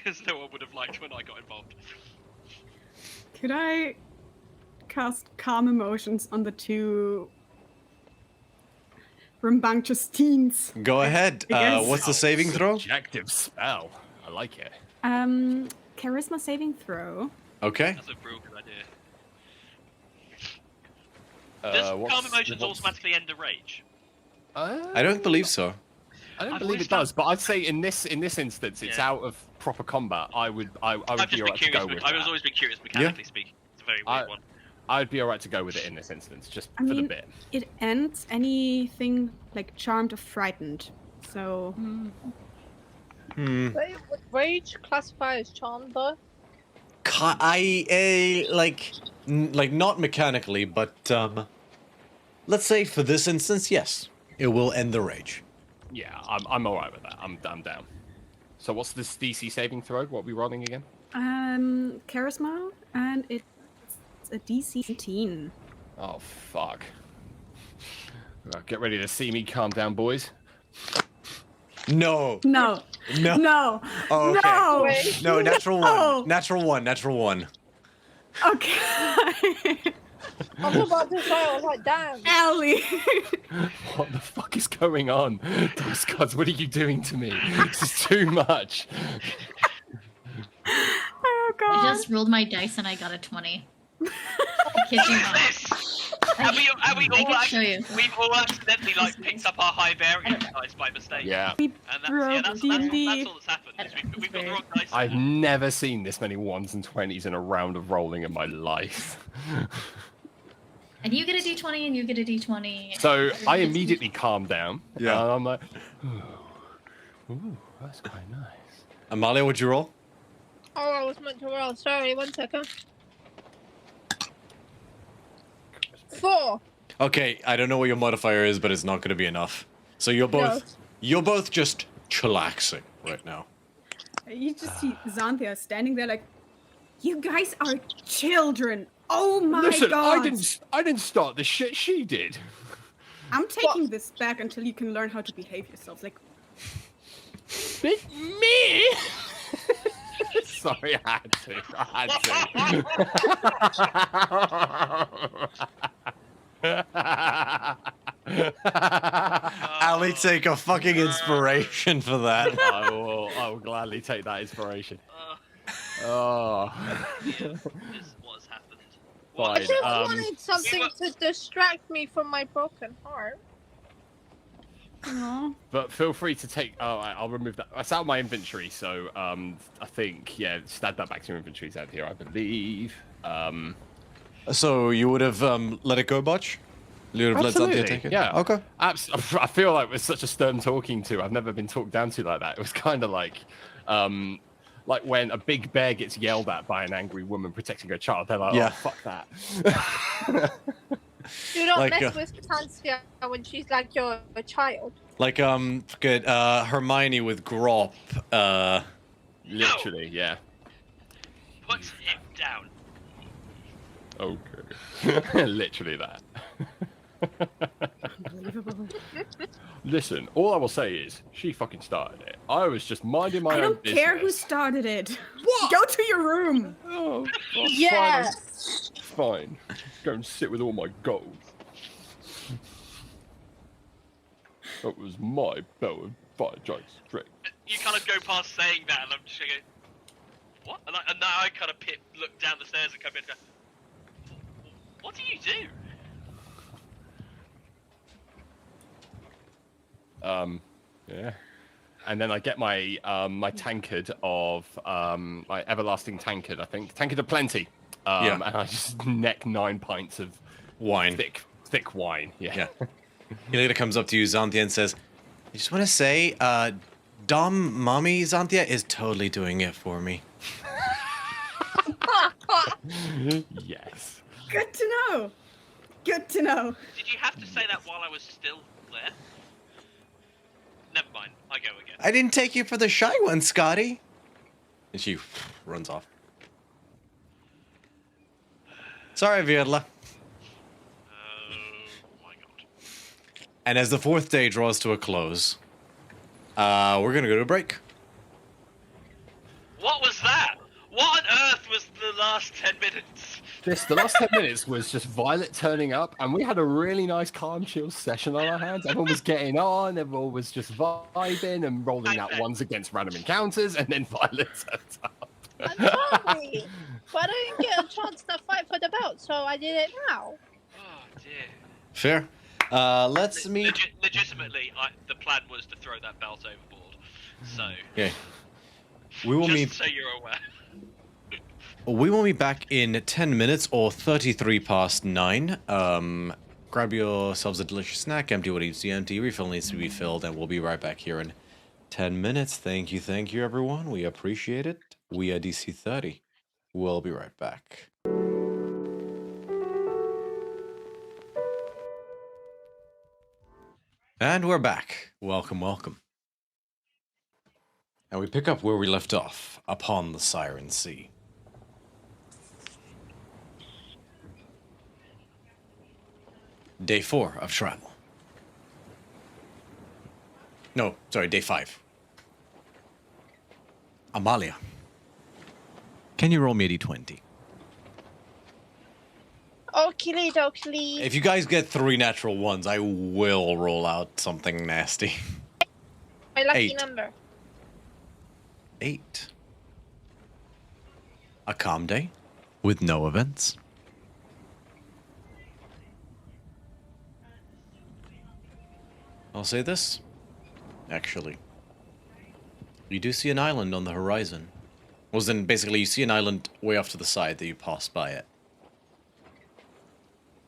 Because no one would have liked when I got involved. Could I cast Calm Emotions on the two rambunctious teens? Go ahead. guess- What's the saving throw? Subjective spell. I like it. Charisma saving throw. Okay. That's a real good idea. Does calm emotions automatically end a rage? I don't believe so. I don't I've believe always it does, but I'd say in this instance, it's Yeah. out of proper combat. I would I've be just been alright to curious. go with I've that. always been curious mechanically speaking. It's a very weird one. I'd be alright to go with it in this instance, just I for the mean, bit. it ends anything like charmed or frightened. So Wait, would rage classify as charm though? Like not mechanically, but let's say for this instance, yes, it will end the rage. Yeah, I'm alright with that. I'm down. So what's this DC saving throw? What are we rolling again? charisma, and it's a DC 17. Oh fuck. Right, get ready to see me calm down, boys. No. No. No. No. Oh, okay. No. Wait. No, natural one. No. Natural one. Natural one. Okay. I was about to say, I was like, damn. Ellie. What the fuck is going on? Dice gods, what are you doing to me? This is too much. Oh I god. just rolled my dice and I got a 20. I kid you not. Have we I all can show you. we've all accidentally like picked up our high variance dice by mistake. Yeah. We And that's, broke that's D&D. all that's happened. Is we've got the wrong dice. I've never seen this many 1s and 20s in a round of rolling in my life. And you get a d20 and you get a d20. So I immediately calm down. Yeah. And I'm like, ooh, that's quite nice. Amalia, would you roll? Oh, I was meant to roll. Sorry, 1 second. 4. Okay, I don't know what your modifier is, but it's not going to be enough. So you're both just chillaxing right now. You just see Xanthia standing there like, you guys are children. Oh my Listen, god. I didn't start this shit. She did. I'm taking this back until you can learn how to behave yourself. Like, Me? Sorry, I had to. Ali, take a fucking inspiration for that. I will gladly take that inspiration. Oh. Yeah, this is what's happened. I Fine. just wanted something we to distract me from my broken heart. no. But feel free to take. Oh, I'll remove that. That's out of my inventory, so I think just add that back to your inventory. It's out here, I believe. So you would have let it go, Botch? You would have let Xanthia take it? Yeah. Okay. I feel like we're such a stern talking to. I've never been talked down to like that. It was kind of like when a big bear gets yelled at by an angry woman protecting her child. They're like, Yeah. oh, fuck that. Do not Like, mess with Tancia when she's like your child. Like, good, Hermione with Grop, Literally, yeah. Put him down. Okay. Literally that. Unbelievable. Listen, all I will say is, she fucking started it. I was just minding my I own don't business. care who started it. What? Go to your room. Oh, well, Yeah. Fine. Go and sit with all my gold. That was my bell and fire giant strength. You kind of go past saying that, and I'm just going, what? And now I kind of look down the stairs and come in and go, what do you do? Yeah. And then I get my my tankard of my everlasting tankard, I think. Tankard of plenty. And I just neck 9 pints of Wine. Thick wine. Yeah. He later comes up to you, Xanthia, and says, I just want to say, Dom Mommy Xanthia is totally doing it for me. Yes. Good to know. Good to know. Did you have to say that while I was still there? Never mind. I go again. I didn't take you for the shy one, Scotty. And she runs off. Sorry, Viodla. Oh my god. And as the 4th day draws to a close, we're going to go to a break. What was that? What on earth was the last 10 minutes? The last 10 minutes was just Violet turning up, and we had a really nice calm, chill session on our hands. Everyone was getting on, everyone was just vibing and rolling out ones against random encounters, and then Violet turns up. I'm sorry, but I didn't get a chance to fight for the belt, so I did it now. Oh dear. Fair. Let's meet... Legitimately, the plan was to throw that belt overboard. So... Okay. We will just meet... so you're aware. We will be back in 10 minutes or 33 past 9. Grab yourselves a delicious snack, empty what needs to be empty, refill needs to be filled, and we'll be right back here in 10 minutes. Thank you, everyone. We appreciate it. We are DC30. We'll be right back. And we're back. Welcome, welcome. And we pick up where we left off, upon the Siren Sea. Day 4 of travel. No, sorry, day 5. Amalia. Can you roll me a d20? Oakley dokley. If you guys get 3 natural ones, I will roll out something nasty. My lucky 8. number. 8. A calm day with no events. I'll say this. Actually, you do see an island on the horizon. Well, then basically you see an island way off to the side that you pass by it.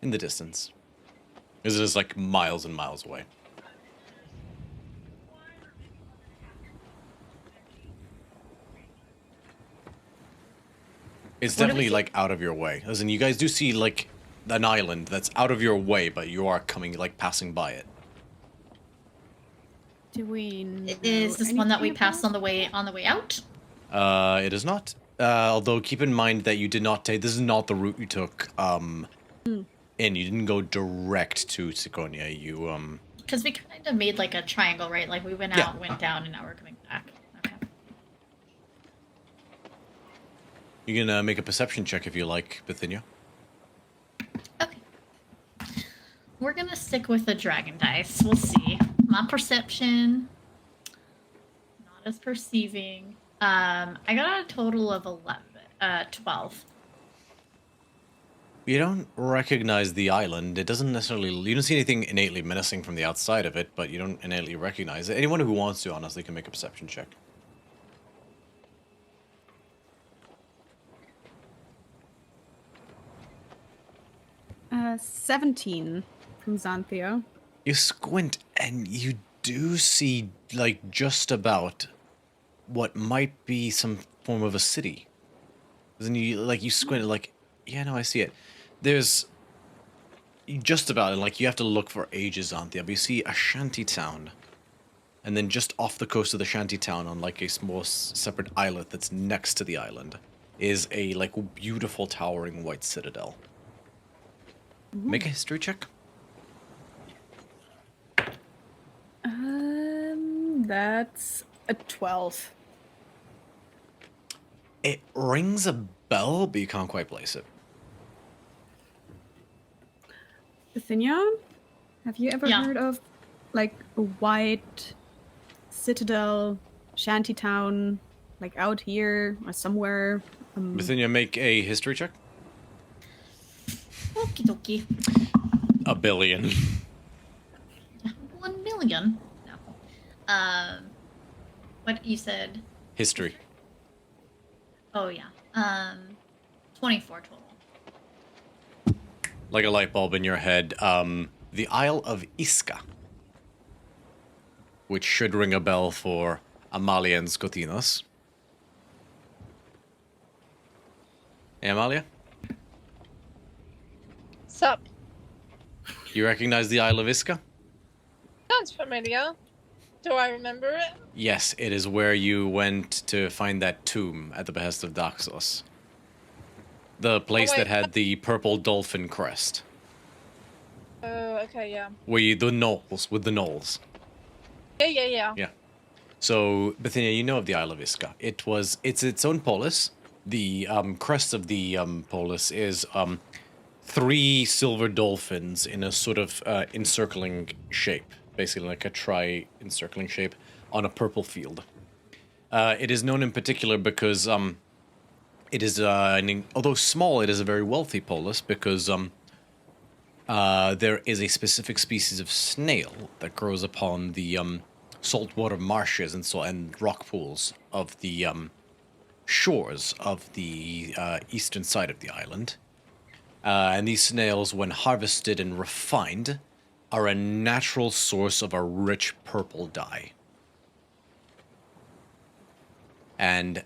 In the distance. It is like miles and miles away. It's definitely like out of your way. As in, you guys do see like an island that's out of your way, but you are coming, like passing by it. Do we know Is this one that we anything passed about on the way out? It is not. Although keep in mind that you did not take. This is not the route you took. In you didn't go direct to Siconia. You Because we kind of made like a triangle, right? Like we went out, went down, and now we're coming back. Okay. You can make a perception check if you like, Bithynia. Okay. We're gonna stick with the dragon dice. We'll see. Not perception. Not as perceiving. I got a total of 12. You don't recognize the island. It doesn't necessarily. You don't see anything innately menacing from the outside of it, but you don't innately recognize it. Anyone who wants to, honestly, can make a perception check. 17 from Xanthia. You squint and you do see, like, just about what might be some form of a city. Then you squint, like, yeah, no, I see it. There's just about, and like, you have to look for ages on there, but you see a shanty town. And then just off the coast of the shanty town, on like a small separate islet that's next to the island, is a like beautiful towering white citadel. Make a history check. That's a 12. It rings a bell, but you can't quite place it. Bithynia, have you ever Yeah. heard of like a white citadel shantytown, like out here or somewhere? Bithynia, make a history check. Okie dokie. A billion. 1 million. No. What you said? History. Oh yeah. 24 total. Like a light bulb in your head, the Isle of Iska, which should ring a bell for Amalia and Skotinos. Hey, Amalia? Sup? You recognize the Isle of Iska? Sounds familiar. Do I remember it? Yes, it is where you went to find that tomb at the behest of Daxos. The place wait. that had the purple dolphin crest. Oh, okay, yeah. Where you, the knolls, with the knolls. Yeah. Yeah. So, Bithynia, you know of the Isle of Iska. It's its own polis. The crest of the polis is 3 silver dolphins in a sort of encircling shape. Basically like a tri-encircling shape on a purple field. It is known in particular because it is, although small, it is a very wealthy polis because there is a specific species of snail that grows upon the saltwater marshes and rock pools of the shores of the eastern side of the island. And these snails, when harvested and refined, are a natural source of a rich purple dye. And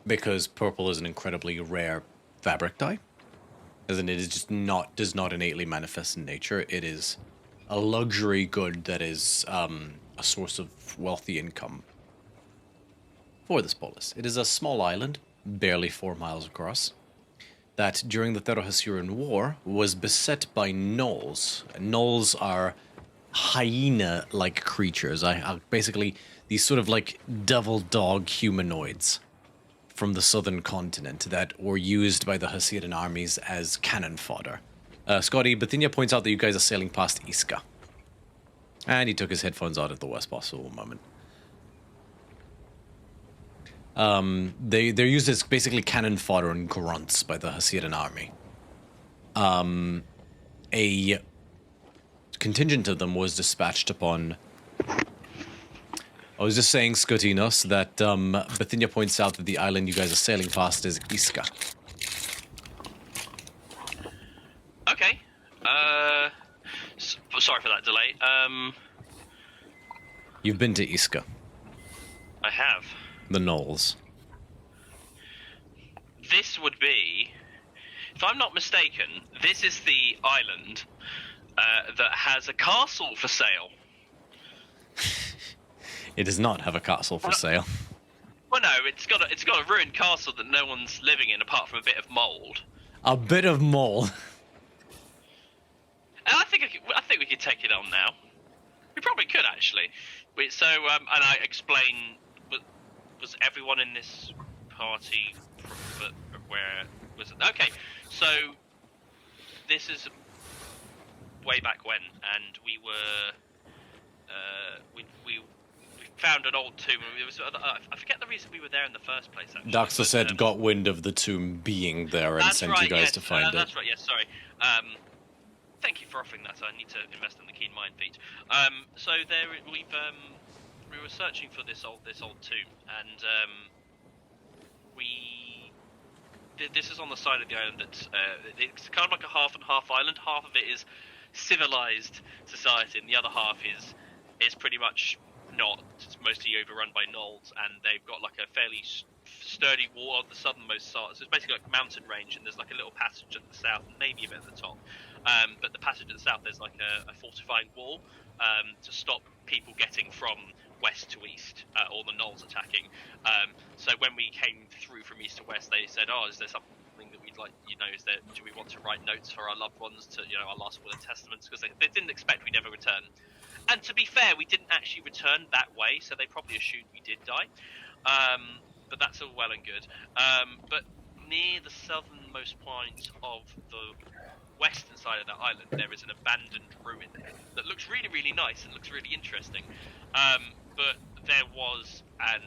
because purple is an incredibly rare fabric dye, as in it is just does not innately manifest in nature, it is a luxury good that is a source of wealthy income for this polis. It is a small island, barely 4 miles across, that during the Theros War was beset by gnolls. Gnolls are hyena-like creatures. Basically, these sort of like devil dog humanoids from the southern continent that were used by the Hasiran armies as cannon fodder. Scotty, Bithynia points out that you guys are sailing past Iska. And he took his headphones out at the worst possible moment. They're used as basically cannon fodder and grunts by the Hasiran army. A contingent of them was dispatched upon... I was just saying, Skotinos, that Bithynia points out that the island you guys are sailing past is Iska. Okay. Sorry for that delay. You've been to Iska, I have. the Knolls. This would be, if I'm not mistaken, this is the island that has a castle for sale. It does not have a castle for sale. Well, no, it's got a ruined castle that no one's living in apart from a bit of mold. A bit of mold. And I think we could take it on now. We probably could actually. And I explain. Was everyone in this party? Where was it? Okay, so this is way back when, and we were we found an old tomb. It was, I forget the reason we were there in the first place. Actually, Daxa said got wind of the tomb being there and sent you guys to find it. That's right. Yes, sorry. Thank you for offering that. I need to invest in the keen mind feat. So there we were searching for this old tomb, and this is on the side of the island that's it's kind of like a half and half island. Half of it is civilized society, and the other half is pretty much not. It's mostly overrun by gnolls, and they've got like a fairly sturdy wall on the southernmost side. So it's basically like a mountain range, and there's like a little passage at the south, and maybe a bit at the top. But the passage at the south, there's like a fortifying wall to stop people getting from west to east, or the gnolls attacking. So when we came through from east to west, they said, "Oh, is there something that we'd like? Do we want to write notes for our loved ones to, our last will and testaments?" Because they didn't expect we'd ever return. And to be fair, we didn't actually return that way, so they probably assumed we did die. But that's all well and good. But near the southernmost point of the western side of that island, there is an abandoned ruin that looks really, really nice and looks really interesting. But there was have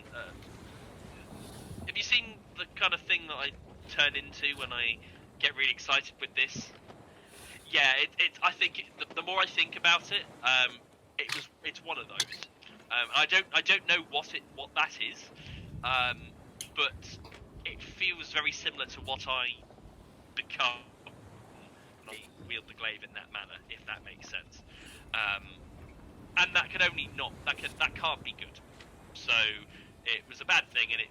you seen the kind of thing that I turn into when I get really excited with this? Yeah, I think the more I think about it, it's one of those. I don't know what that is, but it feels very similar to what I become when I wield the glaive in that manner, if that makes sense. And that can only that can't be good. So it was a bad thing, and it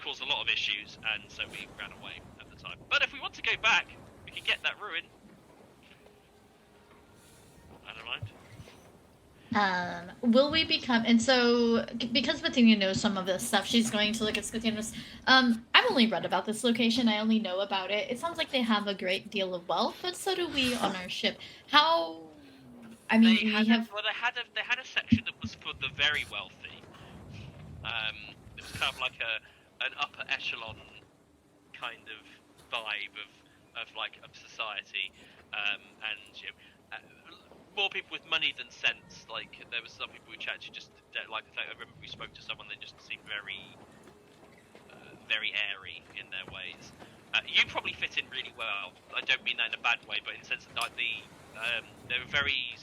caused a lot of issues, and so we ran away at the time. But if we want to go back, we can get that ruin. I don't mind. Will we become, and so because Bettina knows some of this stuff, she's going to look at Scotianus. I've only read about this location. I only know about it. It sounds like they have a great deal of wealth, but so do we on our ship. How? I mean, they had a section that was for the very wealthy. It was kind of like an upper echelon kind of vibe of society, and you know, more people with money than sense. Like there was some people we chatted to just like. I remember we spoke to someone that just seemed very airy in their ways. You probably fit in really well. I don't mean that in a bad way, but in the sense that like they were very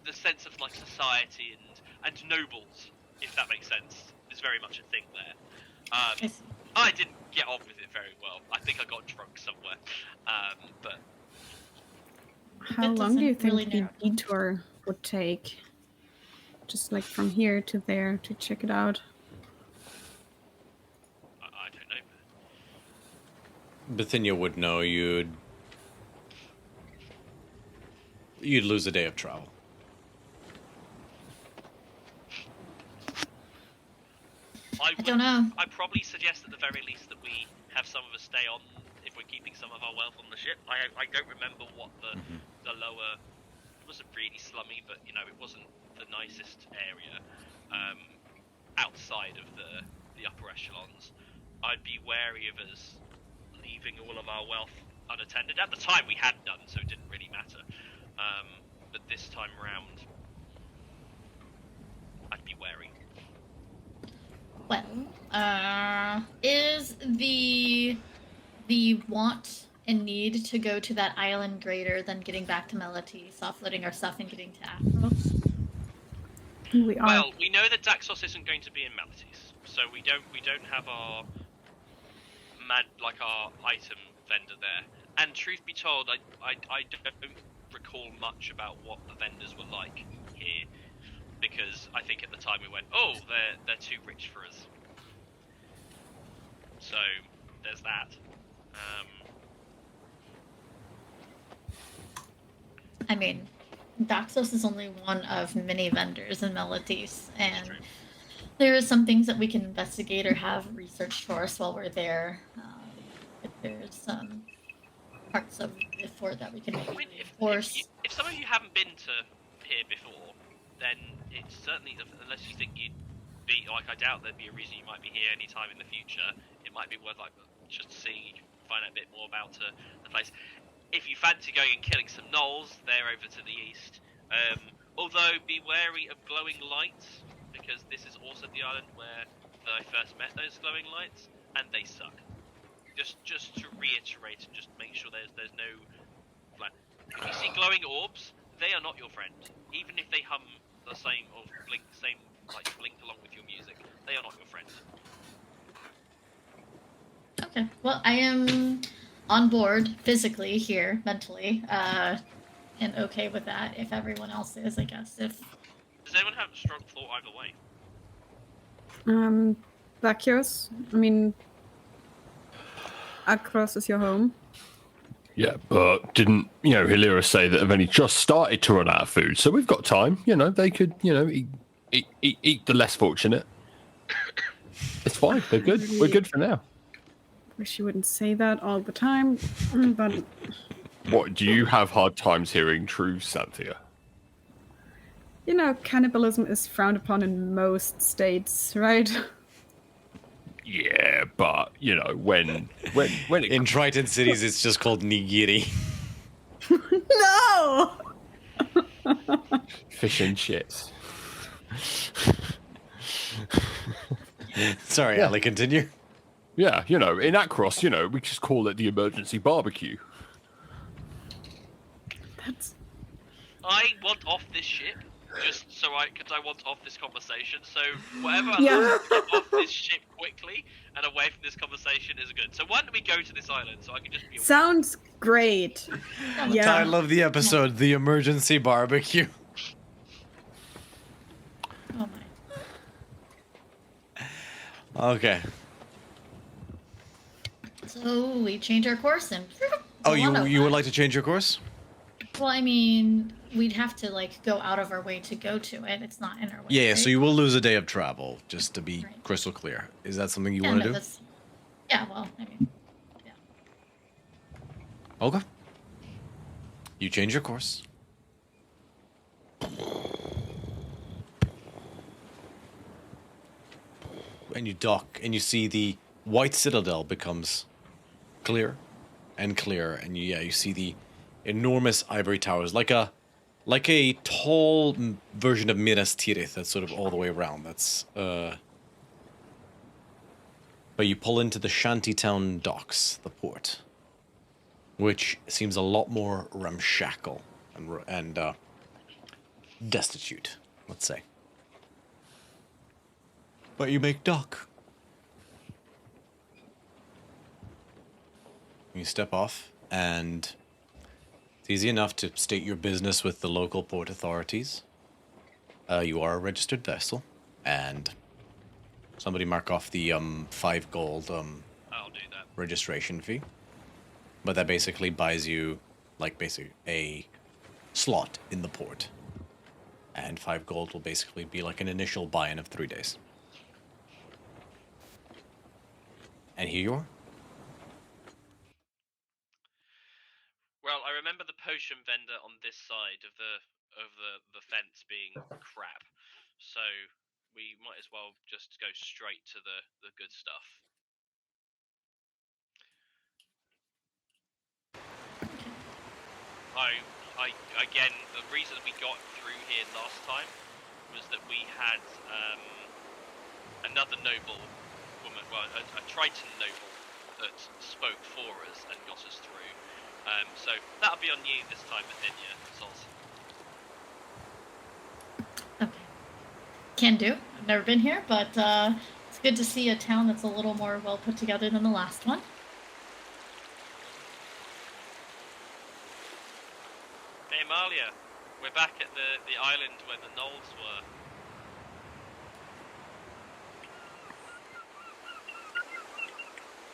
the sense of like society and nobles, if that makes sense, is very much a thing there. I didn't get on with it very well. I think I got drunk somewhere, but. How long do you think the detour would take? Just like from here to there to check it out? I don't know. Bithynia would know you'd lose a day of travel. I don't know. I'd probably suggest at the very least that we have some of us stay on if we're keeping some of our wealth on the ship. I don't remember what the lower. It wasn't really slummy, but you know it wasn't the nicest area outside of the upper echelons. I'd be wary of us leaving all of our wealth unattended. At the time we had done, so it didn't really matter. But this time round, I'd be wary. Well, is the want and need to go to that island greater than getting back to Meletis, offloading our stuff and getting to Athros? We are. Well, we know that Daxos isn't going to be in Meletis, so we don't have our our item vendor there. And truth be told, I don't recall much about what the vendors were like here, because I think at the time we went, oh, they're too rich for us. So there's that. I mean, Daxos is only one of many vendors in Meletis, and there are some things that we can investigate or have researched for us while we're there. If there's some parts of the fort that we can maybe reinforce. If some of you haven't been to here before, then it's certainly, unless you think you'd be, like I doubt there'd be a reason you might be here anytime in the future, it might be worth just seeing, you can find out a bit more about the place. If you fancy going and killing some gnolls, they're over to the east. Although, be wary of glowing lights, because this is also the island where I first met those glowing lights, and they suck. Just to reiterate and just make sure there's no... If you see glowing orbs, they are not your friend. Even if they hum the same or blink along with your music, they are not your friend. Okay, well, I am on board physically here, mentally, and okay with that. If everyone else is, I guess. Does anyone have a strong thought either way? Vacuous? I mean, Akros is your home. Yeah, but didn't, Hilira say that they've only just started to run out of food, so we've got time. They could, eat the less fortunate. It's fine. They're good. We're good for now. Wish you wouldn't say that all the time, but... What, do you have hard times hearing truths, Santhia? Cannibalism is frowned upon in most states, right? Yeah, but, when it... In Triton cities, it's just called nigiri. No! Fish and shits. Sorry, Ali, continue. Yeah, in Akros, we just call it the emergency barbecue. I want off this ship just so because I want off this conversation. So whatever Yeah. allows me to get off this ship quickly and away from this conversation is good. So why don't we go to this island so I can just be away? Sounds great. Yeah. Title of the episode: The Emergency Barbecue. Oh my. Okay. So we change our course and. Oh, go on you would over. like to change your course? Well, I mean, we'd have to like go out of our way to go to it. It's not in our way. Yeah, right? so you will lose a day of travel, just to be Right. crystal clear. Is that something you Yeah, want no, to do? that's- Yeah, well, I mean, Okay. You change your course. And you dock, and you see the white citadel becomes clear and clear, and you see the enormous ivory towers, like a tall version of Minas Tirith that's sort of all the way around. That's But you pull into the shantytown docks, the port, which seems a lot more ramshackle and destitute, let's say. But you make dock. You step off, and it's easy enough to state your business with the local port authorities. You are a registered vessel, and somebody mark off the 5 gold I'll do that. registration fee. But that basically buys you, basically a slot in the port. And 5 gold will basically be like an initial buy-in of 3 days. And here you are. Well, I remember the potion vendor on this side of the fence being crap, so we might as well just go straight to the good stuff. I again, the reason we got through here last time was that we had another noble woman, well, a Triton noble that spoke for us and got us through. So that'll be on you this time, Bithynia, Soz. okay. Can do. I've never been here, but it's good to see a town that's a little more well put together than the last one. Hey, Amalia, we're back at the island where the gnolls were.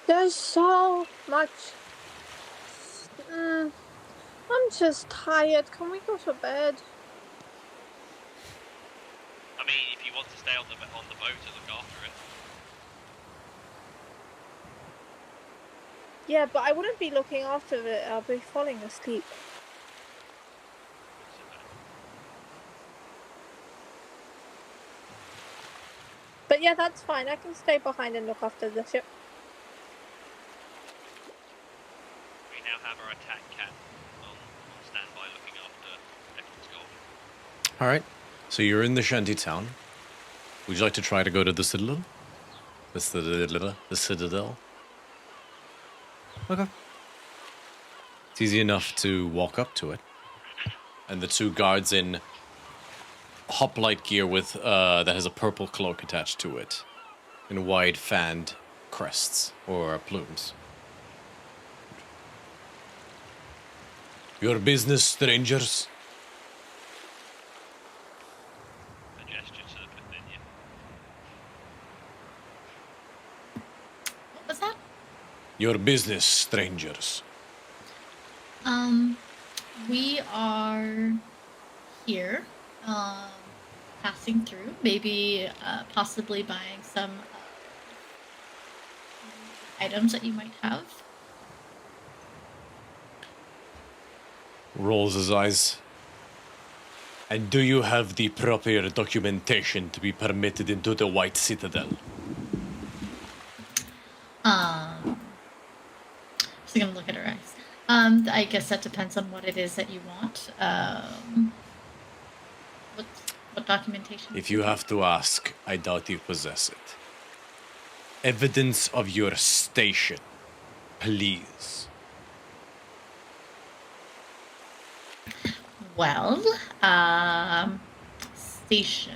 There's so much. I'm just tired. Can we go to bed? I mean, if you want to stay on the boat and look after it. Yeah, but I wouldn't be looking after it. I'll be falling asleep. But yeah, that's fine. I can stay behind and look after the ship. We now have our attack cat on standby looking after everyone's gold. Alright. So you're in the shanty town. Would you like to try to go to the citadel? The citadel? Okay. It's easy enough to walk up to it. And the 2 guards in hoplite gear with that has a purple cloak attached to it, and wide fanned crests or plumes. Your business, strangers? A gesture to Bithynia. What was that? Your business, strangers. We are here, passing through, maybe possibly buying some items that you might have. Rolls his eyes. And do you have the proper documentation to be permitted into the White Citadel? She's gonna look at her eyes. I guess that depends on what it is that you want. What documentation? If you have to ask, I doubt you possess it. Evidence of your station, please. Well, Station.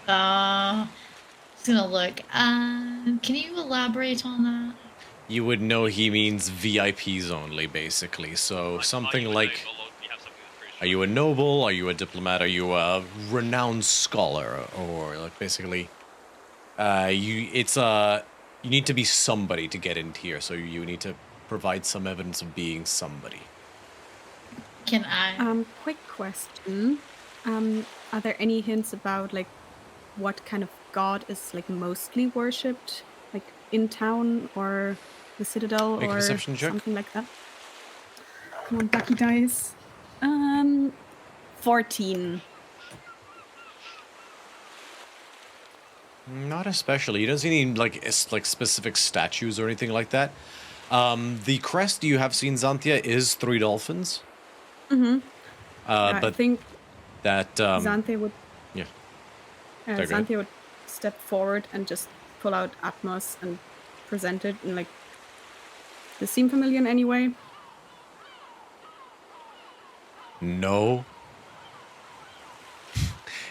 Just gonna look. Can you elaborate on that? You would know he means VIPs only, basically. So something like, are you a noble? Are you a diplomat? Are you a renowned scholar? Or like basically, you need to be somebody to get into here. So you need to provide some evidence of being somebody. Can I? Quick question. Are there any hints about like what kind of god is like mostly worshipped, like in town or the citadel Make a or perception check. something like that? Come on, Ducky dice. 14. Not especially. You don't see any like specific statues or anything like that. The crest you have seen, Xanthia, is 3 dolphins. Mm-hmm. But I think that Xanthia would. yeah. Yeah, Xanthia would step forward and just pull out Atmos and present it, and like. Does it seem familiar in any way? No.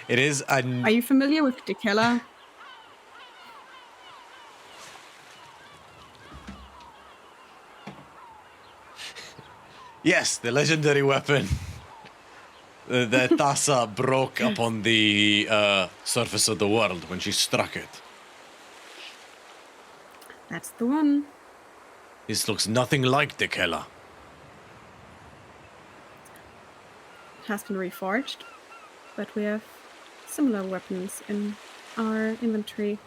It is a. Are you familiar with Dekela? Yes, the legendary weapon. The Thassa broke upon the surface of the world when she struck it. That's the one. This looks nothing like Dekela. It has been reforged, but we have similar weapons in our inventory.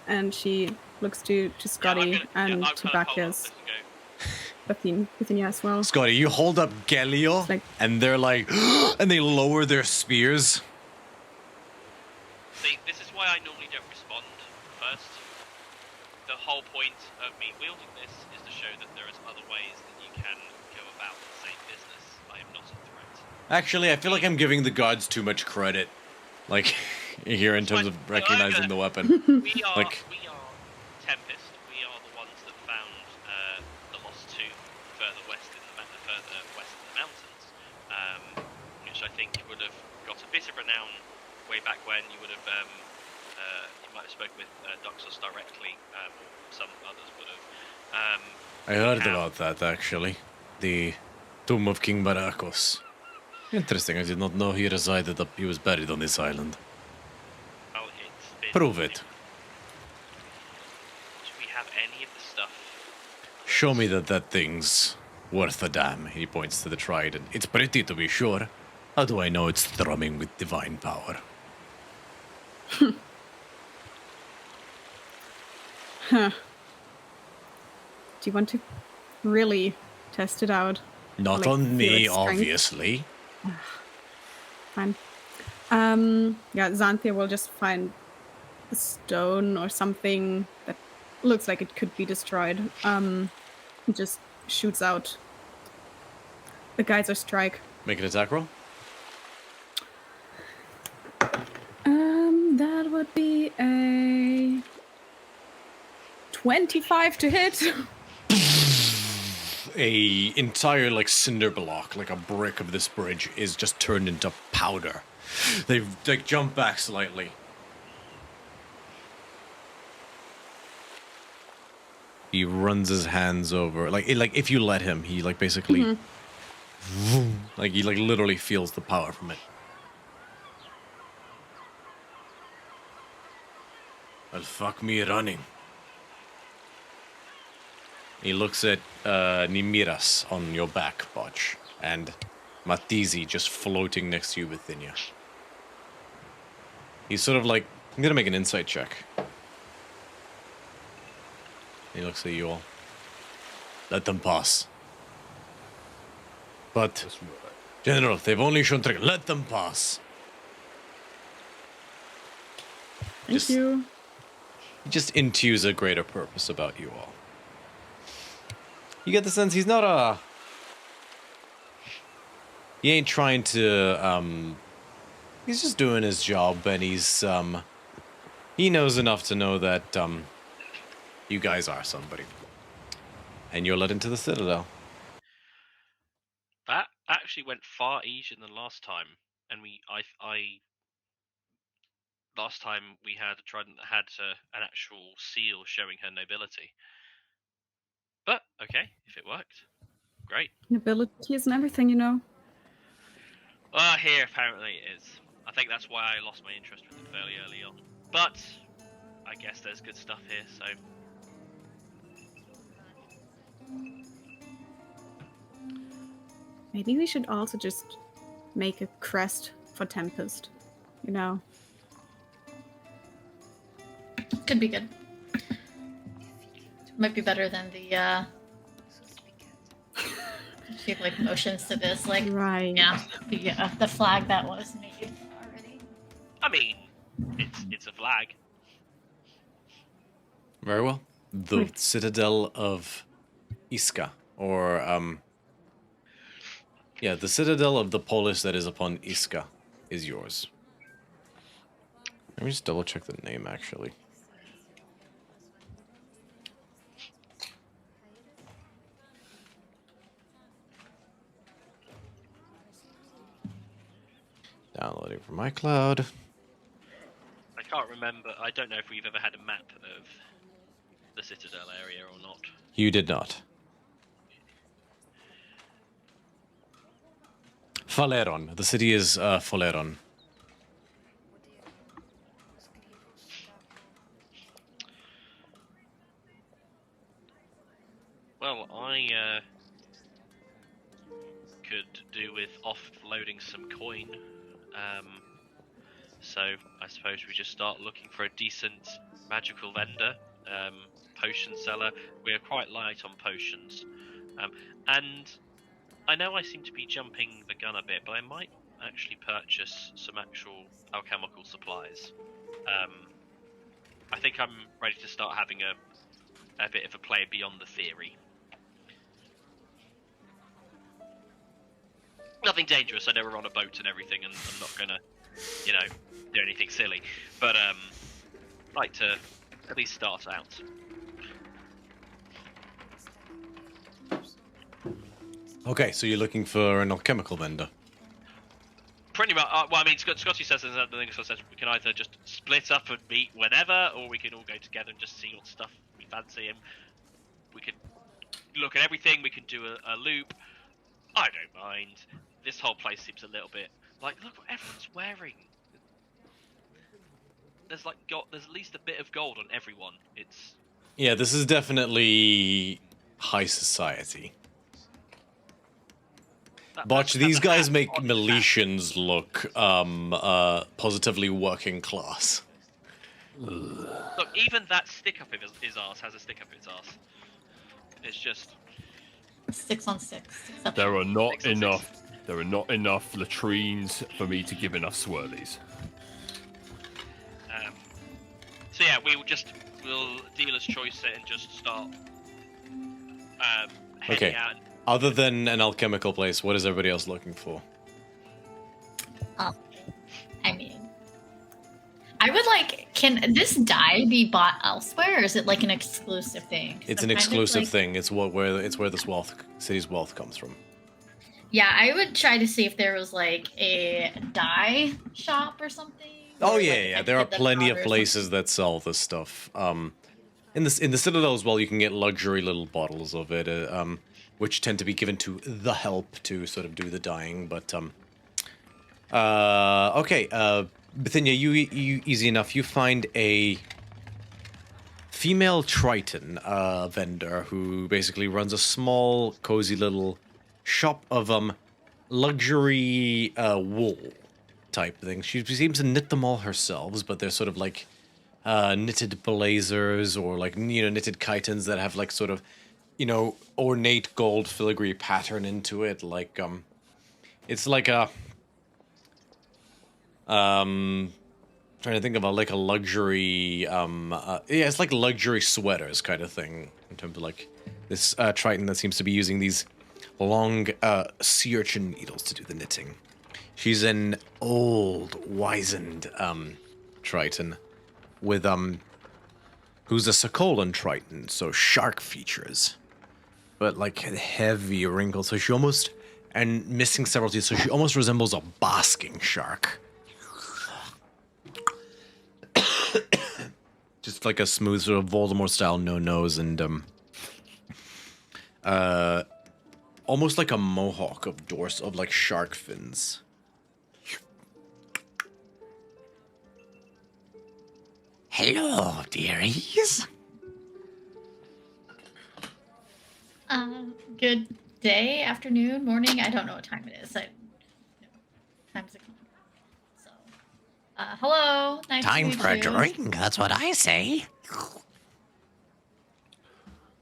And she looks to Scotty and to Bacchus. Bithynia as well. Scotty, you hold up Gelio, like, and they're like, and they lower their spears. See, this is why I normally don't respond first. The whole point of me wielding this is to show that there is other ways that you can go about the same business. I am not a threat. Actually, I feel like I'm giving the gods too much credit. Like, here in terms of recognizing the weapon. We are like, Tempest. We are the ones that found the lost tomb further west in the mountains, which I think would have got a bit of renown way back when. You would have, you might have spoken with Doxos directly, or some others would have. I heard about that actually. The tomb of King Barakos. Interesting. I did not know he resided he was buried on this island. Well, it's been, Prove it. Do we have any of the stuff? Show me that thing's worth a damn. He points to the trident. It's pretty, to be sure. How do I know it's thrumming with divine power? Huh. Do you want to really test it out? Not Like, on feel me, its strength? obviously. Fine. Yeah, Xanthia will just find a stone or something that looks like it could be destroyed. And just shoots out the geyser strike. Make an attack roll. That would be a 25 to hit. A entire cinder block, like a brick of this bridge, is just turned into powder. They jump back slightly. He runs his hands over, like if you let him, he basically, he literally feels the power from it. Well, fuck me running. He looks at Nimiras on your back, Botch, and Matizi just floating next to you, Bithynia. He's sort of like, I'm gonna make an insight check. He looks at you all. Let them pass. But, General, they've only shown trick. Let them pass. Thank you. He just intues a greater purpose about you all. You get the sense he's not he ain't trying to, he's just doing his job, and he knows enough to know that, you guys are somebody. And you're led into the Citadel. That actually went far easier than last time, and I last time we had a trident that had an actual seal showing her nobility. But okay, if it worked, great. Nobility isn't everything, you know. Well, here apparently it is. I think that's why I lost my interest with it fairly early on. But I guess there's good stuff here, so. Maybe we should also just make a crest for Tempest, you know. Could be good. Might be better than the she have, like motions to this, like Right. yeah, the flag that was made already. I mean, it's a flag. Very well. The Citadel of Iska, or yeah, the Citadel of the polis that is upon Iska is yours. Let me just double check the name, actually. Downloading from my cloud. I can't remember. I don't know if we've ever had a map of the Citadel area or not. You did not. Faleron. The city is Faleron. Well, I could do with offloading some coin. So I suppose we just start looking for a decent magical vendor, potion seller. We are quite light on potions, and I know I seem to be jumping the gun a bit, but I might actually purchase some actual alchemical supplies. I think I'm ready to start having a bit of a play beyond the theory. Nothing dangerous. I know we're on a boat and everything, and I'm not gonna, you know, do anything silly. But like to at least start out. Okay, so you're looking for an alchemical vendor. Pretty much. Well, I mean, Scotty says there's another thing. So says we can either just split up and meet whenever, or we can all go together and just see what stuff we fancy, and we can look at everything. We can do a loop. I don't mind. This whole place seems a little bit like, look what everyone's wearing. There's like there's at least a bit of gold on everyone. It's Yeah, this is definitely high society. But these guys make Meletians look positively working class. Look, even that stick up his arse has a stick up his arse. It's just 6 on 6. There are not 6 on 6. enough. There are not enough latrines for me to give enough swirlies. So yeah, we'll dealer's choice it and just start heading out. Other than an alchemical place, what is everybody else looking for? I mean, I would like. Can this dye be bought elsewhere, or is it like an exclusive thing? It's an exclusive thing. It's where this city's wealth comes from. Yeah, I would try to see if there was like a dye shop or something. Oh or, yeah, like, yeah. if There I are did the plenty of powder or places that sell this stuff. In the Citadel as well, you can get luxury little bottles of it, which tend to be given to the help to sort of do the dyeing. But okay, Bithynia, you easy enough. You find a female Triton vendor who basically runs a small, cozy little shop of luxury wool type thing. She seems to knit them all herself, but they're sort of like knitted blazers or like, you know, knitted chitons that have like sort of, you know, ornate gold filigree pattern into it. Like it's like a trying to think of a luxury yeah, it's like luxury sweaters kind of thing in terms of like this Triton that seems to be using these long sea urchin needles to do the knitting. She's an old, wizened Triton with who's a Sokolan Triton, so shark features, but like heavy wrinkles. So she almost, and missing several teeth, so she almost resembles a basking shark. just like a smooth sort of Voldemort style no nose and almost like a mohawk of doors of like shark fins. Hello, dearies. Good day, afternoon, morning. I don't know what time it is. Time's a so. Hello. Nice Time to meet for a you. drink. That's what I say.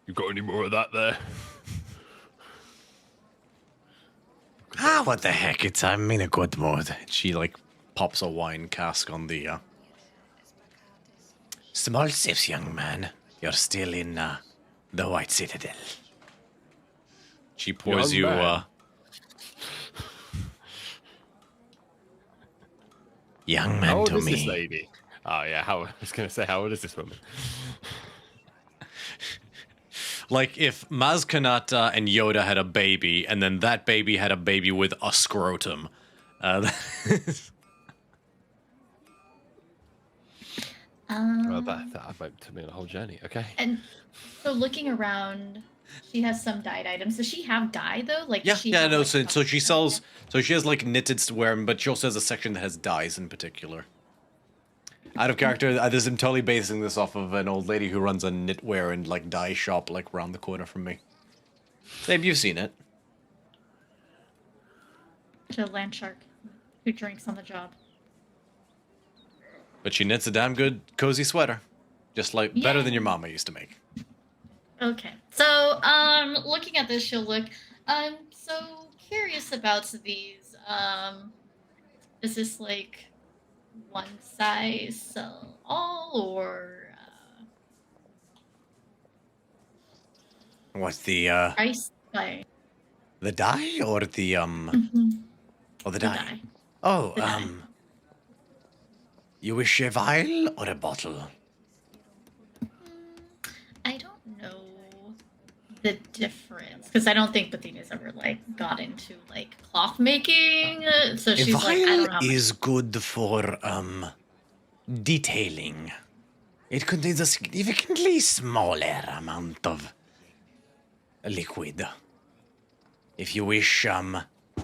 You got any more of that there? Ah, what the heck? I'm in a good mood. She like pops a wine cask on the small sips, young man. You're still in the White Citadel. She pours Young you man. young How man old to is me. this lady? Oh yeah, I was gonna say, how old is this woman? Like if Maz Kanata and Yoda had a baby, and then that baby had a baby with a scrotum. Well, that might take me on a whole journey. Okay. And so looking around, she has some dyed items. Does she have dye though? Like, does she yeah, have, no. like, So she sells. something? So she has like knitted wear, but she also has a section that has dyes in particular. Out of character, I'm totally basing this off of an old lady who runs a knitwear and like dye shop like around the corner from me. Maybe you've seen it. To land shark who drinks on the job. But she knits a damn good cozy sweater. Just like better than your Yay. mama used to make. Okay. So, looking at this, she'll look. I'm so curious about these. Is this like one size sell all, or What's the price by dye or the or the dye? dye? Oh, The dye. you wish a vial or a bottle? I don't know the difference because I don't think Bethina's ever like got into like cloth making. So A she's like, I vial don't know. How much. is good for detailing. It contains a significantly smaller amount of liquid. If you wish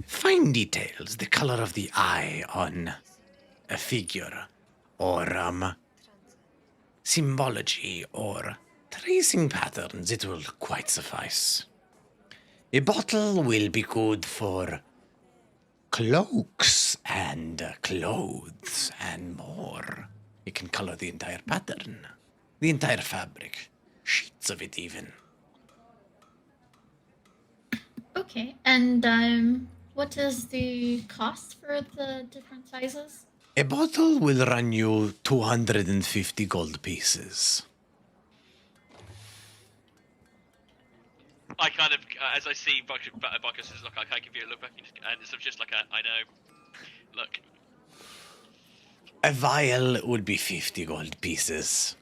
fine details, the color of the eye on a figure, or symbology or tracing patterns, it will quite suffice. A bottle will be good for cloaks and clothes and more. It can color the entire pattern, the entire fabric, sheets of it even. Okay, and what is the cost for the different sizes? A bottle will run you 250 gold pieces. I kind of, as I see Bacchus says, look, I can't give you a look back, and it's just like I know. Look, A vial would be 50 gold pieces.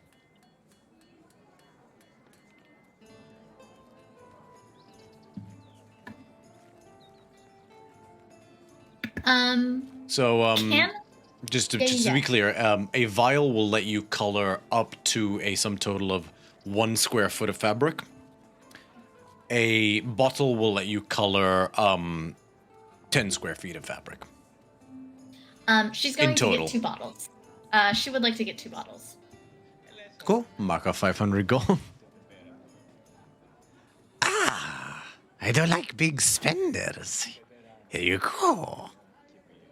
So, Can just to Yeah. be clear, a vial will let you color up to a sum total of 1 square foot of fabric. A bottle will let you color 10 square feet of fabric. she's going to total. get 2 bottles. She would like to get 2 bottles. Cool. Mark off 500 gold. I don't like big spenders. Here you go.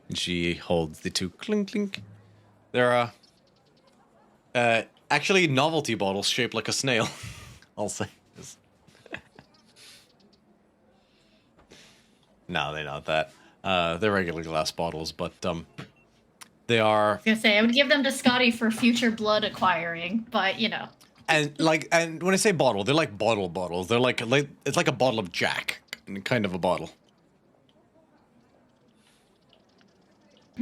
And she holds the 2 clink clink. They're actually novelty bottles shaped like a snail. I'll say this. No, they're not that. They're regular glass bottles, but they are. I was gonna say I would give them to Scotty for future blood acquiring, but you know. And when I say bottle, they're like bottle bottles. They're like it's like a bottle of Jack, kind of a bottle.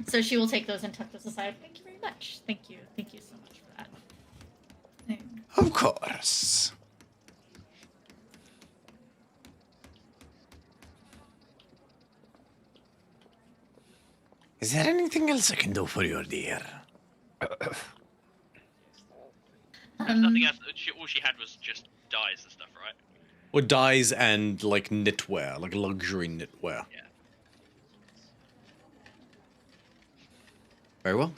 So she will take those and tuck those aside. Thank you very much. Thank you so much for that. Of course. Is there anything else I can do for you, dear? There's nothing else. All she had was just dyes and stuff, right? Or dyes and like knitwear, like luxury knitwear. Yeah. Very well.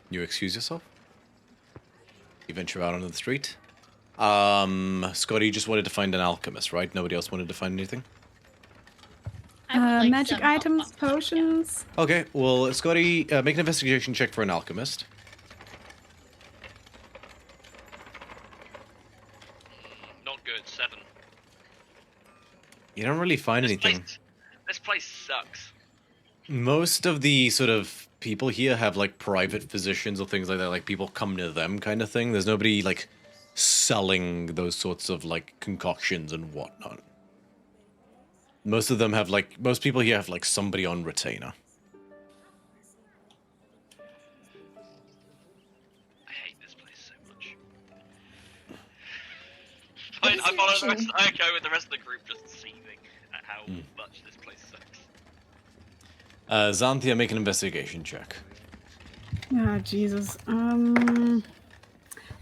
You excuse yourself. You venture out onto the street. Scotty, you just wanted to find an alchemist, right? Nobody else wanted to find anything? I would like Magic some items, alcohol. Yeah. potions. Okay, well, Scotty, make an investigation check for an alchemist. Not good. 7. You don't really find anything. This place sucks. Most of the sort of people here have like private physicians or things like that, like people come to them kind of thing. There's nobody like selling those sorts of like concoctions and whatnot. Most of them have like, most people here have like somebody on retainer. I hate this place so much. I follow the rest. I go with the rest of the group, just seething at how much this place sucks. Xanthia, make an investigation check. Ah, Jesus.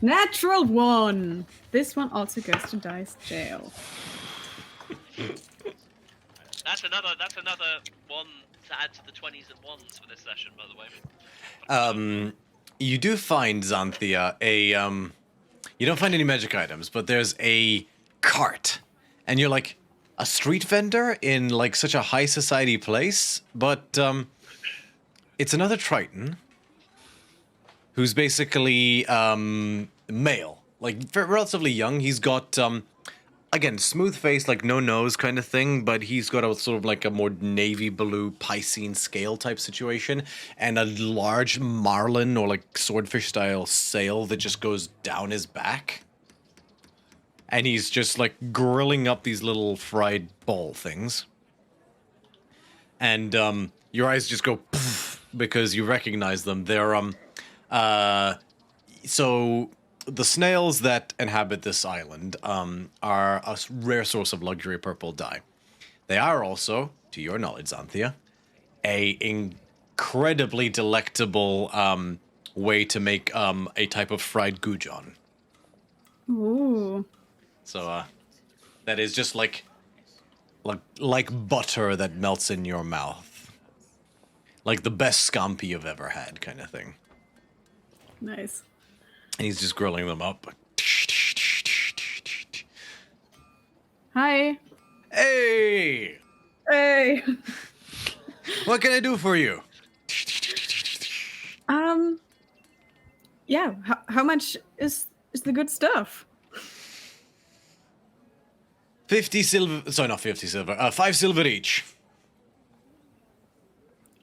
Natural 1. This one also goes to Dice Jail. That's another one to add to the 20s and 1s for this session, by the way. You do find, Xanthia, you don't find any magic items, but there's a cart. And you're like, a street vendor in like such a high society place? But, it's another Triton who's basically, male. Like, relatively young. He's got, again, smooth face, like no nose kind of thing, but he's got a sort of like a more navy blue Piscean scale type situation, and a large marlin or like swordfish style sail that just goes down his back. And he's just like grilling up these little fried ball things. And your eyes just go poof because you recognize them. They're so the snails that inhabit this island are a rare source of luxury purple dye. They are also, to your knowledge, Xanthia, a incredibly delectable way to make a type of fried goujon. Ooh. So that is just like butter that melts in your mouth, like the best scampi you've ever had, kind of thing. Nice. And he's just grilling them up. Hi. Hey! Hey. What can I do for you? Yeah. How much is the good stuff? 50 silver. Sorry, not 50 silver. 5 silver each.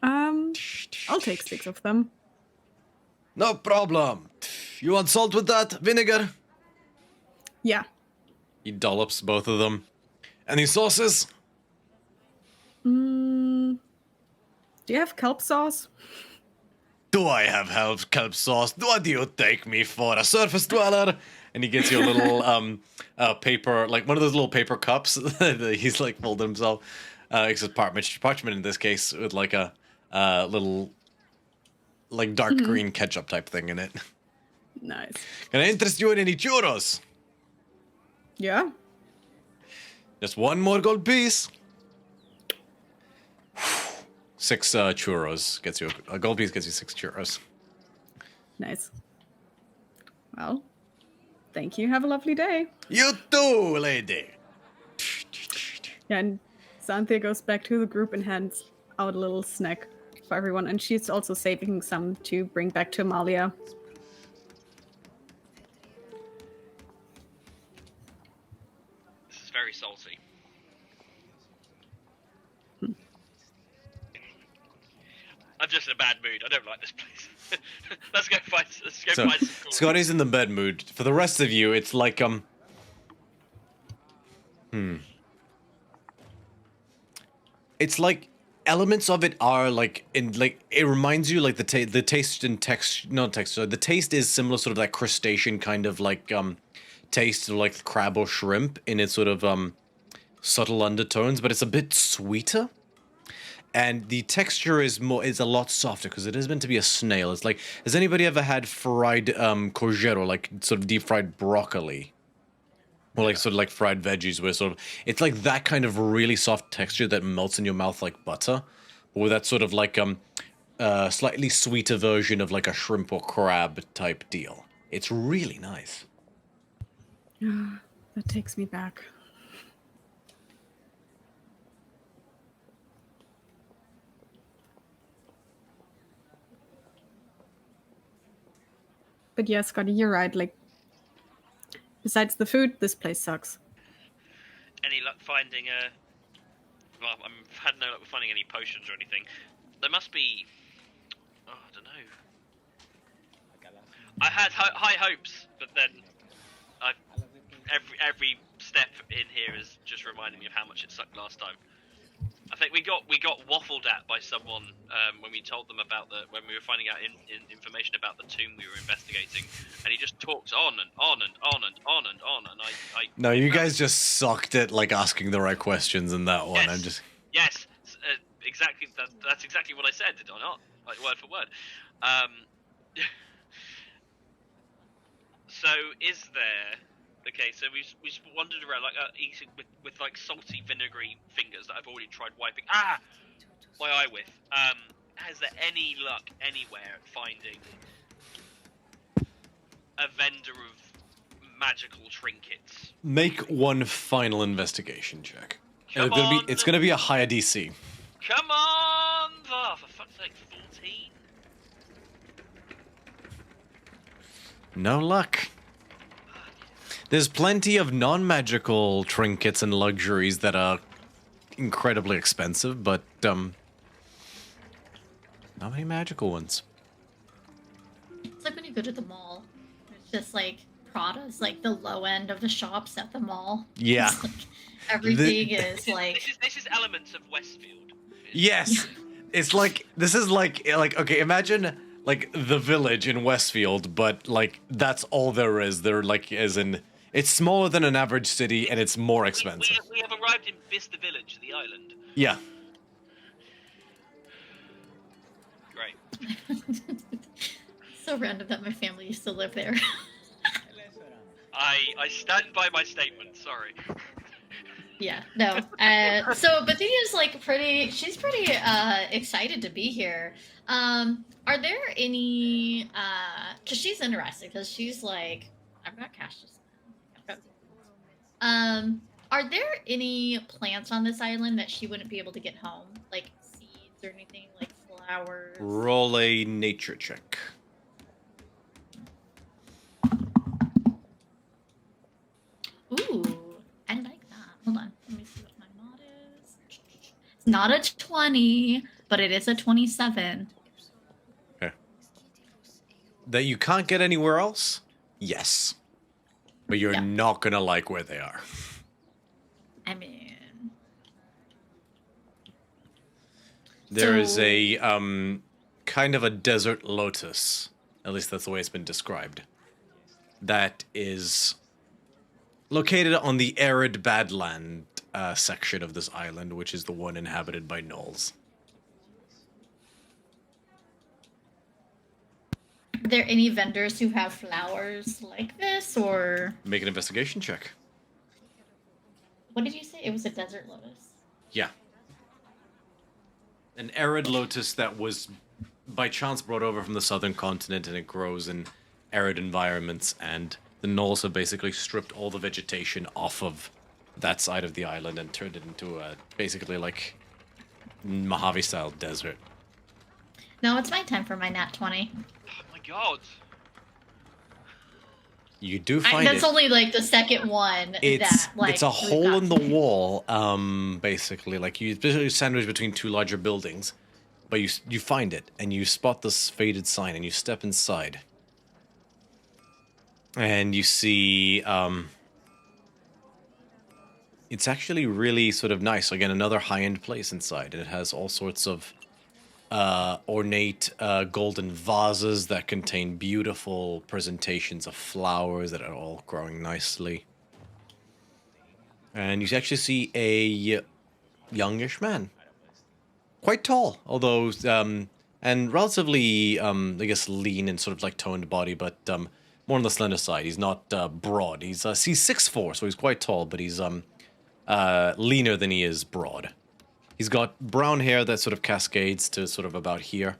I'll take 6 of them. No problem. You want salt with that? Vinegar? Yeah. He dollops both of them. Any sauces? Do you have kelp sauce? Do I have kelp sauce? What do you take me for? A surface dweller? And he gets you a little paper, like one of those little paper cups that he's like folded himself. It's just parchment in this case, with like a little, like dark green ketchup type thing in it. Nice. Can I interest you in any churros? Yeah. Just one more gold piece. 6 churros gets you a gold piece. Gets you 6 churros. Nice. Well, thank you. Have a lovely day. You too, lady. Yeah, and Xanthia goes back to the group and hands out a little snack for everyone, and she's also saving some to bring back to Amalia. This is very salty. I'm just in a bad mood. I don't like this place. Let's go find some cool. Scotty's in the bed mood. For the rest of you, it's like It's like elements of it are like it reminds you like the taste and texture, not texture. The taste is similar, sort of that crustacean kind of like taste of like crab or shrimp in its sort of subtle undertones, but it's a bit sweeter. and the texture is a lot softer because it is meant to be a snail. It's like, has anybody ever had fried courgette, or like sort of deep fried broccoli? Or like sort of like fried veggies, where sort of it's like that kind of really soft texture that melts in your mouth like butter, or that sort of like slightly sweeter version of like a shrimp or crab type deal. It's really nice. That takes me back. But yeah, Scotty, you're right. Like, besides the food, this place sucks. Any luck finding well, I've had no luck with finding any potions or anything. There must be. Oh, I don't know. I had high hopes, but then every step in here is just reminding me of how much it sucked last time. I think we got waffled at by someone when we told them about when we were finding out information about the tomb we were investigating, and he just talks on and on and on and on and on, and I No, you guys just sucked at like asking the right questions in that one. Yes. I'm just Yes, exactly. That's exactly what I said, did I not? Like word for word. So is there? Okay, so we've wandered around like eating with like salty vinegary fingers that I've already tried wiping my eye with. Has there any luck anywhere at finding a vendor of magical trinkets? make one final investigation check. Come on. It's gonna be a higher DC. Come on! Oh, for fuck's sake, 14. No luck. There's plenty of non-magical trinkets and luxuries that are incredibly expensive, but not many magical ones. It's like when you go to the mall. It's just like Prada's like the low end of the shops at the mall. Yeah. It's like, everything is like. This is elements of Westfield. Yes. It's like this is like okay, imagine like the village in Westfield, but like that's all there is. They're like as in it's smaller than an average city and it's more expensive. We have arrived in Vista Village, the island. Yeah. Great. So random that my family used to live there. I stand by my statement. Sorry. Yeah, no. So Bethania's like she's pretty excited to be here. Are there any, cause she's interested, cause she's like, I've got cash to spend. Are there any plants on this island that she wouldn't be able to get home? Like seeds or anything, like flowers? Roll a nature check. Ooh, I like that. Hold on. Let me see what my mod is. It's not a 20, but it is a 27. Okay. That you can't get anywhere else? Yes. But you're not gonna like where they are. I mean, There is a kind of a desert lotus, at least that's the way it's been described, that is located on the arid badland section of this island, which is the one inhabited by gnolls. are there any vendors who have flowers like this, or Make an investigation check. what did you say? It was a desert lotus. Yeah. An arid lotus that was by chance brought over from the southern continent, and it grows in arid environments, and the gnolls have basically stripped all the vegetation off of that side of the island and turned it into a basically like Mojave-style desert. No, it's my time for my nat 20. Oh my god. You do find That's only like the second one. it's that, like, it's a we've hole got in the to. wall, basically like you basically sandwiched between two larger buildings, but you find it and you spot this faded sign and you step inside. And you see, it's actually really sort of nice. Again, another high-end place inside. And it has all sorts of ornate golden vases that contain beautiful presentations of flowers that are all growing nicely. And you actually see a youngish man. quite tall, although and relatively I guess lean and sort of like toned body, but more on the slender side. He's not broad. He's 6'4", so he's quite tall, but he's leaner than he is broad. He's got brown hair that sort of cascades to sort of about here.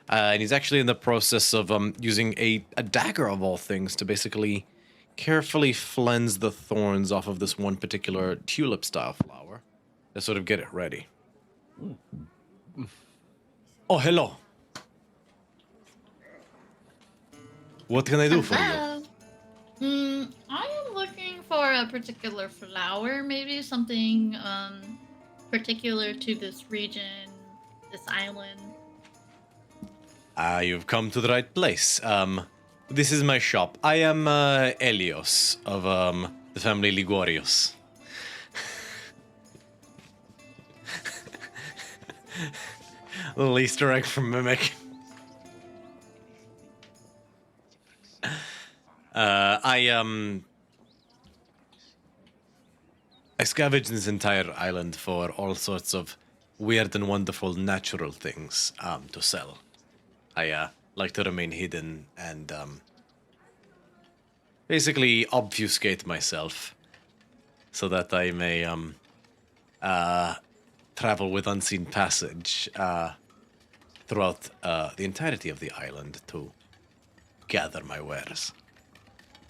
And he's actually in the process of using a dagger of all things to basically carefully cleanse the thorns off of this one particular tulip-style flower to sort of get it ready. Oh, hello. What can I do for you? I am looking for a particular flower, maybe something particular to this region, this island. You've come to the right place. This is my shop. I am Elios of the family Ligorius. Little Easter egg from Mimic. I scavenge this entire island for all sorts of weird and wonderful natural things to sell. I like to remain hidden and basically obfuscate myself so that I may travel with unseen passage throughout the entirety of the island to gather my wares.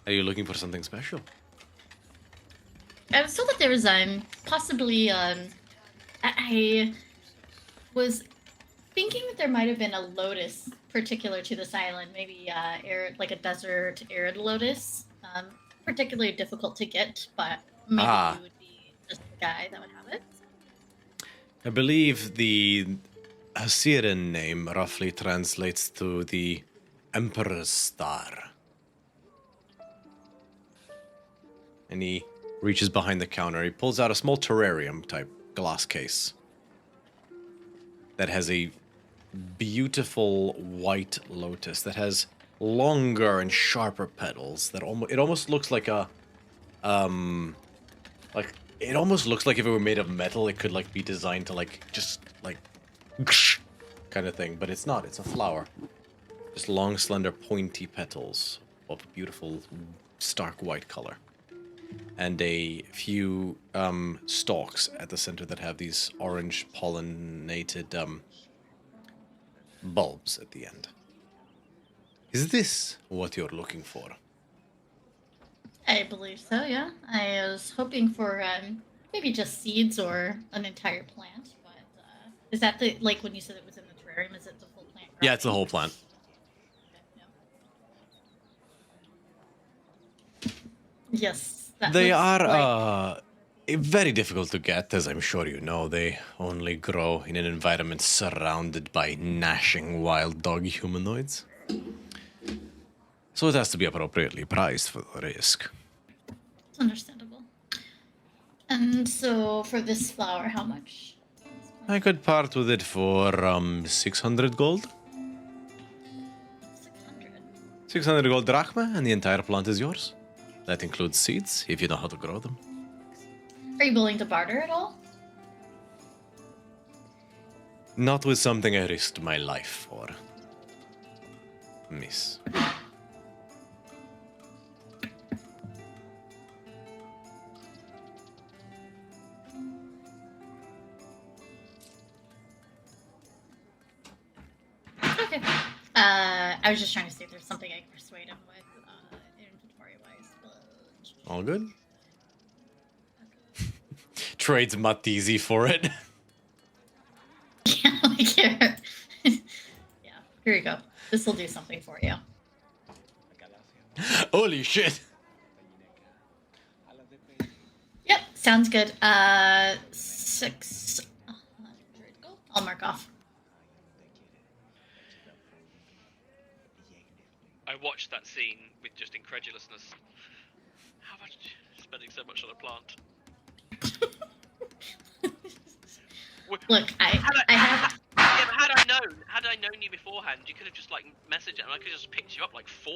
Are you looking for something special? I saw that there was possibly I was thinking that there might have been a lotus particular to this island, maybe arid, like a desert arid lotus. Particularly difficult to get, but maybe you would be just the guy that would have it. I believe the Assyrian name roughly translates to the Emperor's Star. And he reaches behind the counter. He pulls out a small terrarium type glass case that has a beautiful white lotus that has longer and sharper petals that almost looks like a it almost looks like if it were made of metal it could like be designed to like just like kind of thing, but it's not. It's a flower. Just long, slender, pointy petals of beautiful stark white color. And a few stalks at the center that have these orange pollinated bulbs at the end. Is this what you're looking for? I believe so, yeah. I was hoping for maybe just seeds or an entire plant, but is that the, like when you said it was in the terrarium, is it the full plant? Yeah, it's the whole plant. Okay, yeah. Yes. They are very difficult to get, as I'm sure you know. They only grow in an environment surrounded by gnashing wild dog humanoids. So it has to be appropriately priced for the risk. It's understandable. And so for this flower, how much? I could part with it for 600 gold. 600. 600 gold drachma, and the entire plant is yours. That includes seeds, if you know how to grow them. Are you willing to barter at all? Not with something I risked my life for, miss. Okay. I was just trying to see if there's something I can persuade him with, inventory-wise, but... All good? Trades Matizi for it. Yeah, like here. Yeah, here you go. This will do something for you. Holy shit! Yep, sounds good. 600 gold. I'll mark off. I watched that scene with just incredulousness. How much spending so much on a plant? Look, I have. Yeah, but had I known you beforehand, you could have just like messaged it, and I could have just picked you up like 4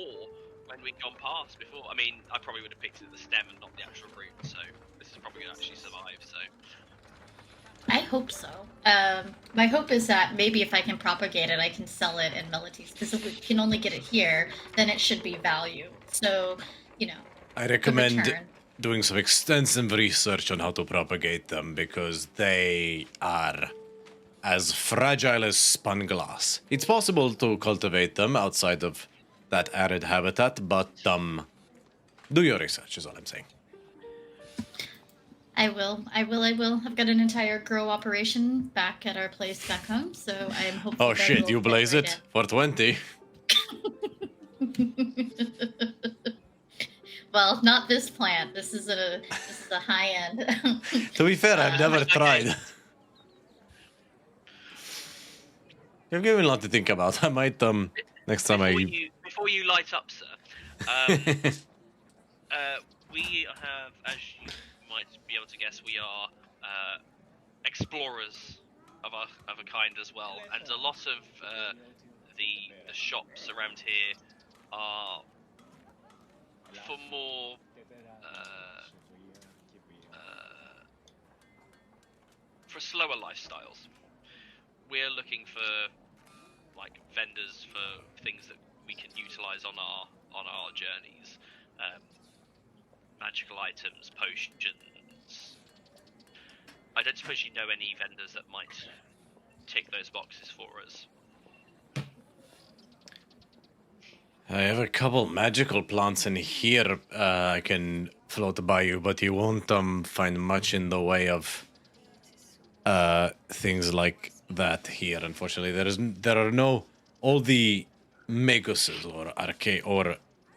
when we'd gone past before. I mean, I probably would have picked it at the stem and not the actual root, so this is probably gonna actually survive. So I hope so. My hope is that maybe if I can propagate it, I can sell it in Meletis. Because if we can only get it here, then it should be value. So, you know, I the recommend return. doing some extensive research on how to propagate them because they are as fragile as spun glass. It's possible to cultivate them outside of that arid habitat, but do your research is all I'm saying. I will. I've got an entire grow operation back at our place back home, so I'm hopeful. Oh shit, you blaze it for 20. Well, not this plant. This is a high end. To be fair, I've never tried. You've given me a lot to think about. I might next time Before you light up, sir, we have, as you might be able to guess, we are explorers of a kind as well, and a lot of the shops around here are for more for slower lifestyles. We're looking for like vendors for things that we can utilize on our journeys. Magical items, potions. I don't suppose you know any vendors that might tick those boxes for us. I have a couple magical plants in here I can float by you, but you won't find much in the way of things like that here. Unfortunately, there are no all the maguses or or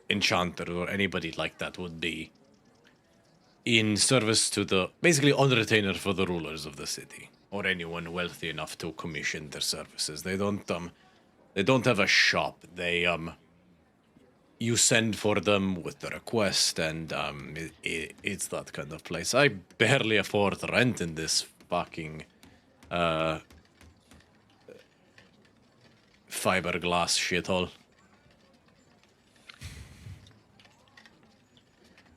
enchanters or anybody like that would be in service to the basically on retainer for the rulers of the city or anyone wealthy enough to commission their services. They don't have a shop. You send for them with the request, and it's that kind of place. I barely afford rent in this fucking fiberglass shithole.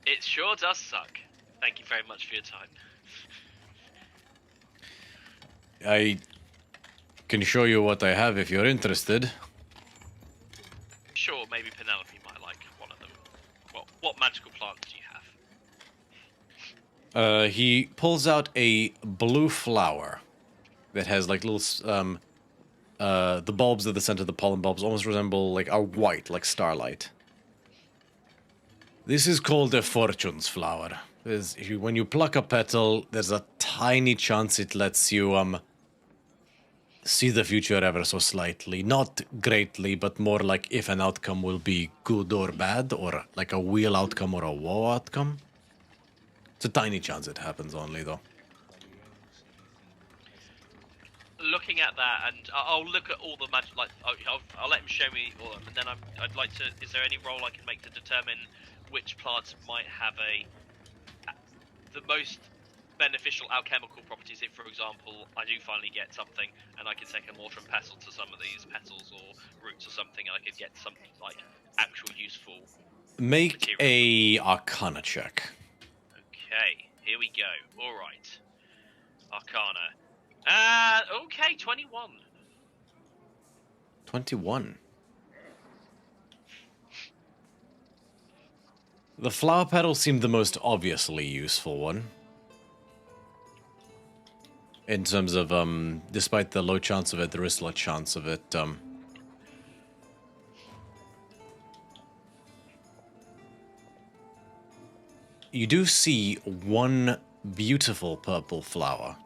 It sure does suck. Thank you very much for your time. I can show you what I have if you're interested. Sure, maybe Penelope might like one of them. Well, what magical plants do you have? He pulls out a blue flower that has like little the bulbs at the center of the pollen bulbs almost resemble like are white, like starlight. This is called a fortune's flower. When you pluck a petal, there's a tiny chance it lets you see the future ever so slightly. Not greatly, but more like if an outcome will be good or bad, or like a weal outcome or a woe outcome. It's a tiny chance it happens only, though. Looking at that, and I'll look at all the magic. Like, I'll let him show me all of them, and then I'd like to. Is there any role I can make to determine which plants might have the most beneficial alchemical properties? If, for example, I do finally get something, and I can take a mortar and pestle to some of these petals or roots or something, and I could get some like actual useful. Make material. a Arcana check. Okay, here we go. All right, Arcana. Okay, 21. 21. The flower petal seemed the most obviously useful one. In terms of, despite the low chance of it, there is a low chance of it, you do see one beautiful purple flower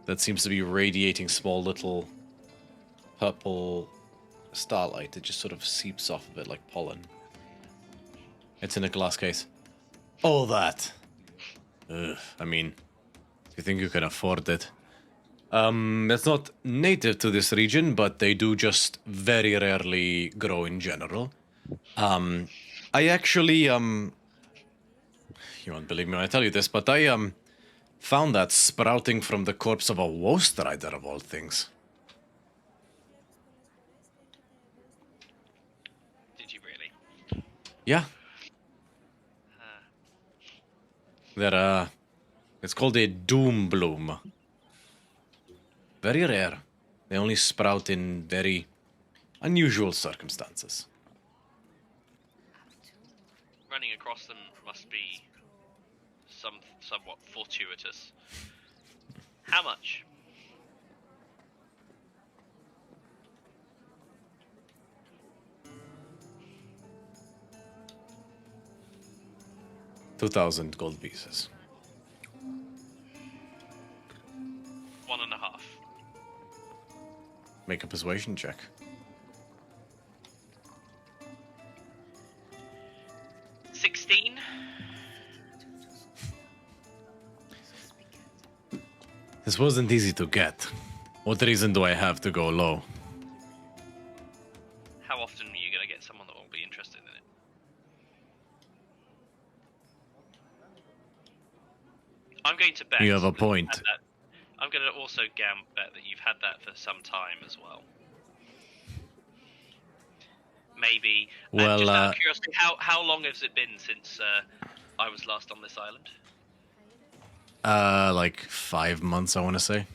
that seems to be radiating small little purple starlight. It just sort of seeps off of it like pollen. It's in a glass case. All that. Ugh, I mean, you think you can afford it? It's not native to this region, but they do just very rarely grow in general. I actually, you won't believe me when I tell you this, but I, found that sprouting from the corpse of a Woast Rider of all things. Did you really? Yeah. They're, It's called a doom bloom. Very rare. They only sprout in very unusual circumstances. Running across them must be somewhat fortuitous. How much? $2,000 gold pieces. 1.5. Make a persuasion check. This wasn't easy to get. What reason do I have to go low? How often are you going to get someone that will be interested in it? I'm going to bet. You have a that you've point. had that. I'm going to also bet that you've had that for some time as well. Maybe. Well, just out of curiosity, how long has it been since I was last on this island? Like 5 months, I want to say.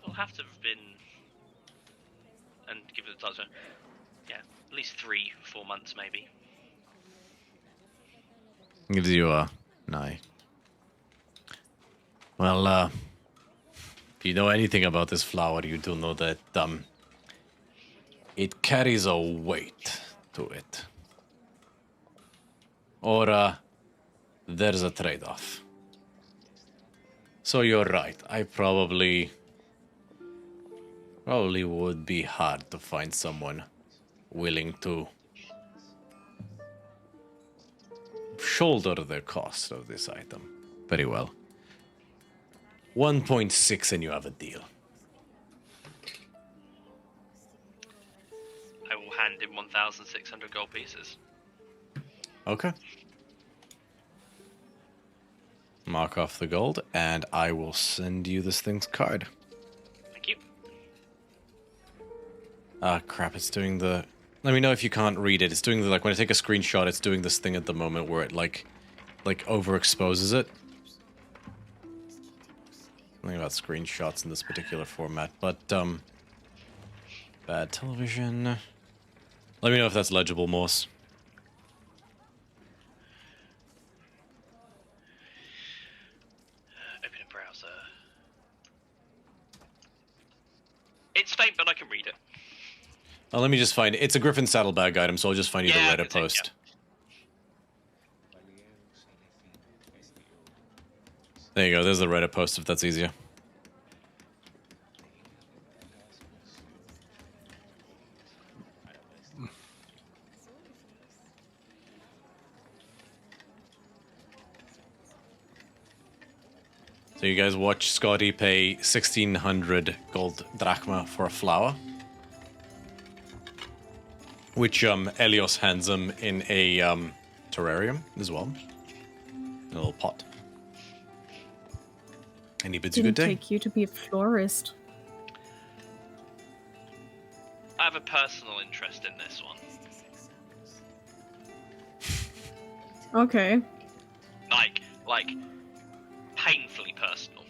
It'll have to have been, and give it a touch. Yeah, at least 3-4 months, maybe. Gives you a nigh. Well, if you know anything about this flower, you do know that it carries a weight to it. Or there's a trade-off. So you're right. I probably would be hard to find someone willing to shoulder the cost of this item. Very well. 1.6 and you have a deal. I will hand in 1,600 gold pieces. Okay. Mark off the gold, and I will send you this thing's card. Thank you. Ah, crap, it's doing the... Let me know if you can't read it. It's doing the, like, when I take a screenshot, it's doing this thing at the moment where it, like overexposes it. Something about screenshots in this particular format, but, bad television. Let me know if that's legible, Morse. Open a browser. It's faint, but I can read it. Oh, let me just find it. It's a Griffon Saddlebag item, so I'll just find you the Yeah, Reddit post. There you go, there's the Reddit post if that's easier. So you guys watch Scotty pay 1,600 gold drachma for a flower, which Elios hands him in a terrarium as well, in a little pot. And he bids you good Didn't day. take you to be a florist. I have a personal interest in this one. Okay. Like, painfully personal.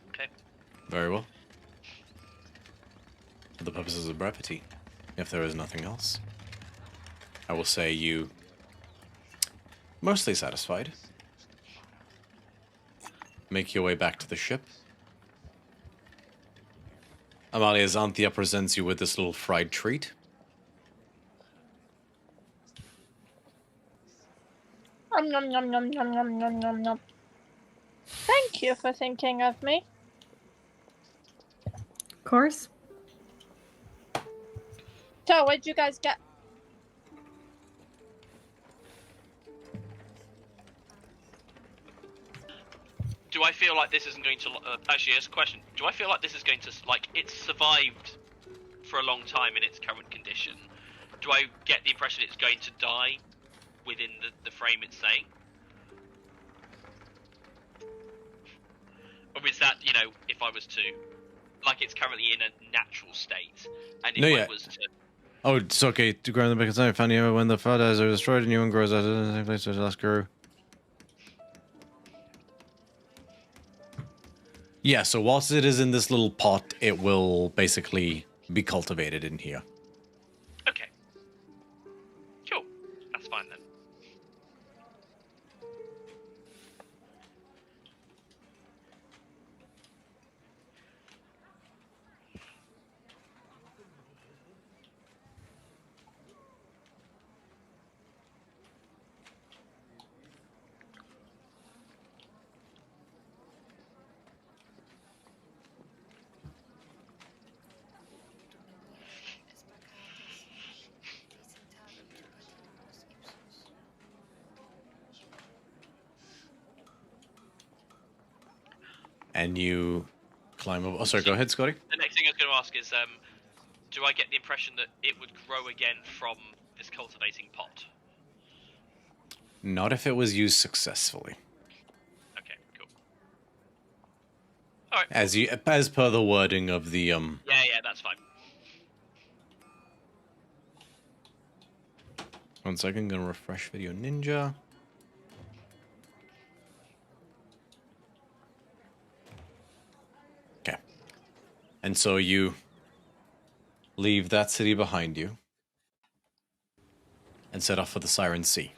Okay. Very well. For the purposes of brevity, if there is nothing else, I will say you mostly satisfied. Make your way back to the ship. Amalia Xanthia presents you with this little fried treat. Nom nom nom nom nom nom nom nom. Thank you for thinking of me. Of course. So, what'd you guys get? Do I feel like this isn't going to... actually, here's a question. Do I feel like this is going to... Like, it's survived for a long time in its current condition. Do I get the impression it's going to die within the frame it's saying? Or is that, you know, if I was to, like it's currently in a natural state, and if No, I yeah. was to... Oh, it's okay to grow in the because I found you when the fertilizers are destroyed, a new one grows out of the same place as the last grew. Yeah, so whilst it is in this little pot, it will basically be cultivated in here. Okay. Cool. That's fine then. And you climb up. Oh, sorry, go ahead, Scotty. The next thing I was going to ask is, do I get the impression that it would grow again from this cultivating pot? Not if it was used successfully. Okay, cool. All right. As per the wording of the Yeah, that's fine. 1 second, gonna refresh Video Ninja. Okay. And so you leave that city behind you and set off for the Siren Sea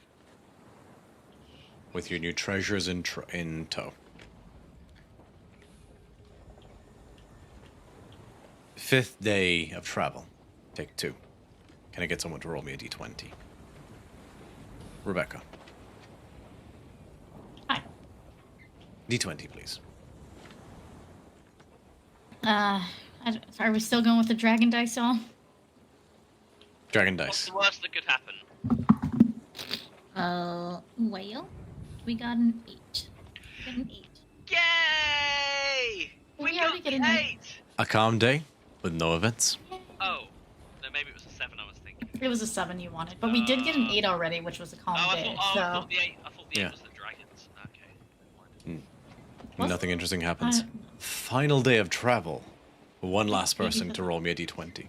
with your new treasures in tow. 5th day of travel. Take 2. Can I get someone to roll me a d20? Rebecca. Hi. D20, please. Are we still going with the dragon dice all? Dragon What's dice. the worst that could happen? Well, we got an 8. We got an 8. Yay! We We got already get the an 8! A calm day with no events. Oh. No, maybe it was a 7 I was thinking. It was a 7 you wanted, but we did get an 8 already, which was a calm Oh, day. I So thought the 8, Yeah. was the dragons. Okay. Was Nothing it? interesting happens. Final day of travel. One last person to roll me a d20.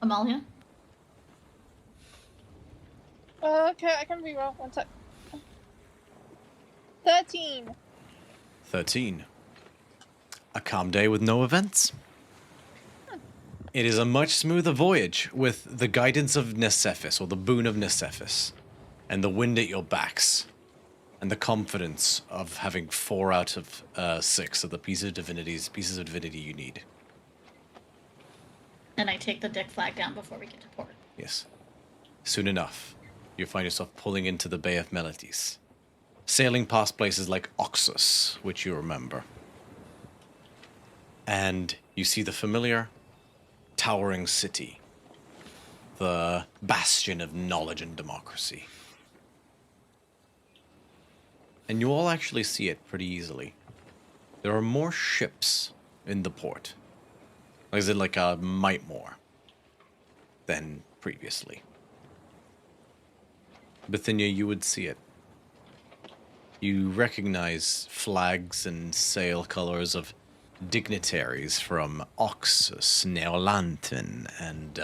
Amalia? Okay, I can reroll. 1 sec. 13. 13. A calm day with no events. It is a much smoother voyage with the guidance of Nesephis, or the boon of Nesephis, and the wind at your backs, and the confidence of having 4 out of 6 of the pieces of divinity you need. And I take the dick flag down before we get to port. Yes. Soon enough, you find yourself pulling into the Bay of Meletis, sailing past places like Oxus, which you remember. And you see the familiar, towering city, the bastion of knowledge and democracy. And you all actually see it pretty easily. There are more ships in the port. Is it like a mite more than previously? Bithynia, you would see it. You recognize flags and sail colors of dignitaries from Oxus, Neolantin, and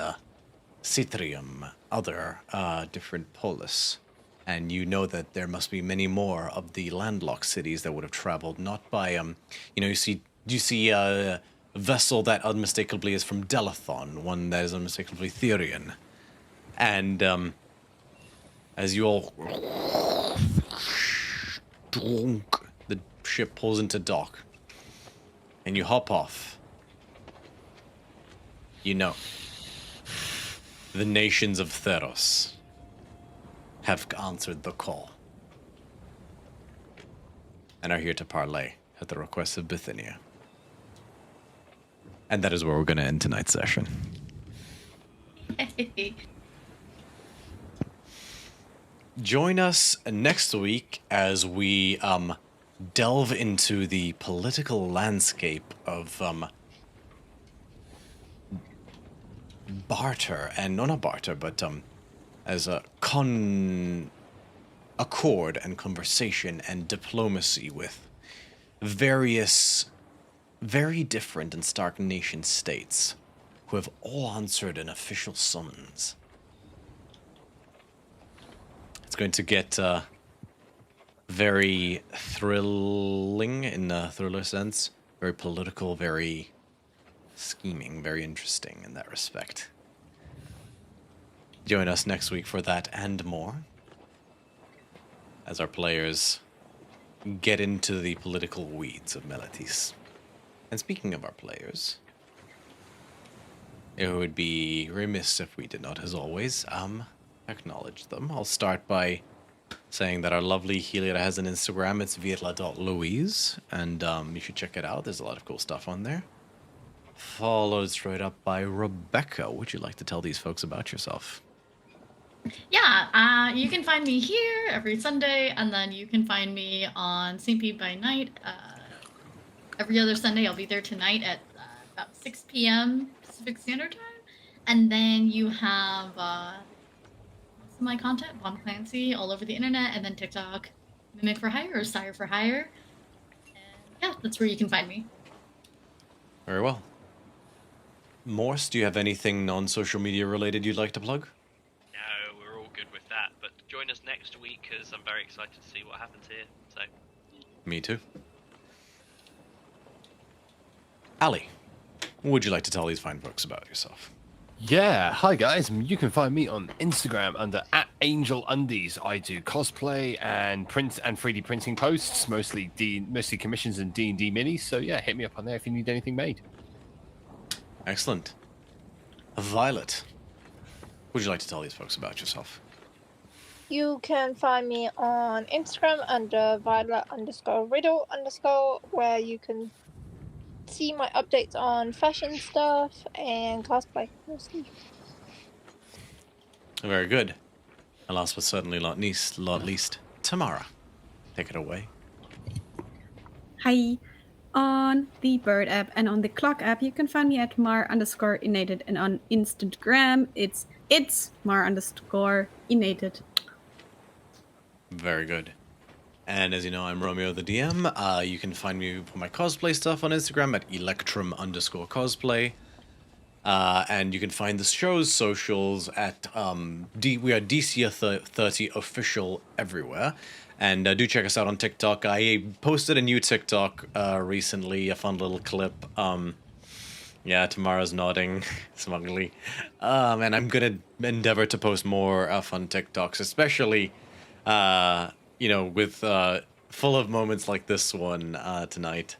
Citrium, other different polis. And you know that there must be many more of the landlocked cities that would have traveled not by, you see a vessel that unmistakably is from Delathon, one that is unmistakably Therian. And as you all... the ship pulls into dock. And you hop off. You know. The nations of Theros have answered the call. And are here to parlay at the request of Bithynia. And that is where we're going to end tonight's session. Join us next week as we delve into the political landscape of barter, and not barter, but as a accord and conversation and diplomacy with various, very different and stark nation states who have all answered an official summons. It's going to get very thrilling in a thriller sense, very political, very scheming, very interesting in that respect. Join us next week for that and more, as our players get into the political weeds of Meletis. And speaking of our players, it would be remiss if we did not, as always, acknowledge them. I'll start by saying that our lovely Heliod has an Instagram. It's vietla.louise, and you should check it out. There's a lot of cool stuff on there. Followed straight up by Rebecca. Would you like to tell these folks about yourself? Yeah, you can find me here every Sunday, and then you can find me on St. Pete by Night every other Sunday. I'll be there tonight at about 6 p.m. Pacific Standard Time. And then you have some of my content, Bomb Clancy, all over the internet, and then TikTok, Mimic for Hire or Sire for Hire. And yeah, that's where you can find me. Very well. Morse, do you have anything non-social media related you'd like to plug? No, we're all good with that. But join us next week, because I'm very excited to see what happens here. So. Me too. Ali, what would you like to tell these fine folks about yourself? Yeah, hi guys. You can find me on Instagram under @AngelUndies. I do cosplay and print and 3D printing posts, mostly commissions and D&D minis. So yeah, hit me up on there if you need anything made. Excellent. Violet, what would you like to tell these folks about yourself? You can find me on Instagram under Violet_Riddle_, where you can see my updates on fashion stuff and cosplay mostly. Very good. And last but certainly not least, Tamara. Take it away. Hi. On the Bird app and on the Clock app, you can find me at Mar_Innated, and on Instagram, it's Mar_Innated. Very good. And as you know, I'm Romeo the DM. You can find me for my cosplay stuff on Instagram at Electrum_cosplay. And you can find the show's socials at we are DC30 official everywhere. And do check us out on TikTok. I posted a new TikTok recently, a fun little clip. Yeah, Tamara's nodding smugly. And I'm gonna endeavor to post more fun TikToks, especially with full of moments like this one tonight.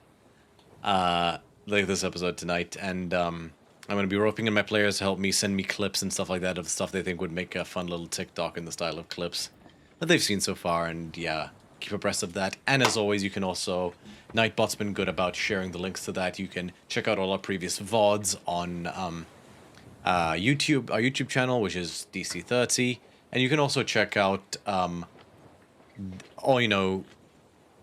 Like this episode tonight. And I'm going to be roping in my players to help me send me clips and stuff like that of stuff they think would make a fun little TikTok in the style of clips that they've seen so far. And yeah, keep abreast of that. And as always, you can also... Nightbot's been good about sharing the links to that. You can check out all our previous VODs on YouTube, our YouTube channel, which is DC30. And you can also check out...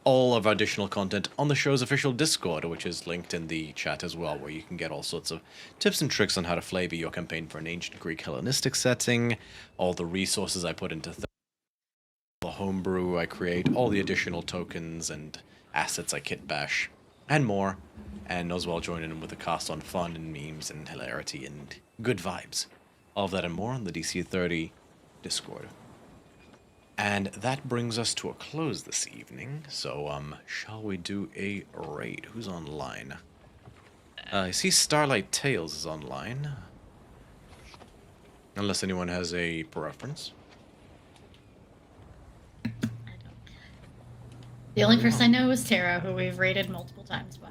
all of our additional content on the show's official Discord, which is linked in the chat as well, where you can get all sorts of tips and tricks on how to flavor your campaign for an ancient Greek Hellenistic setting, all the resources I put into the homebrew I create, all the additional tokens and assets I kit bash, and more, and as well join in with a cast on fun and memes and hilarity and good vibes. All of that and more on the DC30 Discord. And that brings us to a close this evening. So, shall we do a raid? Who's online? I see Starlight Tales is online. Unless anyone has a preference. I don't. The only person I know is Tara, who we've raided multiple times by.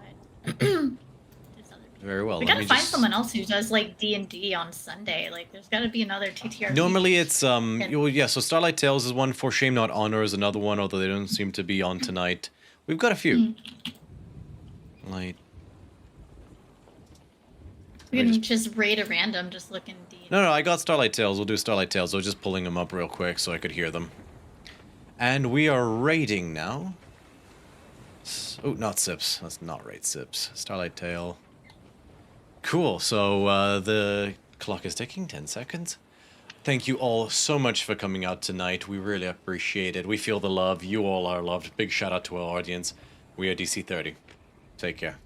Very well. We gotta find someone else who does like D&D on Sunday. Like, there's gotta be another TTRPG. Normally it's so Starlight Tales is one, For Shame Not Honor is another one, although they don't seem to be on tonight. We've got a few. Like, we can just raid a random, just look in D&D. No, I got Starlight Tales. We'll do Starlight Tales. I was just pulling them up real quick so I could hear them. And we are raiding now. Oh, not Sips. Let's not raid Sips. Starlight Tale. Cool, so the clock is ticking, 10 seconds. thank you all so much for coming out tonight. We really appreciate it. We feel the love. You all are loved. Big shout out to our audience. We are DC30. Take care.